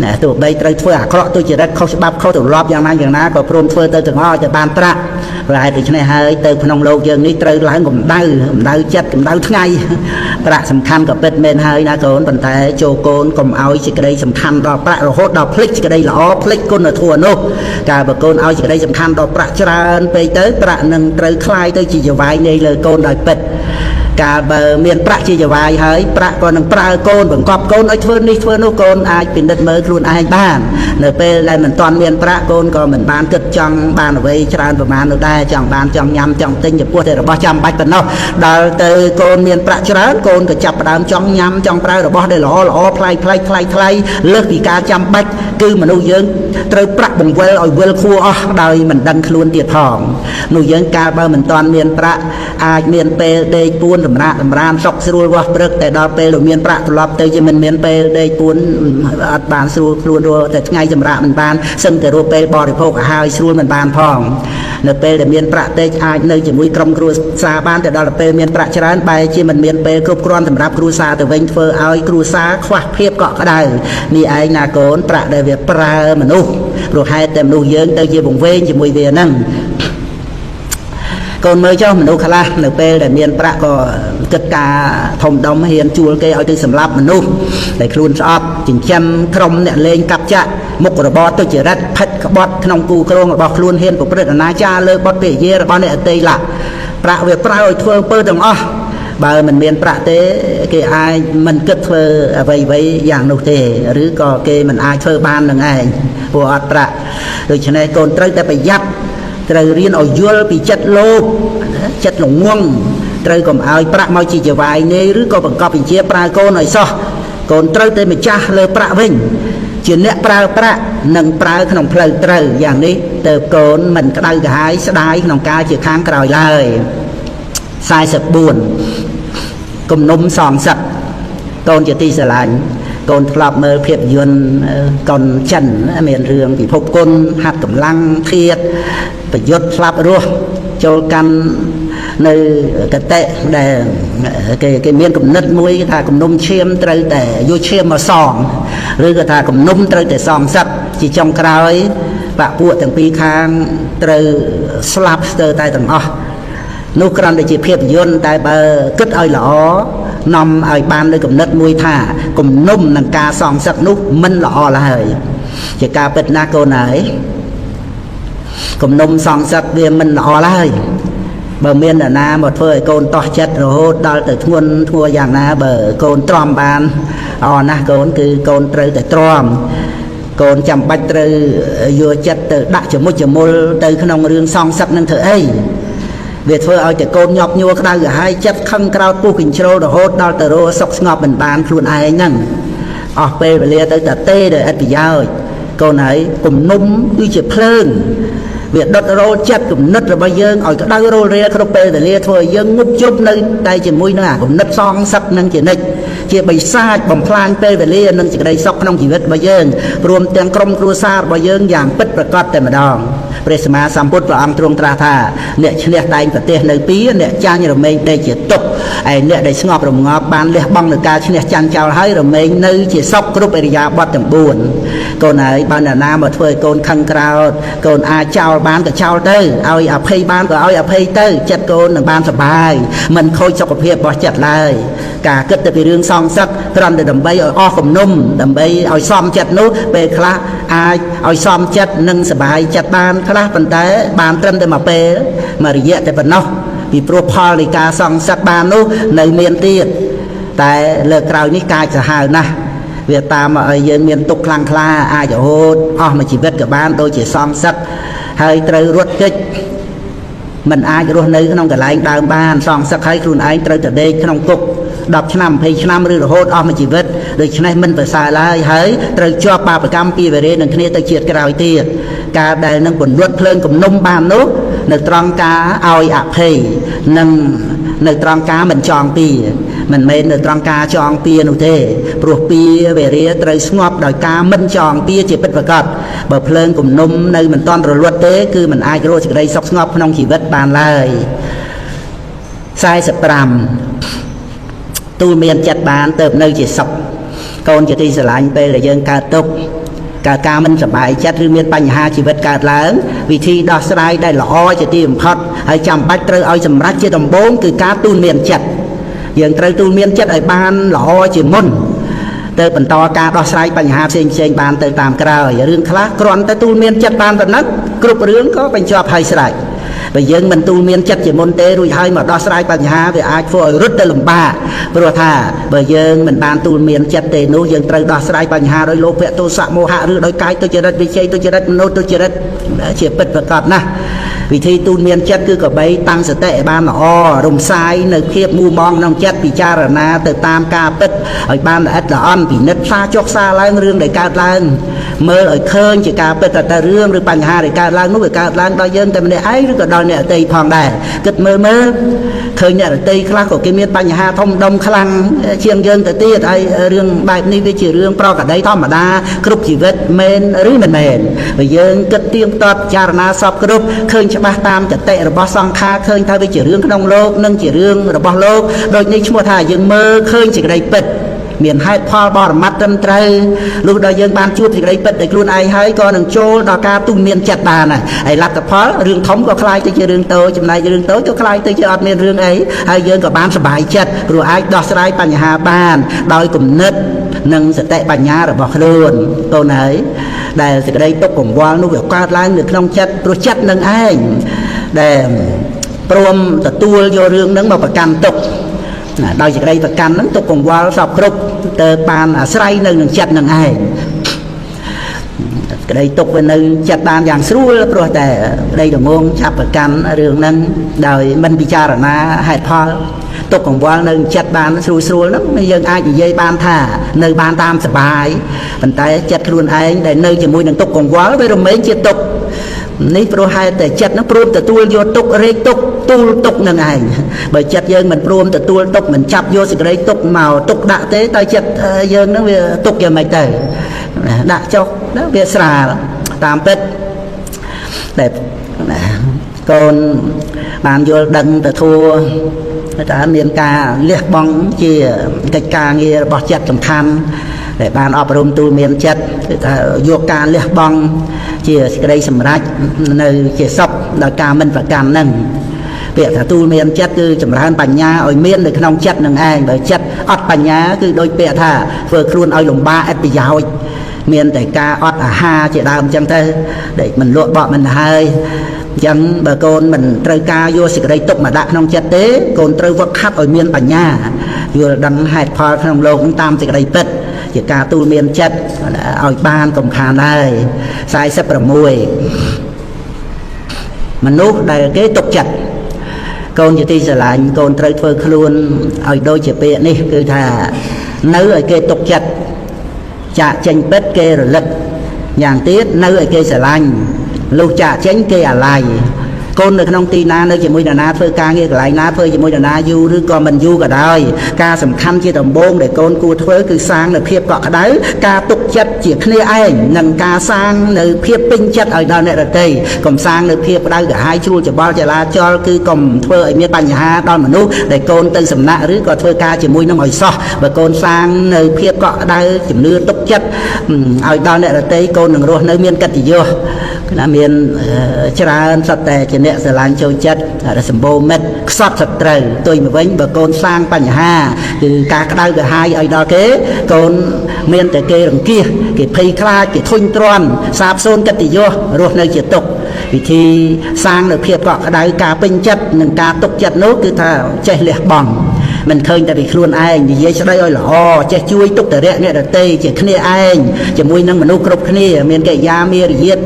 ណាទោះបីត្រូវធ្វើអាក្រក់ទុច្ចរិតខុសច្បាប់ខុសទម្លាប់យ៉ាងណាក៏ព្រមធ្វើទៅទាំងអស់ឲ្យតែបានប្រាក់ប្រហែលដូច្នេះហើយទៅក្នុងโลกយើងនេះត្រូវឡើងកម្ដៅចិត្តកម្ដៅថ្ងៃប្រាក់សំខាន់ក៏ពិតមែនហើយណាកូនប៉ុន្តែចូលកូនកុំឲ្យសេចក្តីសំខាន់ដល់ប្រាក់រហូតដល់ភ្លេចសេចក្តីល្អភ្លេចគុណធម៌នោះកាលបើកូនឲ្យសេចក្តីសំខាន់ដល់ប្រាក់ច្រើនពេកទៅប្រាក់នឹងត្រូវคล้ายទៅជាចវាយនៃលើកូនដោយពិតកាលបើមានប្រាក់ជាចវាយហើយប្រាក់ក៏នឹងប្រើកូនបង្កប់កូនឲ្យធ្វើនេះធ្វើនោះកូនអាចពិនិត្យមើលខ្លួនឯងបាននៅពេលដែលមិនទាន់មានប្រាក់កូនក៏មិនបានគិតចង់បានអ្វីច្រើនប្រមាណនោះដែរចង់បានចង់ញ៉ាំចង់ទិញចំពោះតែរបស់ចាំបាច់ប៉ុណ្ណោះដល់ទៅកូនមានប្រាក់ច្រើនកូនក៏ចាប់ផ្ដើមចង់ញ៉ាំចង់ប្រើរបស់ដែលល្អថ្លៃលើសពីការចាំបាច់គឺមនុស្សយើងត្រូវប្រាក់បង្វិលឲ្យវិលខួរអស់ដោយមិនដឹងខ្លួនទៀតផងនោះយើងកាលបើមិនទាន់មានប្រាក់អាចមានពេលដេកពួនសម្រាមសុកស្រួលវាស់ព្រឹកតែដល់ពេលដែលមានប្រាក់ត្រឡប់ទៅជាមិនមានពេលដេកពួនអត់បានស្រួលខ្លួនរស់តែថ្ងៃសម្រាប់មិនបានសឹងតែរកពេលបរិភោគអាហារស្រួលមិនបានផងនៅពេលដែលមានប្រាក់តិចអាចនៅជាមួយក្រុមគ្រួសារបានតែដល់ពេលមានប្រាក់ច្រើនបែរជាមិនមានពេលគ្រប់គ្រាន់សម្រាប់គ្រួសារទៅវិញធ្វើឲ្យគ្រួសារខ្វះភាពកក់ក្ដៅនេះឯងណាកូនប្រាក់ដែលវាប្រើមនុស្សព្រោះហេតុតែមនុស្សយើងទៅជាវង្វេងជាមួយវាហ្នឹងកូនមើលចុះមនុស្សខ្លះនៅពេលដែលមានប្រាក់ក៏គិតការធំដុំហ៊ានជួលគេឲ្យទៅសម្លាប់មនុស្សដែលខ្លួនស្អប់ចិញ្ចឹមក្រុមអ្នកលេងកាប់ចាក់មុខរបរទុច្ចរិតផិតក្បត់ក្នុងគូក្រងរបស់ខ្លួនហ៊ានប្រព្រឹត្តអនាចារលើបុត្រភរិយារបស់អ្នកអតីតប្រាក់វាប្រើឲ្យធ្វើអំពើទាំងអស់បើមិនមានប្រាក់ទេគេអាចមិនគិតធ្វើអ្វីយ៉ាងនោះទេឬក៏គេមិនអាចធ្វើបាននឹងឯងព្រោះអត់ប្រាក់ដូច្នេះកូនត្រូវតែប្រយ័ត្នត្រូវរៀនឲ្យយល់ពីចិត្តលោភចិត្តល្ងងត្រូវកុំឲ្យប្រាក់មកជាចវាយនេះឬក៏បង្កប់បញ្ជាប្រើកូនឲ្យសោះកូនត្រូវតែម្ចាស់លើប្រាក់វិញជាអ្នកប្រើប្រាក់និងប្រើក្នុងផ្លូវត្រូវយ៉ាងនេះទៅកូនមិនក្តៅក្រហាយស្ដាយក្នុងការជាខាងក្រោយឡើយ44គំនុំសងសឹកកូនជាទីស្រឡាញ់កូនធ្លាប់មើលភាពយន្តកុនចិនមានរឿងពិភពគុណហាត់កម្លាំងធាតុប្រយុទ្ធស្លាប់រស់ចូលកាន់នៅកតិដែលគេមានគំនិតមួយថាគំនុំឈាមត្រូវតែយកឈាមមកសងឬក៏ថាគំនុំត្រូវតែសងសឹកជាចុងក្រោយបពួកទាំងពីរខាងត្រូវស្លាប់ស្ទើរតែទាំងអស់នោះគ្រាន់តែជាភាពយន្តតែបើគិតឲ្យល្អនាំឲ្យបាននៅគំនិតមួយថាគំនុំនឹងការសងសឹកនោះមិនល្អឡើយជាការពិតណាស់កូនហើយគំនុំសងសឹកវាមិនល្អឡើយបើមានអ្នកណាមកធ្វើឲ្យកូនតោះចិត្តរហូតដល់ទៅធ្ងន់ធ្ងរយ៉ាងណាបើកូនទ្រាំបានអរណាស់កូនគឺកូនត្រូវតែទ្រាំកូនចាំបាច់ត្រូវយកចិត្តទៅដាក់ចមុចចមុលទៅក្នុងរឿងសងសឹកនឹងធ្វើអីវាធ្វើឲ្យតែកូនញាប់ញួរក្តៅក្រហាយចិត្តខឹងក្រោធពុះកញ្ជ្រោលរហូតដល់ទៅរស់សុខស្ងប់មិនបានខ្លួនឯងហ្នឹងអស់ពេលវេលាទៅតែទេដែលឥតប្រយោជន៍កូនហើយគំនុំគឺជាភ្លើងវាដុតរោលចិត្តគំនិតរបស់យើងឲ្យក្តៅរោលរាគ្រប់ពេលវេលាធ្វើឲ្យយើងងប់ជ្រប់នៅតែជាមួយនឹងអាគំនិតសងសឹកនឹងជានិច្ចជាបិសាចបំផ្លាញពេលវេលានិងសេចក្តីសុខក្នុងជីវិតរបស់យើងព្រមទាំងក្រុមគ្រួសាររបស់យើងយ៉ាងពិតប្រាកដតែម្ដង ព្រះសម្មាសម្ពុទ្ធព្រះអង្គទ្រង់ត្រាស់ថាអ្នកឈ្នះតែងប្រទេសនៅពីអ្នកចាញ់រមែងដេកជាទុក្ខឯអ្នកដែលស្ងប់រងាប់បានលះបង់នឹងការឈ្នះចាញ់ចោលហើយរមែងនៅជាសុខគ្រប់អរិយាបថទាំង4កូនហើយបើអ្នកណាមកធ្វើឲ្យកូនខឹងក្រោធកូនអាចចោលបានក៏ចោលទៅឲ្យអភ័យបានក៏ឲ្យអភ័យទៅចិត្តកូននឹងបានសុបាយមិនខូចសុខភាពរបស់ចិត្តឡើយការគិតទៅពីរឿងសងសឹកត្រឹមតែដើម្បីឲ្យអស់គំនុំដើម្បីឲ្យសមចិត្តនោះពេលខ្លះអាចឲ្យសមចិត្តនិងសុបាយចិត្តបានខ្លះប៉ុន្តែបានត្រឹមតែមួយពេលមួយរយៈតែប៉ុណ្ណោះពីព្រោះផលនៃការសងសឹកបាននោះនៅមានទៀតតែលើក្រោយនេះកាចសាហាវណាស់វាតាមឲ្យយើងមានទុកខ្លាំងក្លាអាចរហូតអស់មួយជីវិតក៏បានដូចជាសងសឹកហើយត្រូវរត់គេចមិនអាចរស់នៅក្នុងកន្លែងដើមបានសងសឹកហើយខ្លួនឯងត្រូវតែដេកក្នុងគុក10ឆ្នាំ20ឆ្នាំឬរហូតអស់មួយជីវិតដូច្នេះមិនប្រសើរឡើយហើយត្រូវជាប់បាបកម្មពីវេរេនឹងគ្នាទៅជាតិក្រោយទៀតការដែលនឹងពន្លត់ភ្លើងគំនុំបាននោះនៅត្រង់ការឲ្យអភ័យនិងនៅត្រង់ការមិនចងពៀមិនមែននៅត្រង់ការចងពៀនោះទេព្រោះពៀវេរាត្រូវស្ងប់ដោយការមិនចងពៀជាពិតប្រាកដបើភ្លើងគំនុំនៅមិនទាន់រលត់ទេគឺមិនអាចរកសេចក្តីសុខស្ងប់ក្នុងជីវិតបានឡើយ45ទូលមានចិត្តបានទៅនៅជាសុខកូនជាទីស្រឡាញ់ពេលដែលយើងកើតទុក្ខកើតការមិនសប្បាយចិត្តឬមានបញ្ហាជីវិតកើតឡើងវិធីដោះស្រាយដែលល្អជាទីបំផុតហើយចាំបាច់ត្រូវឲ្យសម្រេចជាដំបូងគឺការទូលមានចិត្តយើងត្រូវទូលមានចិត្តឲ្យបានល្អជាមុនទៅបន្តការដោះស្រាយបញ្ហាផ្សេងៗបានទៅតាមក្រោយរឿងខ្លះគ្រាន់តែទូលមានចិត្តបានប៉ុណ្ណឹងគ្រប់រឿងក៏បញ្ចប់ហើយស្រេចបើយើងមិនទូលមានចិត្តជាមុនទេរួចហើយមកដោះស្រាយបញ្ហាវាអាចធ្វើឲ្យរត់ទៅលំបាកព្រោះថាបើយើងមិនបានទូលមានចិត្តទេនោះយើងត្រូវដោះស្រាយបញ្ហាដោយលោភៈទោសៈមោហៈឬដោយកាយទុច្ចរិតវិជ័យទុច្ចរិតមនោទុច្ចរិតជាពិតប្រាកដណាស់វិធីទូលមានចិត្តគឺក៏បីតាំងសតិឲ្យបានល្អរំសាយនៅភាពមូមងក្នុងចិត្តពិចារណាទៅតាមការពិតឲ្យបានល្អិតល្អន់ពិនិត្យផ្សារចុះផ្សារឡើងរឿងដែលកើតឡើងមើលឲ្យឃើញជាការពិតតែរឿងឬបញ្ហាដែលកើតឡើងនោះវាកើតឡើងដល់យើងតែម្នាក់ឯងឬក៏ដល់អ្នកដទៃផងដែរគិតមើលឃើញអ្នកដទៃខ្លះក៏គេមានបញ្ហាធំដុំខ្លាំងជាងយើងទៅទៀតហើយរឿងបែបនេះវាជារឿងប្រក្រតីធម្មតាគ្រប់ជីវិតមែនឬមិនមែនបើយើងគិតទៀងទាត់ពិចារណាសពគ្រប់ឃើញច្បាស់តាមកតិរបស់សង្ខារឃើញថាវាជារឿងក្នុងលោកនិងជារឿងរបស់លោកដូចនេះឈ្មោះថាយើងមើលឃើញសេចក្តីពិតមានហេតុផលបរមត្ថត្រឹមត្រូវលុះដល់យើងបានជួបសេចក្តីពិតដោយខ្លួនឯងហើយក៏នឹងចូលដល់ការទូលមានចិត្តបានហើយលទ្ធផលរឿងធំក៏คล้ายទៅជារឿងតូចចំណែករឿងតូចក៏คล้ายទៅជាអត់មានរឿងអីហើយយើងក៏បានសប្បាយចិត្តព្រោះអាចដោះស្រាយបញ្ហាបានដោយគំនិតនិងសតិបញ្ញារបស់ខ្លួនកូនហើយដែលសេចក្តីទុក្ខកង្វល់នោះវាកើតឡើងនៅក្នុងចិត្តព្រោះចិត្តនឹងឯងដែលព្រមទទួលយករឿងហ្នឹងមកប្រកាន់ទុក្ខដោយសេចក្តីប្រកាន់ហ្នឹងទុកកង្វល់សពគ្រប់ទៅបានអាស្រ័យនៅនឹងចិត្តនឹងឯងក្តីទុកវានៅចិត្តបានយ៉ាងស្រួលព្រោះតែក្តីល្ងងចាប់ប្រកាន់រឿងហ្នឹងដោយមិនពិចារណាហេតុផលទុកកង្វល់នៅចិត្តបានស្រួលហ្នឹងយើងអាចនិយាយបានថានៅបានតាមសុបាយប៉ុន្តែចិត្តខ្លួនឯងដែលនៅជាមួយនឹងទុកកង្វល់វារមែងជាទុកនេះព្រោះហេតុតែចិត្តនឹងព្រមទទួលយកទុករែកទុកទូលទុកនឹងឯងបើចិត្តយើងមិនព្រមទទួលទុកមិនចាប់យកសេចក្តីទុកមកទុកដាក់ទេតែចិត្តយើងនឹងវាទុកយ៉ាងម៉េចទៅដាក់ចុះវាស្រាលតាមពិតតែកូនបានយល់ដឹងទៅធัวថាមានការលះបង់ជាកិច្ចការងាររបស់ចិត្តសំខាន់ដែលបានអប់រំទូលមានចិត្តគឺថាយកការលះបង់ជាសេចក្តីសម្រេចនៅជាសុខដល់ការមិនប្រកាន់ហ្នឹងពាក្យថាទូលមានចិត្តគឺចម្រើនបញ្ញាឲ្យមាននៅក្នុងចិត្តនឹងឯងបើចិត្តអត់បញ្ញាគឺដូចពាក្យថាធ្វើខ្លួនឲ្យលំបាកឥតប្រយោជន៍មានតែការអត់អាហារជាដើមអញ្ចឹងទៅដែលមិនលក់បក់មិនហើយអញ្ចឹងបើកូនមិនត្រូវការយកសេចក្តីទុកមកដាក់ក្នុងចិត្តទេកូនត្រូវវឹកហាត់ឲ្យមានបញ្ញាយល់ដឹងហេតុផលក្នុងលោកនឹងតាមសេចក្តីពិតជាការទូលមានចិត្តឲ្យបានកុំខានហើយ46មនុស្សដែលគេទុកចិត្តកូនជាទីស្រឡាញ់កូនត្រូវធ្វើខ្លួនឲ្យដូចជាពាក្យនេះគឺថានៅឲ្យគេទុកចិត្តចាក់ចេញពិតគេរលឹកយ៉ាងទៀតនៅឲ្យគេស្រឡាញ់លុះចាក់ចេញគេអាឡ័យ កូននៅក្នុងទីណានៅជាមួយនរណាធ្វើការងារកន្លែងណាធ្វើជាមួយនរណាយូរឬក៏មិនយូរក៏ដោយការសំខាន់ជាដំបូងដែលកូនគួរធ្វើគឺសាងនៅភាពកក់ក្ដៅការទុកចិត្តជាគ្នាឯងនិងការសាងនៅភាពពេញចិត្តឲ្យដល់អ្នកដទៃកុំសាងនៅភាពក្ដៅក្រហាយជួលច្បល់ចលាចលគឺកុំធ្វើឲ្យមានបញ្ហាដល់មនុស្សដែលកូនទៅសំណាក់ឬក៏ធ្វើការជាមួយនឹងឲ្យសោះបើកូនសាងនៅភាពកក់ក្ដៅជំនឿទុកចិត្តឲ្យដល់អ្នកដទៃកូននឹងរស់នៅមានកិត្តិយសណាមានច្រើនសត្វតែជាអ្នកស្រឡាញ់ចូលចិត្តសម្បូរមិត្តខ្សត់សត្រូវផ្ទុយមកវិញបើកូនសាងបញ្ហាគឺការក្តៅក្រហាយឲ្យដល់គេកូនមានតែគេរង្គៀសគេភ័យខ្លាចគេធុញទ្រាន់សាបសូន្យកិត្តិយសរស់នៅជាទុក្ខវិធីសាងនៅភាពកក់ក្តៅការពេញចិត្តនិងការទុកចិត្តនោះគឺថាចេះលះបង់មិនឃើញតែពីខ្លួនឯងនិយាយស្ដីឲ្យល្អចេះជួយទុក្ខតរៈអ្នកដទៃជាគ្នាឯងជាមួយនឹងមនុស្សគ្រប់គ្នាមានកិរិយាមារយាទ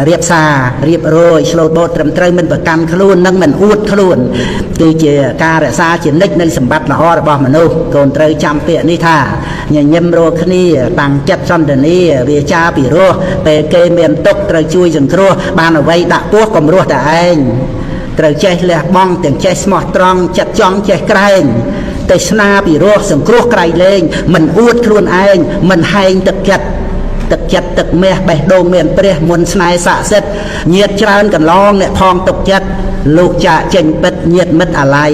រៀបសាររៀបរយឆ្លូតបូតត្រឹមត្រូវមិនប្រកាន់ខ្លួននិងមិនអួតខ្លួនគឺជាការរក្សាជានិច្ចនៃសម្បត្តិល្អរបស់មនុស្សកូនត្រូវចាំពាក្យនេះថាញញឹមរកគ្នាតាំងចិត្តសន្តានាវាចាពីរោះពេលគេមានទុក្ខត្រូវជួយសង្គ្រោះបានអ្វីដាក់ពោះកុំរស់តែឯងត្រូវចេះលះបង់ទាំងចេះស្មោះត្រង់ចិត្តចង់ចេះក្រែងទេសនាពីរោះសង្គ្រោះក្រៃលែងមិនអួតខ្លួនឯងមិនហែងទឹកចិត្តទឹកមាសបេះដូងមានព្រះមុនស្នេហ៍ស័ក្តិសិទ្ធិញាតច្រើនកន្លងអ្នកផងទុកចិត្តលោកចាក់ចេញពិតញាតមិត្តអាល័យ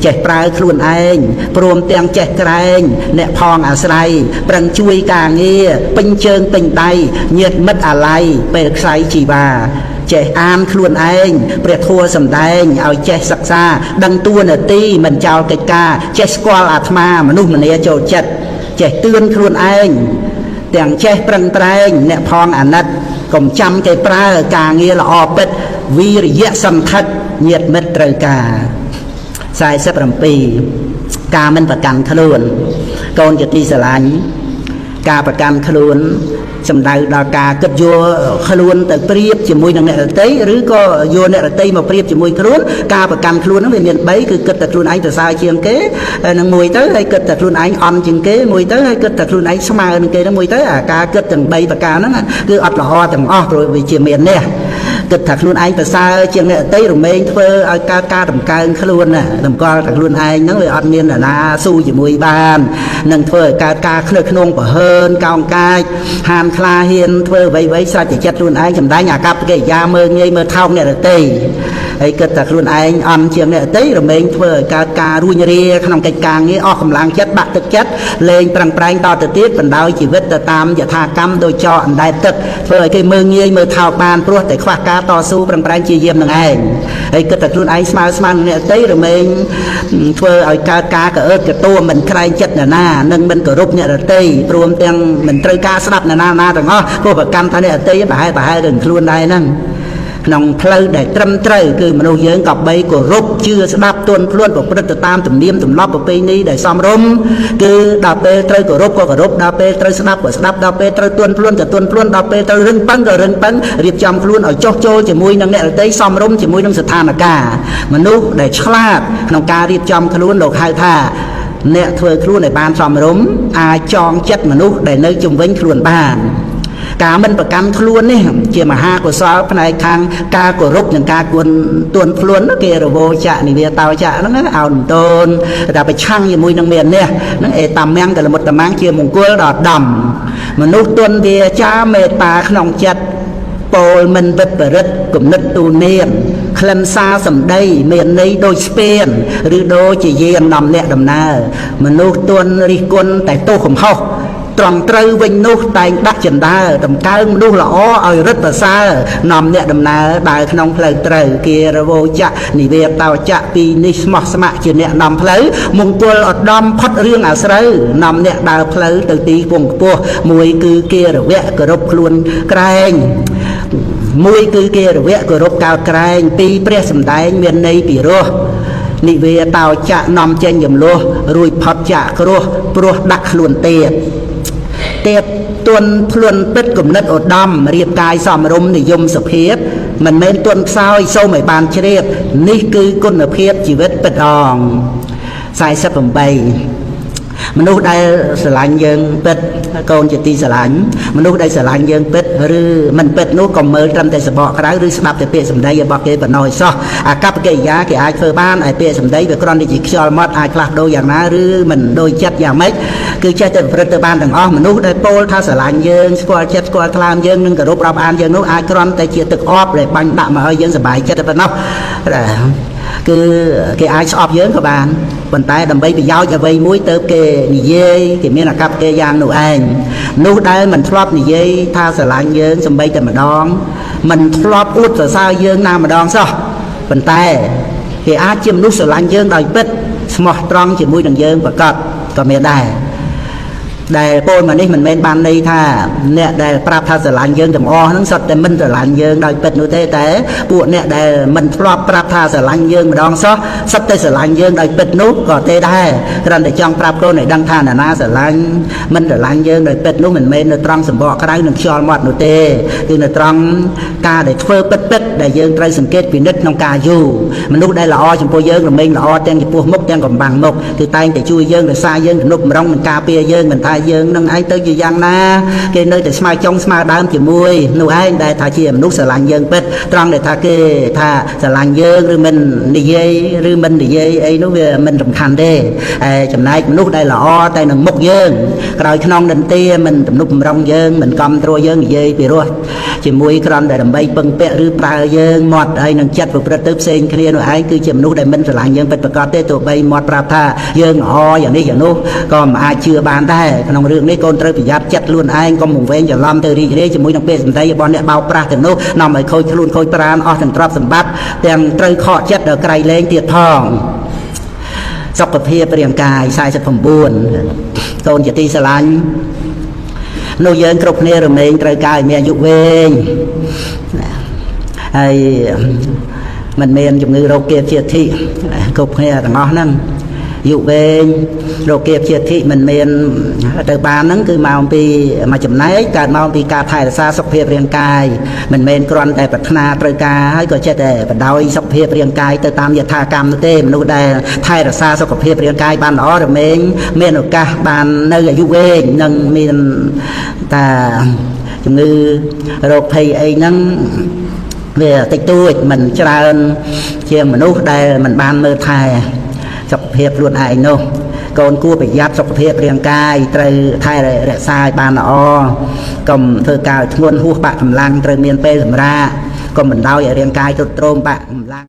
ចេះប្រើខ្លួនឯងព្រមទាំងចេះក្រែងអ្នកផងអាស្រ័យប្រឹងជួយការងារពេញជើងពេញដៃញាតមិត្តអាល័យពេលខ្សែជីវ៉ាចេះអានខ្លួនឯងព្រះធម៌សម្ដែងឲ្យចេះសិក្សាដឹងតួនាទីមិនចោលកិច្ចការចេះស្គាល់អាត្មាមនុស្សម្នាចូលចិត្តចេះទឿនខ្លួនឯងទាំងចេះប្រឹងប្រែងអ្នកផងអាណិតកុំចាំគេប្រើការងារល្អពិតវីរិយៈសន្ធិដ្ឋញាតមិត្តត្រូវការ47ការមិនប្រកាន់ខ្លួនកូនជាទីស្រឡាញ់ការប្រកាន់ខ្លួនសំដៅដល់ការគិតយកខ្លួនទៅប្រៀបជាមួយនឹងអ្នកដទៃឬក៏យកអ្នកដទៃមកប្រៀបជាមួយខ្លួនការប្រកាន់ខ្លួនហ្នឹងវាមាន3គឺគិតតែខ្លួនឯងប្រសើរជាងគេនឹងមួយទៅហើយគិតតែខ្លួនឯងអន់ជាងគេមួយទៅហើយគិតតែខ្លួនឯងស្មើនឹងគេហ្នឹងមួយទៅអាការគិតទាំង3ប្រការហ្នឹងគឺអត់ល្អទាំងអស់ព្រោះវាជាមាននេះគិតថាខ្លួនឯងប្រសើរជាងអ្នកដទៃរមែងធ្វើឲ្យកើតការតម្កើងខ្លួនណាតម្កល់តែខ្លួនឯងហ្នឹងវាអត់មានអ្នកណាស៊ូជាមួយបាននឹងធ្វើឲ្យកើតការខ្នើក្នុងប្រហើនកោងកាចហាមខ្លាហ៊ានធ្វើអ្វីៗស្រេចតែចិត្តខ្លួនឯងចំដែងអាកប្បកិរិយាមើងងាយមើលថោកអ្នកដទៃហើយគិតថាខ្លួនឯងអន់ជាងអ្នកដទៃរមែងធ្វើឲ្យកើតការរួញរាក្នុងកិច្ចការងារអស់កម្លាំងចិត្តបាក់ទឹកចិត្តលែងប្រឹងប្រែងតទៅទៀតបណ្ដោយជីវិតទៅតាមយថាកម្មដោយចោអណ្ដែតទឹកធ្វើឲ្យគេមើងងាយមើលថោកបានព្រោះតែខ្វះការតស៊ូប្រឹងប្រែងជាយាមនឹងឯងហើយគិតថាខ្លួនឯងស្មើនឹងអ្នកដទៃរមែងធ្វើឲ្យកើតការកអើតកតួមិនក្រែងចិត្តអ្នកណានិងមិនគោរពអ្នកដទៃព្រមទាំងមិនត្រូវការស្ដាប់អ្នកណាទាំងអស់ព្រោះប្រកាន់ថាអ្នកដទៃប្រហែលនឹងខ្លួនដែរហ្នឹងក្នុងផ្លូវដែលត្រឹមត្រូវគឺមនុស្សយើងក៏បីគោរពជឿស្ដាប់ទន់ភ្លន់ប្រព្រឹត្តទៅតាមទំនៀមទម្លាប់ប្រពៃណីដែលសមរម្យគឺដល់ពេលត្រូវគោរពក៏គោរពដល់ពេលត្រូវស្ដាប់ក៏ស្ដាប់ដល់ពេលត្រូវទន់ភ្លន់ក៏ទន់ភ្លន់ដល់ពេលត្រូវរឹងប៉ឹងក៏រឹងប៉ឹងរៀបចំខ្លួនឲ្យចុះចូលជាមួយនឹងអ្នកដទៃសមរម្យជាមួយនឹងស្ថានភាពមនុស្សដែលឆ្លាតក្នុងការរៀបចំខ្លួនលោកហៅថាអ្នកធ្វើខ្លួនឲ្យបានសមរម្យអាចចងចិត្តមនុស្សដែលនៅជុំវិញខ្លួនបានការមិនប្រកាន់ខ្លួននេះជាមហាកុសលផ្នែកខាងការគោរពនិងការគួនទួនខ្លួនគេរវោចៈនិវាតោចៈហ្នឹងអោនតូនតែប្រឆាំងជាមួយនឹងមាននេះហ្នឹងអេតាមាំងកលមុតតាមាំងជាមង្គលដល់ដំមនុស្សទុនវាចាមេត្តាក្នុងចិត្តពោលមិនវិបរិតគំនិតទូនាមក្លិនសារសម្ដីមានន័យដូចស្ពានឬដូចជាយានដំណាក់ដំណើរមនុស្សទុនរិះគន់តែទោសកំហុសត្រង់ត្រូវវិញនោះតែងដាក់ចិន្តាតម្កើងមនុស្សល្អឲ្យរឹតប្រសើរនាំអ្នកដំណើរដើរក្នុងផ្លូវត្រូវគារវោចៈនិវេតោចៈពីនេះស្មោះស្ម័គ្រជាអ្នកនាំផ្លូវមង្គលឧត្តមផុតរឿងអាស្រូវនាំអ្នកដើរផ្លូវទៅទីគង់ខ្ពស់មួយគឺគារវៈគោរពខ្លួនក្រែងមួយគឺគារវៈគោរពកោតក្រែងពីរព្រះសម្ដែងមានន័យពីរោះនិវេតោចៈនាំចេញចំលោះរួចផុតចាក់គ្រោះព្រោះដាក់ខ្លួនទៀតទន់ភ្លន់ពិតគំនិតឧត្តមរៀបកាយសមរម្យនិយមសុភាពមិនមែនទន់ខ្សោយសូមឲ្យបានជ្រាបនេះគឺគុណភាពជីវិតពិតអង48មនុស្សដែលស្រឡាញ់យើងពិត កូនជាទីស្រឡាញ់មនុស្សដែលស្រឡាញ់យើងពិតឬមិនពិតនោះក៏មើលត្រឹមតែសបកក្រៅឬស្ដាប់តែពាក្យសម្ដីរបស់គេប៉ុណ្ណោះឯសោះអាកប្បកិរិយាគេអាចធ្វើបានឯពាក្យសម្ដីវាគ្រាន់តែជាខ្យល់មាត់អាចផ្លាស់ប្ដូរយ៉ាងណាឬមិនដូចចិត្តយ៉ាងម៉េចគឺចេះតែប្រព្រឹត្តទៅបានទាំងអស់មនុស្សដែលពោលថាស្រឡាញ់យើងស្គាល់ចិត្តស្គាល់ថ្លើមយើងនិងគោរពរាប់អានយើងនោះអាចគ្រាន់តែជាទឹកអប់ដែលបាញ់ដាក់មកឲ្យយើងសប្បាយចិត្តតែប៉ុណ្ណោះគឺគេអាចស្អប់យើងក៏បានប៉ុន្តែដើម្បីប្រយោជន៍អ្វីមួយទៅគេនិយាយគេមានអាកប្បកិរិយានោះឯងនោះដែលមិនធ្លាប់និយាយថាស្រឡាញ់យើងសម្បីតែម្ដងមិនធ្លាប់អួតសរសើរយើងណាម្ដងសោះប៉ុន្តែគេអាចជាមនុស្សស្រឡាញ់យើងដោយពិតស្មោះត្រង់ជាមួយនឹងយើងប្រកបក៏មានដែរដែលពលមកនេះមិនមែនបានន័យថាអ្នកដែលប្រាប់ថាស្រឡាញ់យើងទាំងអស់ហ្នឹងសុទ្ធតែមិនស្រឡាញ់យើងដោយពិតនោះទេតែពួកអ្នកដែលមិនធ្លាប់ប្រាប់ថាស្រឡាញ់យើងម្ដងសោះសុទ្ធតែស្រឡាញ់យើងដោយពិតនោះក៏ទេដែរគ្រាន់តែចង់ប្រាប់កូនឲ្យដឹងថាណាស្រឡាញ់មិនស្រឡាញ់យើងដោយពិតនោះមិនមែននៅត្រង់សម្បកក្រៅនិងខ្យល់មាត់នោះទេគឺនៅត្រង់ការដែលធ្វើពិតដែលយើងត្រូវសង្កេតពិនិត្យក្នុងការយូរមនុស្សដែលល្អចំពោះយើងរមែងល្អទាំងចំពោះមុខទាំងកំបាំងមុខគឺតែងតែជួយយើងរក្សាយើងទំនុកម្រងនិងការពារយើងមិនថាយើងនឹងឯងទៅជាយ៉ាងណាគេនៅតែស្មើចុងស្មើដើមជាមួយនោះឯងដែលថាជាមនុស្សស្រឡាញ់យើងពិតត្រង់ដែលថាគេថាស្រឡាញ់យើងឬមិននិយាយឬមិននិយាយអីនោះវាមិនសំខាន់ទេចំណែកមនុស្សដែលល្អតែនឹងមុខយើងក្រោយខ្នងដន្ទាមិនទំនុកម្រងយើងមិនកំត្រួតយើងនិយាយពីរោះជាមួយក្រំតែដើម្បីពឹងពាក់ឬប្រើយើងមាត់ហើយនឹងចិត្តប្រព្រឹត្តទៅផ្សេងគ្នានោះឯងគឺជាមនុស្សដែលមិនស្រឡាញ់យើងពិតប្រាកដទេទោះបីមាត់ប្រាប់ថាយើងល្អយ៉ាងនេះយ៉ាងនោះក៏មិនអាចជឿបានដែរក្នុងរឿងនេះកូនត្រូវប្រយ័ត្នចិត្តខ្លួនឯងកុំវង្វេងច្រឡំទៅរីករាយជាមួយនឹងពាក្យសម្ដីរបស់អ្នកបោកប្រាស់ទៅនោះនាំឲ្យខូចខ្លួនខូចប្រាណអស់ទាំងទ្រព្យសម្បត្តិទាំងត្រូវខកចិត្តដល់ក្រៃលែងទៀតផងសុខភាពរាងកាយ49កូនជាទីស្រឡាញ់នោះយើងគ្រប់គ្នារមែងត្រូវការឲ្យមានអាយុវែងហើយមិនមានជំងឺរោគគាធាតិគ្រប់គ្នាទាំងអស់ហ្នឹងយុវែងរោគគាធាតិមិនមានទៅបានហ្នឹងគឺមកពីមួយចំណែកកើតមកពីការថែរក្សាសុខភាពរាងកាយមិនមែនគ្រាន់តែប្រាថ្នាត្រូវការហើយក៏ចិត្តតែបដ ாய் សុខភាពរាងកាយទៅតាមយថាកម្មនោះទេមនុស្សដែលថែរក្សាសុខភាពរាងកាយបានល្អរមែងមានឱកាសបាននៅអាយុវែងនិងមានតាជំងឺរោគភ័យអីហ្នឹងវាតិចតួចមិនច្រើនជាងមនុស្សដែលមិនបានមើលថែសុខភាពខ្លួនឯងនោះកូនគួរប្រយ័ត្នសុខភាពរាងកាយត្រូវថែរក្សាឲ្យបានល្អកុំធ្វើការធ្ងន់ហួសបាក់កម្លាំងត្រូវមានពេលសម្រាកកុំបណ្ដោយឲ្យរាងកាយទ្រុឌទ្រោមបាក់កម្លាំង